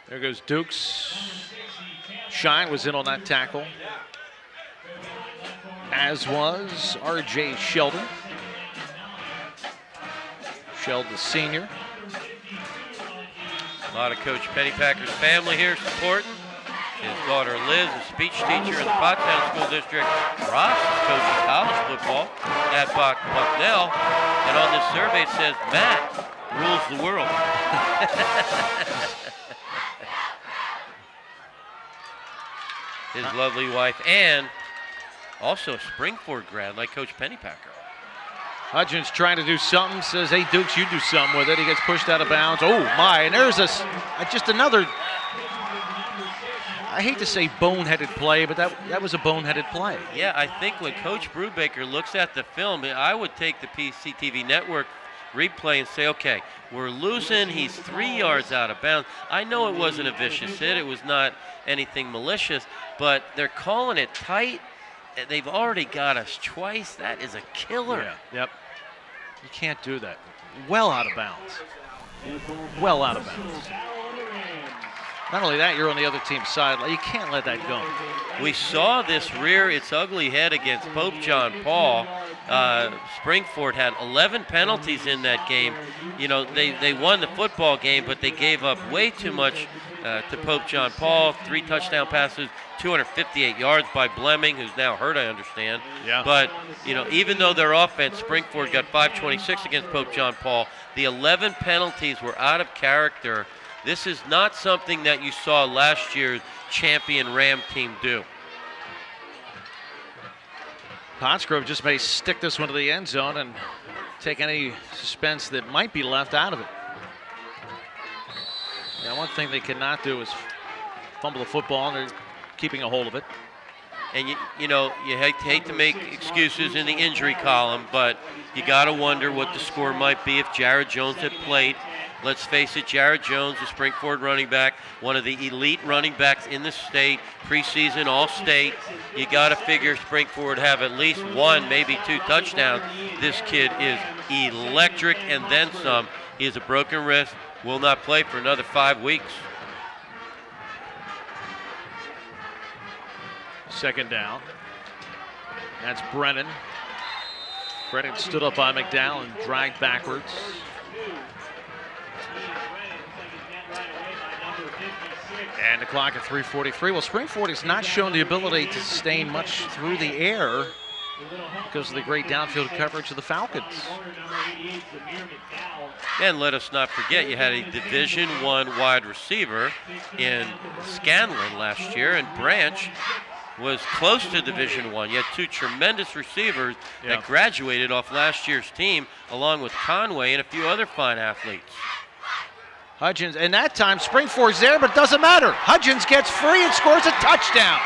There goes Dukes. Shine was in on that tackle, as was R.J. Sheldon. Sheldon, the senior. A lot of Coach Pennypacker's family here supporting. His daughter Liz, a speech teacher in the Pottstown School District. Ross is coaching college football at Bucknell. And on this survey it says Matt rules the world. His lovely wife, and also a Springford grad like Coach Pennypacker. Hudgens trying to do something, says, hey, Dukes, you do something with it. He gets pushed out of bounds. Oh, my, and there's just another, I hate to say boneheaded play, but that was a boneheaded play. Yeah, I think when Coach Brubaker looks at the film, I would take the PCTV Network replay and say, okay, we're losing. He's 3 yards out of bounds. I know it wasn't a vicious hit. It was not anything malicious, but they're calling it tight. They've already got us twice. That is a killer. Yeah, yep. You can't do that. Well out of bounds. Well out of bounds. Not only that, you're on the other team's side. You can't let that go. We saw this rear its ugly head against Pope John Paul. Springford had 11 penalties in that game. You know, they won the football game, but they gave up way too much to Pope John Paul. 3 touchdown passes, 258 yards by Blemming, who's now hurt, I understand. Yeah. But, you know, even though their offense, Springford got 526 against Pope John Paul, the 11 penalties were out of character. This is not something that you saw last year's champion Ram team do. Pottsgrove just may stick this one to the end zone and take any suspense that might be left out of it. Yeah, one thing they cannot do is fumble the football, and they're keeping a hold of it. And you know, you hate to make excuses in the injury column, but you got to wonder what the score might be if Jared Jones had played. Let's face it, Jared Jones, the Springford running back, one of the elite running backs in the state, preseason All-State. You got to figure Springford would have at least 1, maybe 2 touchdowns. This kid is electric and then some. He has a broken wrist, will not play for another 5 weeks. Second down. That's Brennan. Brennan stood up by McDowell and dragged backwards. And the clock at 3:43. Well, Springford has not shown the ability to sustain much through the air because of the great downfield coverage of the Falcons. And let us not forget, you had a Division I wide receiver in Scanlon last year, and Branch was close to Division I. You had 2 tremendous receivers that graduated off last year's team, along with Conway and a few other fine athletes. Hudgens, and that time Springford's there, but it doesn't matter. Hudgens gets free and scores a touchdown.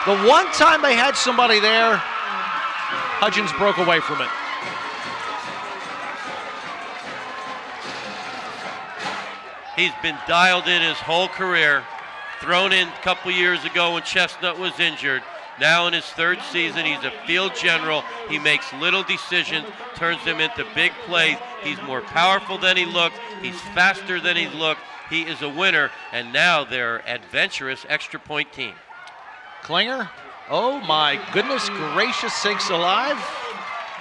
The one time they had somebody there, Hudgens broke away from it. He's been dialed in his whole career, thrown in a couple years ago when Chestnut was injured. Now in his 3rd season, he's a field general. He makes little decisions, turns them into big plays. He's more powerful than he looked. He's faster than he looked. He is a winner, and now they're adventurous extra point team. Klinger, oh my goodness gracious sakes alive.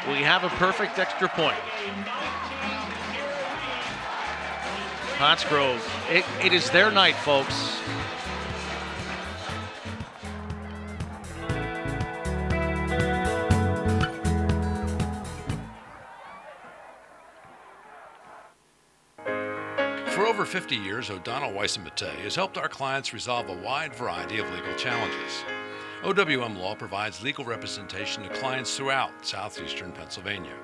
We have a perfect extra point. Pottsgrove, it is their night, folks. For over 50 years, O'Donnell Weiss & Mattei has helped our clients resolve a wide variety of legal challenges. OWM Law provides legal representation to clients throughout southeastern Pennsylvania.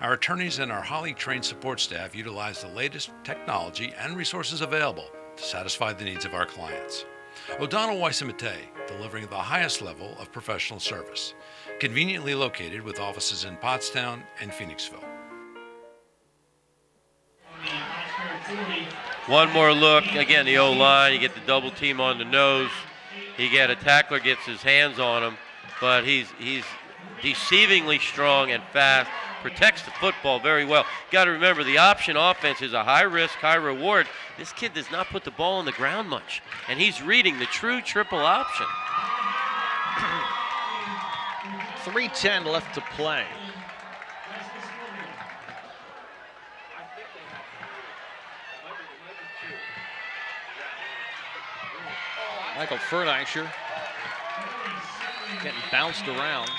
Our attorneys and our highly trained support staff utilize the latest technology and resources available to satisfy the needs of our clients. O'Donnell Weiss-Matei, delivering the highest level of professional service. Conveniently located with offices in Pottstown and Phoenixville. One more look. Again, the O-line. You get the double team on the nose. A tackler gets his hands on him, but he's deceivingly strong and fast. Protects the football very well. Got to remember, the option offense is a high risk, high reward. This kid does not put the ball on the ground much, and he's reading the true triple option. 3:10 left to play. Michael Ferdischer getting bounced around.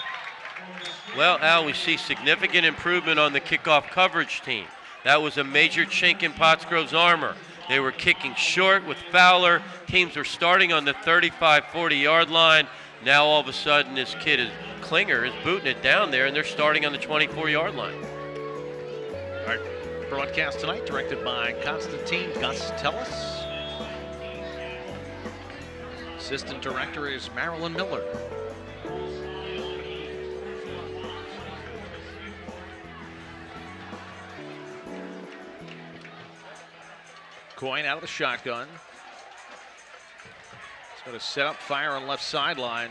Well, Al, we see significant improvement on the kickoff coverage team. That was a major chink in Pottsgrove's armor. They were kicking short with Fowler. Teams were starting on the 35, 40-yard line. Now all of a sudden this kid Klinger is booting it down there, and they're starting on the 24-yard line. Our broadcast tonight directed by Constantine Gus Tellis. Assistant director is Marilyn Miller. Coyne out of the shotgun. He's going to set up, fire on left sideline.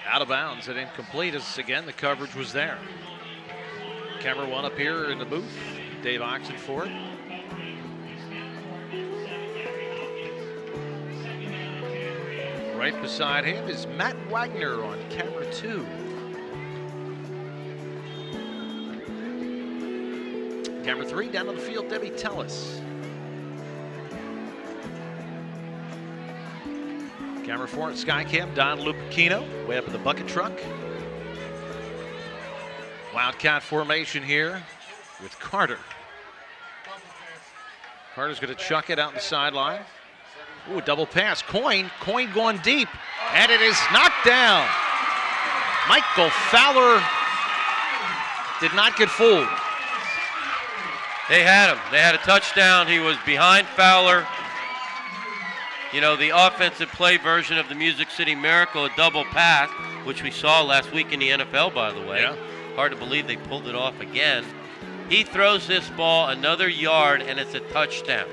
Out of bounds and incomplete as, again, the coverage was there. Camera one up here in the booth. Dave Oxenford. Right beside him is Matt Wagner on camera 2. Camera 3 down on the field, Debbie Tellis. Camera 4 at Skycam, Don Lupacchino, way up in the bucket truck. Wildcat formation here with Carter. Carter's going to chuck it out the sideline. Ooh, double pass. Coyne going deep, and it is knocked down. Michael Fowler did not get fooled. They had him. They had a touchdown. He was behind Fowler. You know, the offensive play version of the Music City Miracle, a double pass, which we saw last week in the NFL, by the way. Yeah. Hard to believe they pulled it off again. He throws this ball another yard, and it's a touchdown.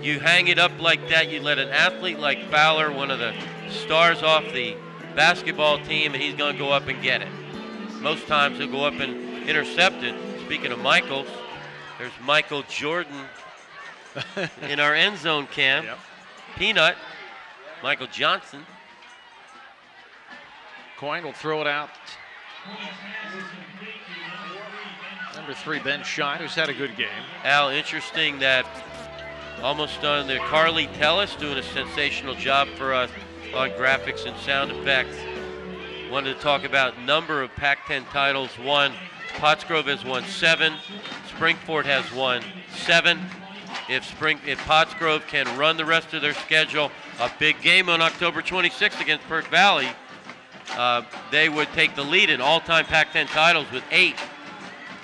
You hang it up like that, you let an athlete like Fowler, one of the stars off the basketball team, and he's going to go up and get it. Most times he'll go up and intercept it. Speaking of Michaels, there's Michael Jordan in our end zone cam. Yep. Peanut, Michael Johnson. Coyne will throw it out. Number 3, Ben Shine, who's had a good game. Al, interesting that almost on the Carly Tellis doing a sensational job for us on graphics and sound effects. Wanted to talk about number of PAC10 titles won. Pottsgrove has won 7. Springford has won 7. If Pottsgrove can run the rest of their schedule, a big game on October 26th against Perk Valley, they would take the lead in all-time PAC10 titles with 8.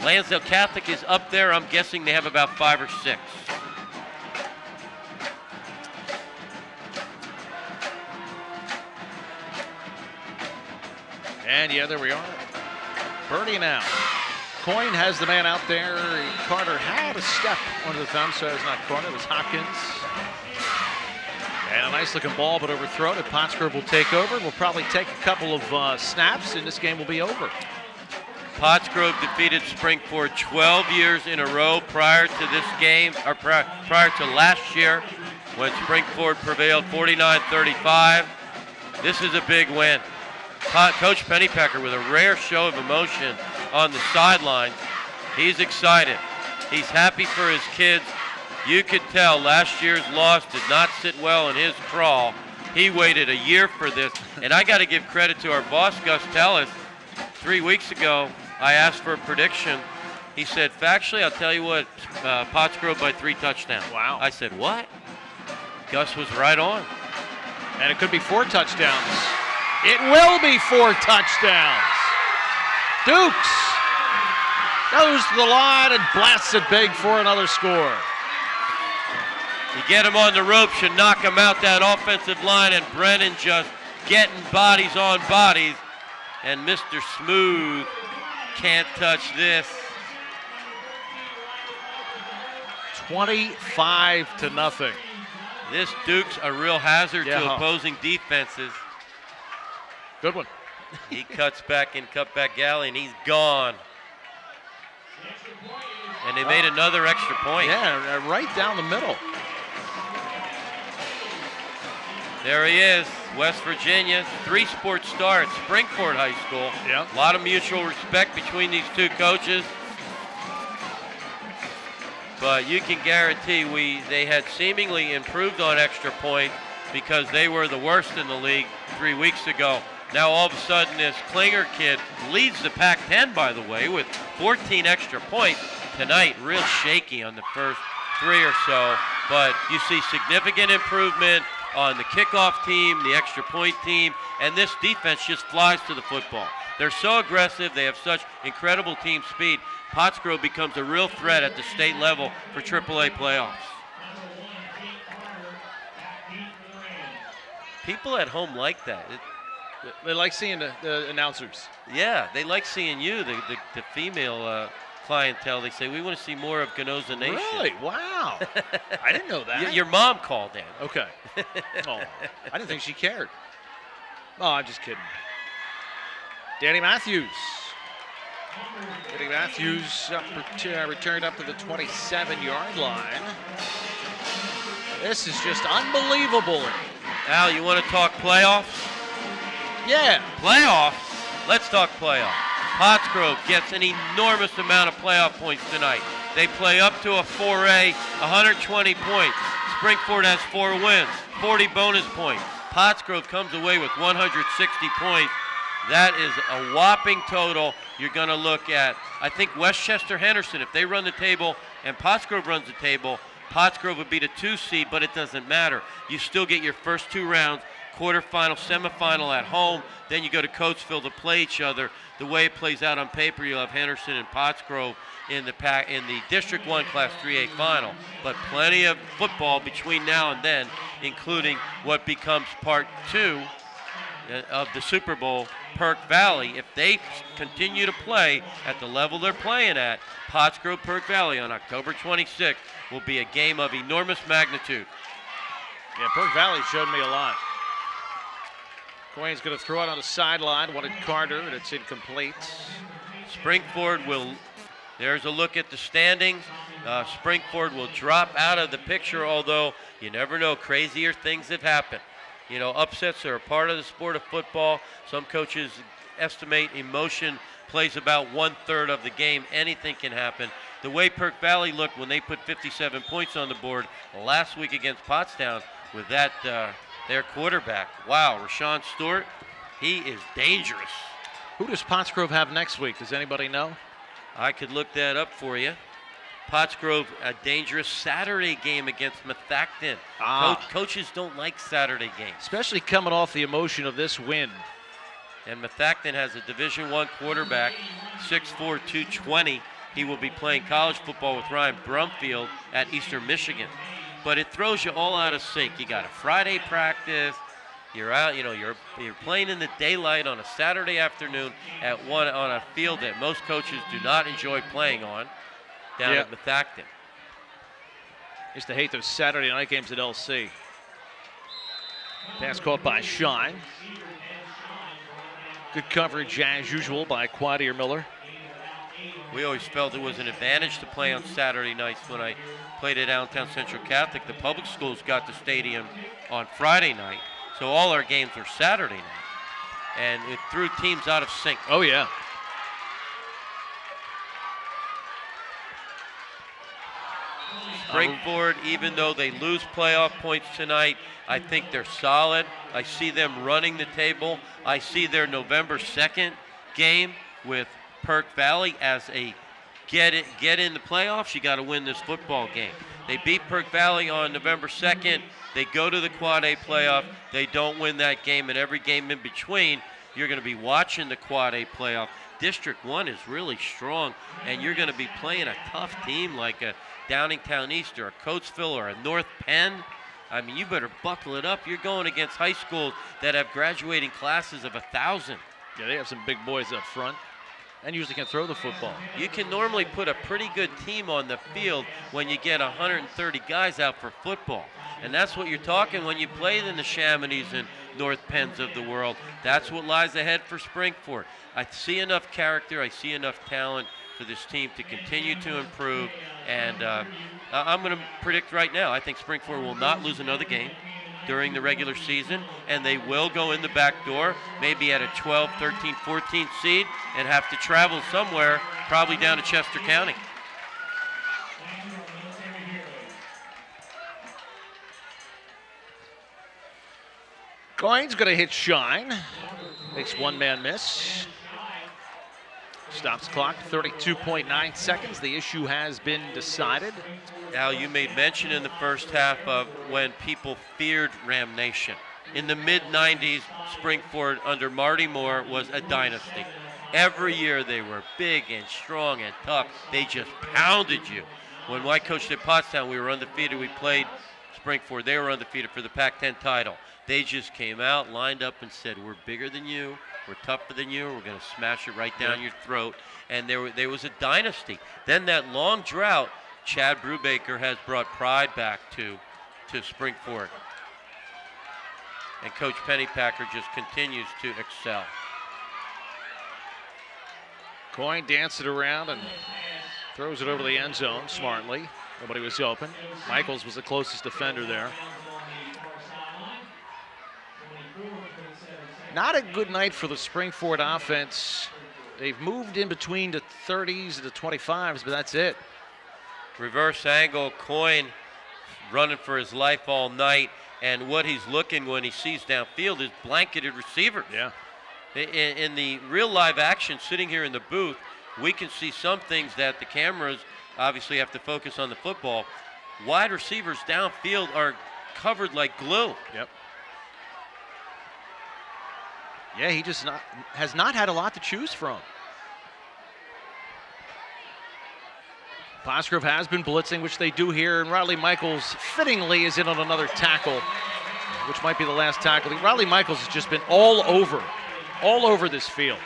Lansdale Catholic is up there. I'm guessing they have about 5 or 6. And yeah, there we are. Birdie now. Coyne has the man out there. Carter had a step under the thumb, so it's not Carter, it was Hopkins. And a nice looking ball, but overthrown. And Pottsgrove will take over. We'll probably take a couple of snaps, and this game will be over. Pottsgrove defeated Springford 12 years in a row prior to this game, or prior to last year, when Springford prevailed 49-35. This is a big win. Coach Pennypacker with a rare show of emotion on the sideline. He's excited. He's happy for his kids. You could tell last year's loss did not sit well in his craw. He waited a year for this. And I got to give credit to our boss, Gus Tellis. 3 weeks ago, I asked for a prediction. He said, factually, I'll tell you what, Pottsgrove by 3 touchdowns. Wow. I said, what? Gus was right on. And it could be 4 touchdowns. It will be 4 touchdowns. Dukes goes to the line and blasts it big for another score. You get him on the ropes, you knock him out that offensive line, and Brennan just getting bodies on bodies. And Mr. Smooth can't touch this. 25-0. This Duke's a real hazard to opposing defenses. Good one. He cuts back in cutback alley, and he's gone. And they made another extra point. Yeah, right down the middle. There he is, West Virginia, 3-sport star at Springford High School. Yep. A lot of mutual respect between these two coaches. But you can guarantee they had seemingly improved on extra points because they were the worst in the league 3 weeks ago. Now all of a sudden this Klinger kid leads the Pac-10, by the way, with 14 extra points tonight. Real shaky on the first 3 or so, but you see significant improvement on the kickoff team, the extra point team, and this defense just flies to the football. They're so aggressive, they have such incredible team speed. Pottsgrove becomes a real threat at the state level for AAA playoffs. People at home like that. They like seeing the announcers. Yeah, they like seeing you, the female clientele. They say, we want to see more of Ganoza Nation. Really? Wow. I didn't know that. Your mom called in. Okay. Oh, I didn't think she cared. Oh, I'm just kidding. Danny Matthews. Danny Matthews returned up to the 27-yard line. This is just unbelievable. Al, you want to talk playoffs? Yeah. Playoffs? Let's talk playoffs. Pottsgrove gets an enormous amount of playoff points tonight. They play up to a 4A, 120 points. Springford has 4 wins, 40 bonus points. Pottsgrove comes away with 160 points. That is a whopping total. You're going to look at, I think, Westchester Henderson. If they run the table and Pottsgrove runs the table, Pottsgrove would be the 2 seed, but it doesn't matter. You still get your first 2 rounds, quarterfinal, semifinal at home. Then you go to Coatesville to play each other. The way it plays out on paper, you'll have Henderson and Pottsgrove in the District 1 Class 3A final. But plenty of football between now and then, including what becomes part 2 of the Super Bowl, Perk Valley. If they continue to play at the level they're playing at, Pottsgrove Perk Valley on October 26th will be a game of enormous magnitude. Yeah, Perk Valley showed me a lot. Quain's going to throw it on the sideline. Wanted Carter, and it's incomplete. Springford will, there's a look at the standings. Springford will drop out of the picture, although you never know, crazier things have happened. You know, upsets are a part of the sport of football. Some coaches estimate emotion plays about 1/3 of the game. Anything can happen. The way Perk Valley looked when they put 57 points on the board last week against Pottstown with that their quarterback. Wow, Rashawn Stewart, he is dangerous. Who does Pottsgrove have next week? Does anybody know? I could look that up for you. Pottsgrove, a dangerous Saturday game against Methacton. Coaches don't like Saturday games. Especially coming off the emotion of this win. And Methacton has a Division I quarterback, 6'4", 220. He will be playing college football with Ryan Brumfield at Eastern Michigan. But it throws you all out of sync. You got a Friday practice. You're out, you know, you're playing in the daylight on a Saturday afternoon on a field that most coaches do not enjoy playing on. Down at Methacton. Used to hate those Saturday night games at LC. Pass caught by Shine. Good coverage as usual by Quadier Miller. We always felt it was an advantage to play on Saturday nights. When I played at Allentown Central Catholic, the public schools got the stadium on Friday night, so all our games were Saturday night. And it threw teams out of sync. Oh, yeah. Springford, even though they lose playoff points tonight, I think they're solid. I see them running the table. I see their November 2nd game with Perk Valley as a get in the playoffs. You got to win this football game. They beat Perk Valley on November 2nd. They go to the Quad A playoff. They don't win that game, and every game in between, you're going to be watching the Quad A playoff. District 1 is really strong, and you're going to be playing a tough team like a Downingtown East or a Coatesville or a North Penn, I mean, you better buckle it up. You're going against high schools that have graduating classes of 1,000. Yeah, they have some big boys up front and usually can throw the football. You can normally put a pretty good team on the field when you get 130 guys out for football. And that's what you're talking when you play in the Chamonix and North Penns of the world. That's what lies ahead for Springford. I see enough character, I see enough talent for this team to continue to improve. And I'm going to predict right now, I think Springford will not lose another game during the regular season, and they will go in the back door, maybe at a 12, 13, 14 seed, and have to travel somewhere, probably down to Chester County. Coyne's going to hit Shine. Makes one-man miss. Stops clock, 32.9 seconds. The issue has been decided. Al, you made mention in the first half of when people feared Ram Nation. In the mid-90s, Springford under Marty Moore was a dynasty. Every year they were big and strong and tough. They just pounded you. When I coached at Pottstown, we were undefeated. We played Springford. They were undefeated for the Pac-10 title. They just came out, lined up, and said, we're bigger than you. We're tougher than you. We're going to smash it right down your throat. And there was a dynasty. Then that long drought, Chad Brubaker has brought pride back to Springford. And Coach Pennypacker just continues to excel. Coyne dances it around and throws it over the end zone smartly. Nobody was open. Michaels was the closest defender there. Not a good night for the Springford offense. They've moved in between the 30s and the 25s, but that's it. Reverse angle, Coyne running for his life all night, and what he's looking when he sees downfield is blanketed receivers. Yeah. In the real live action, sitting here in the booth, we can see some things that the cameras obviously have to focus on the football. Wide receivers downfield are covered like glue. Yep. Yeah, he just has not had a lot to choose from. Cosgrove has been blitzing, which they do here, and Riley Michaels fittingly is in on another tackle, which might be the last tackle. Riley Michaels has just been all over this field.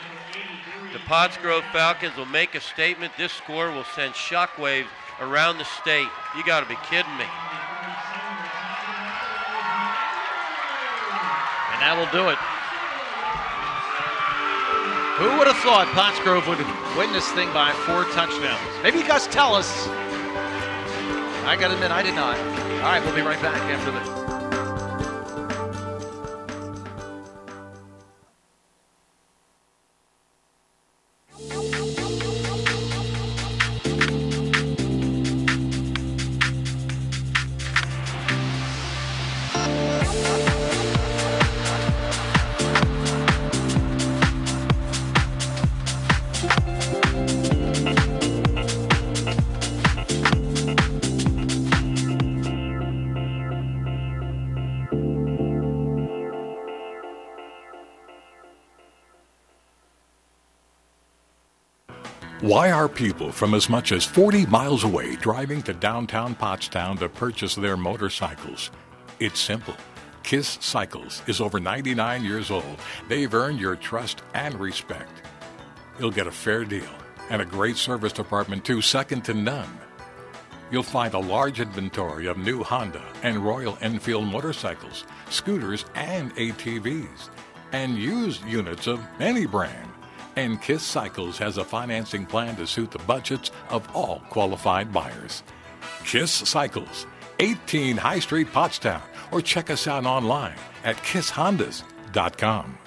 The Pottsgrove Falcons will make a statement. This score will send shockwaves around the state. You got to be kidding me. And that will do it. Who would have thought Pottsgrove would win this thing by 4 touchdowns? Maybe Gus tell us. I got to admit, I did not. All right, we'll be right back after this. Why are people from as much as 40 miles away driving to downtown Pottstown to purchase their motorcycles? It's simple. KISS Cycles is over 99 years old. They've earned your trust and respect. You'll get a fair deal and a great service department too, second to none. You'll find a large inventory of new Honda and Royal Enfield motorcycles, scooters, and ATVs, and used units of any brand. And KISS Cycles has a financing plan to suit the budgets of all qualified buyers. KISS Cycles, 18 High Street, Pottstown, or check us out online at kisshondas.com.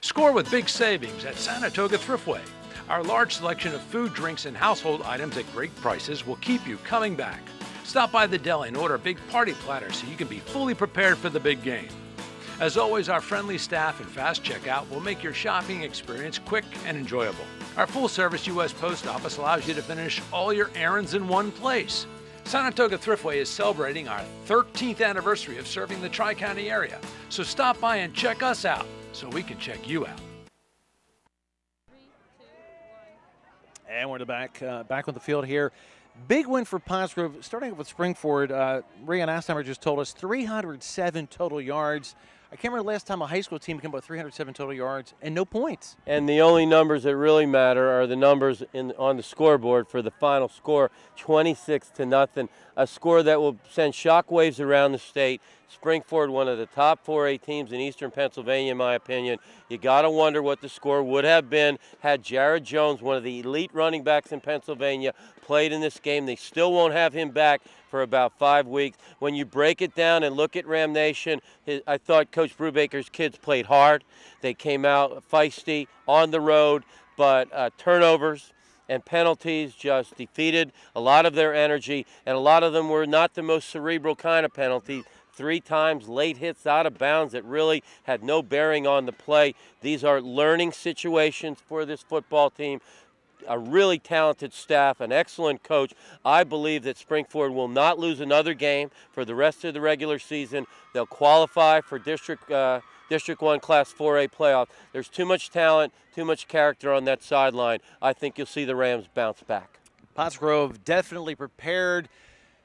Score with big savings at Saratoga Thriftway. Our large selection of food, drinks, and household items at great prices will keep you coming back. Stop by the deli and order a big party platter so you can be fully prepared for the big game. As always, our friendly staff and fast checkout will make your shopping experience quick and enjoyable. Our full-service U.S. Post Office allows you to finish all your errands in one place. Saratoga Thriftway is celebrating our 13th anniversary of serving the Tri-County area, so stop by and check us out so we can check you out. And we're back on the field here Big win for Pottsgrove. Starting off with Springford, Ray Astheimer just told us 307 total yards. I can't remember the last time a high school team came up with 307 total yards and no points. And the only numbers that really matter are the numbers on the scoreboard for the final score, 26-0. A score that will send shockwaves around the state. Springford, one of the top 4A teams in eastern Pennsylvania, in my opinion. You got to wonder what the score would have been had Jared Jones, one of the elite running backs in Pennsylvania, played in this game. They still won't have him back for about 5 weeks. When you break it down and look at Ram Nation, I thought Coach Brubaker's kids played hard. They came out feisty on the road, but turnovers and penalties just defeated a lot of their energy, and a lot of them were not the most cerebral kind of penalties. 3 times late hits out of bounds that really had no bearing on the play. These are learning situations for this football team. A really talented staff, an excellent coach. I believe that Springford will not lose another game for the rest of the regular season. They'll qualify for District 1 Class 4A playoff. There's too much talent, too much character on that sideline. I think you'll see the Rams bounce back. Pottsgrove definitely prepared.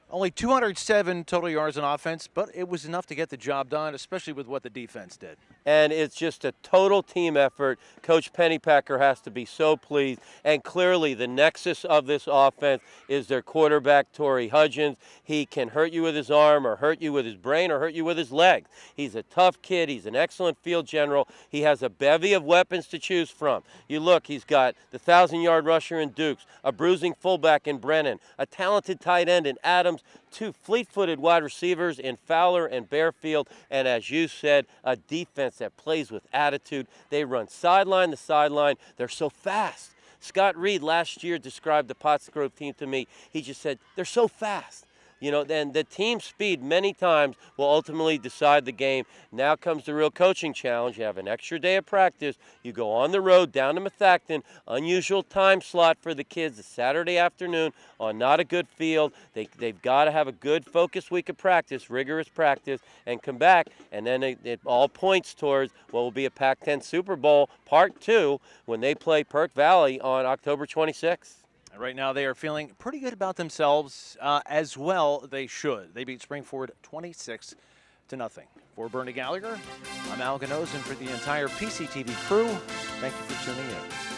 Only 207 total yards on offense, but it was enough to get the job done, especially with what the defense did. And it's just a total team effort. Coach Pennypacker has to be so pleased. And clearly the nexus of this offense is their quarterback, Torrey Hudgens. He can hurt you with his arm or hurt you with his brain or hurt you with his legs. He's a tough kid. He's an excellent field general. He has a bevy of weapons to choose from. You look, he's got the 1,000-yard rusher in Dukes, a bruising fullback in Brennan, a talented tight end in Adams, 2 fleet-footed wide receivers in Fowler and Bearfield, and as you said, a defense that plays with attitude. They run sideline to sideline. They're so fast. Scott Reed last year described the Pottsgrove team to me. He just said, they're so fast. You know, then the team speed many times will ultimately decide the game. Now comes the real coaching challenge. You have an extra day of practice. You go on the road down to Methacton. Unusual time slot for the kids, a Saturday afternoon on not a good field. They've got to have a good focused week of practice, rigorous practice, and come back. And then it all points towards what will be a PAC10 Super Bowl Part 2 when they play Perk Valley on October 26th. Right now, they are feeling pretty good about themselves as well. They should. They beat Springford 26-0. For Bernie Gallagher, I'm Al Ganosen for the entire PCTV crew. Thank you for tuning in.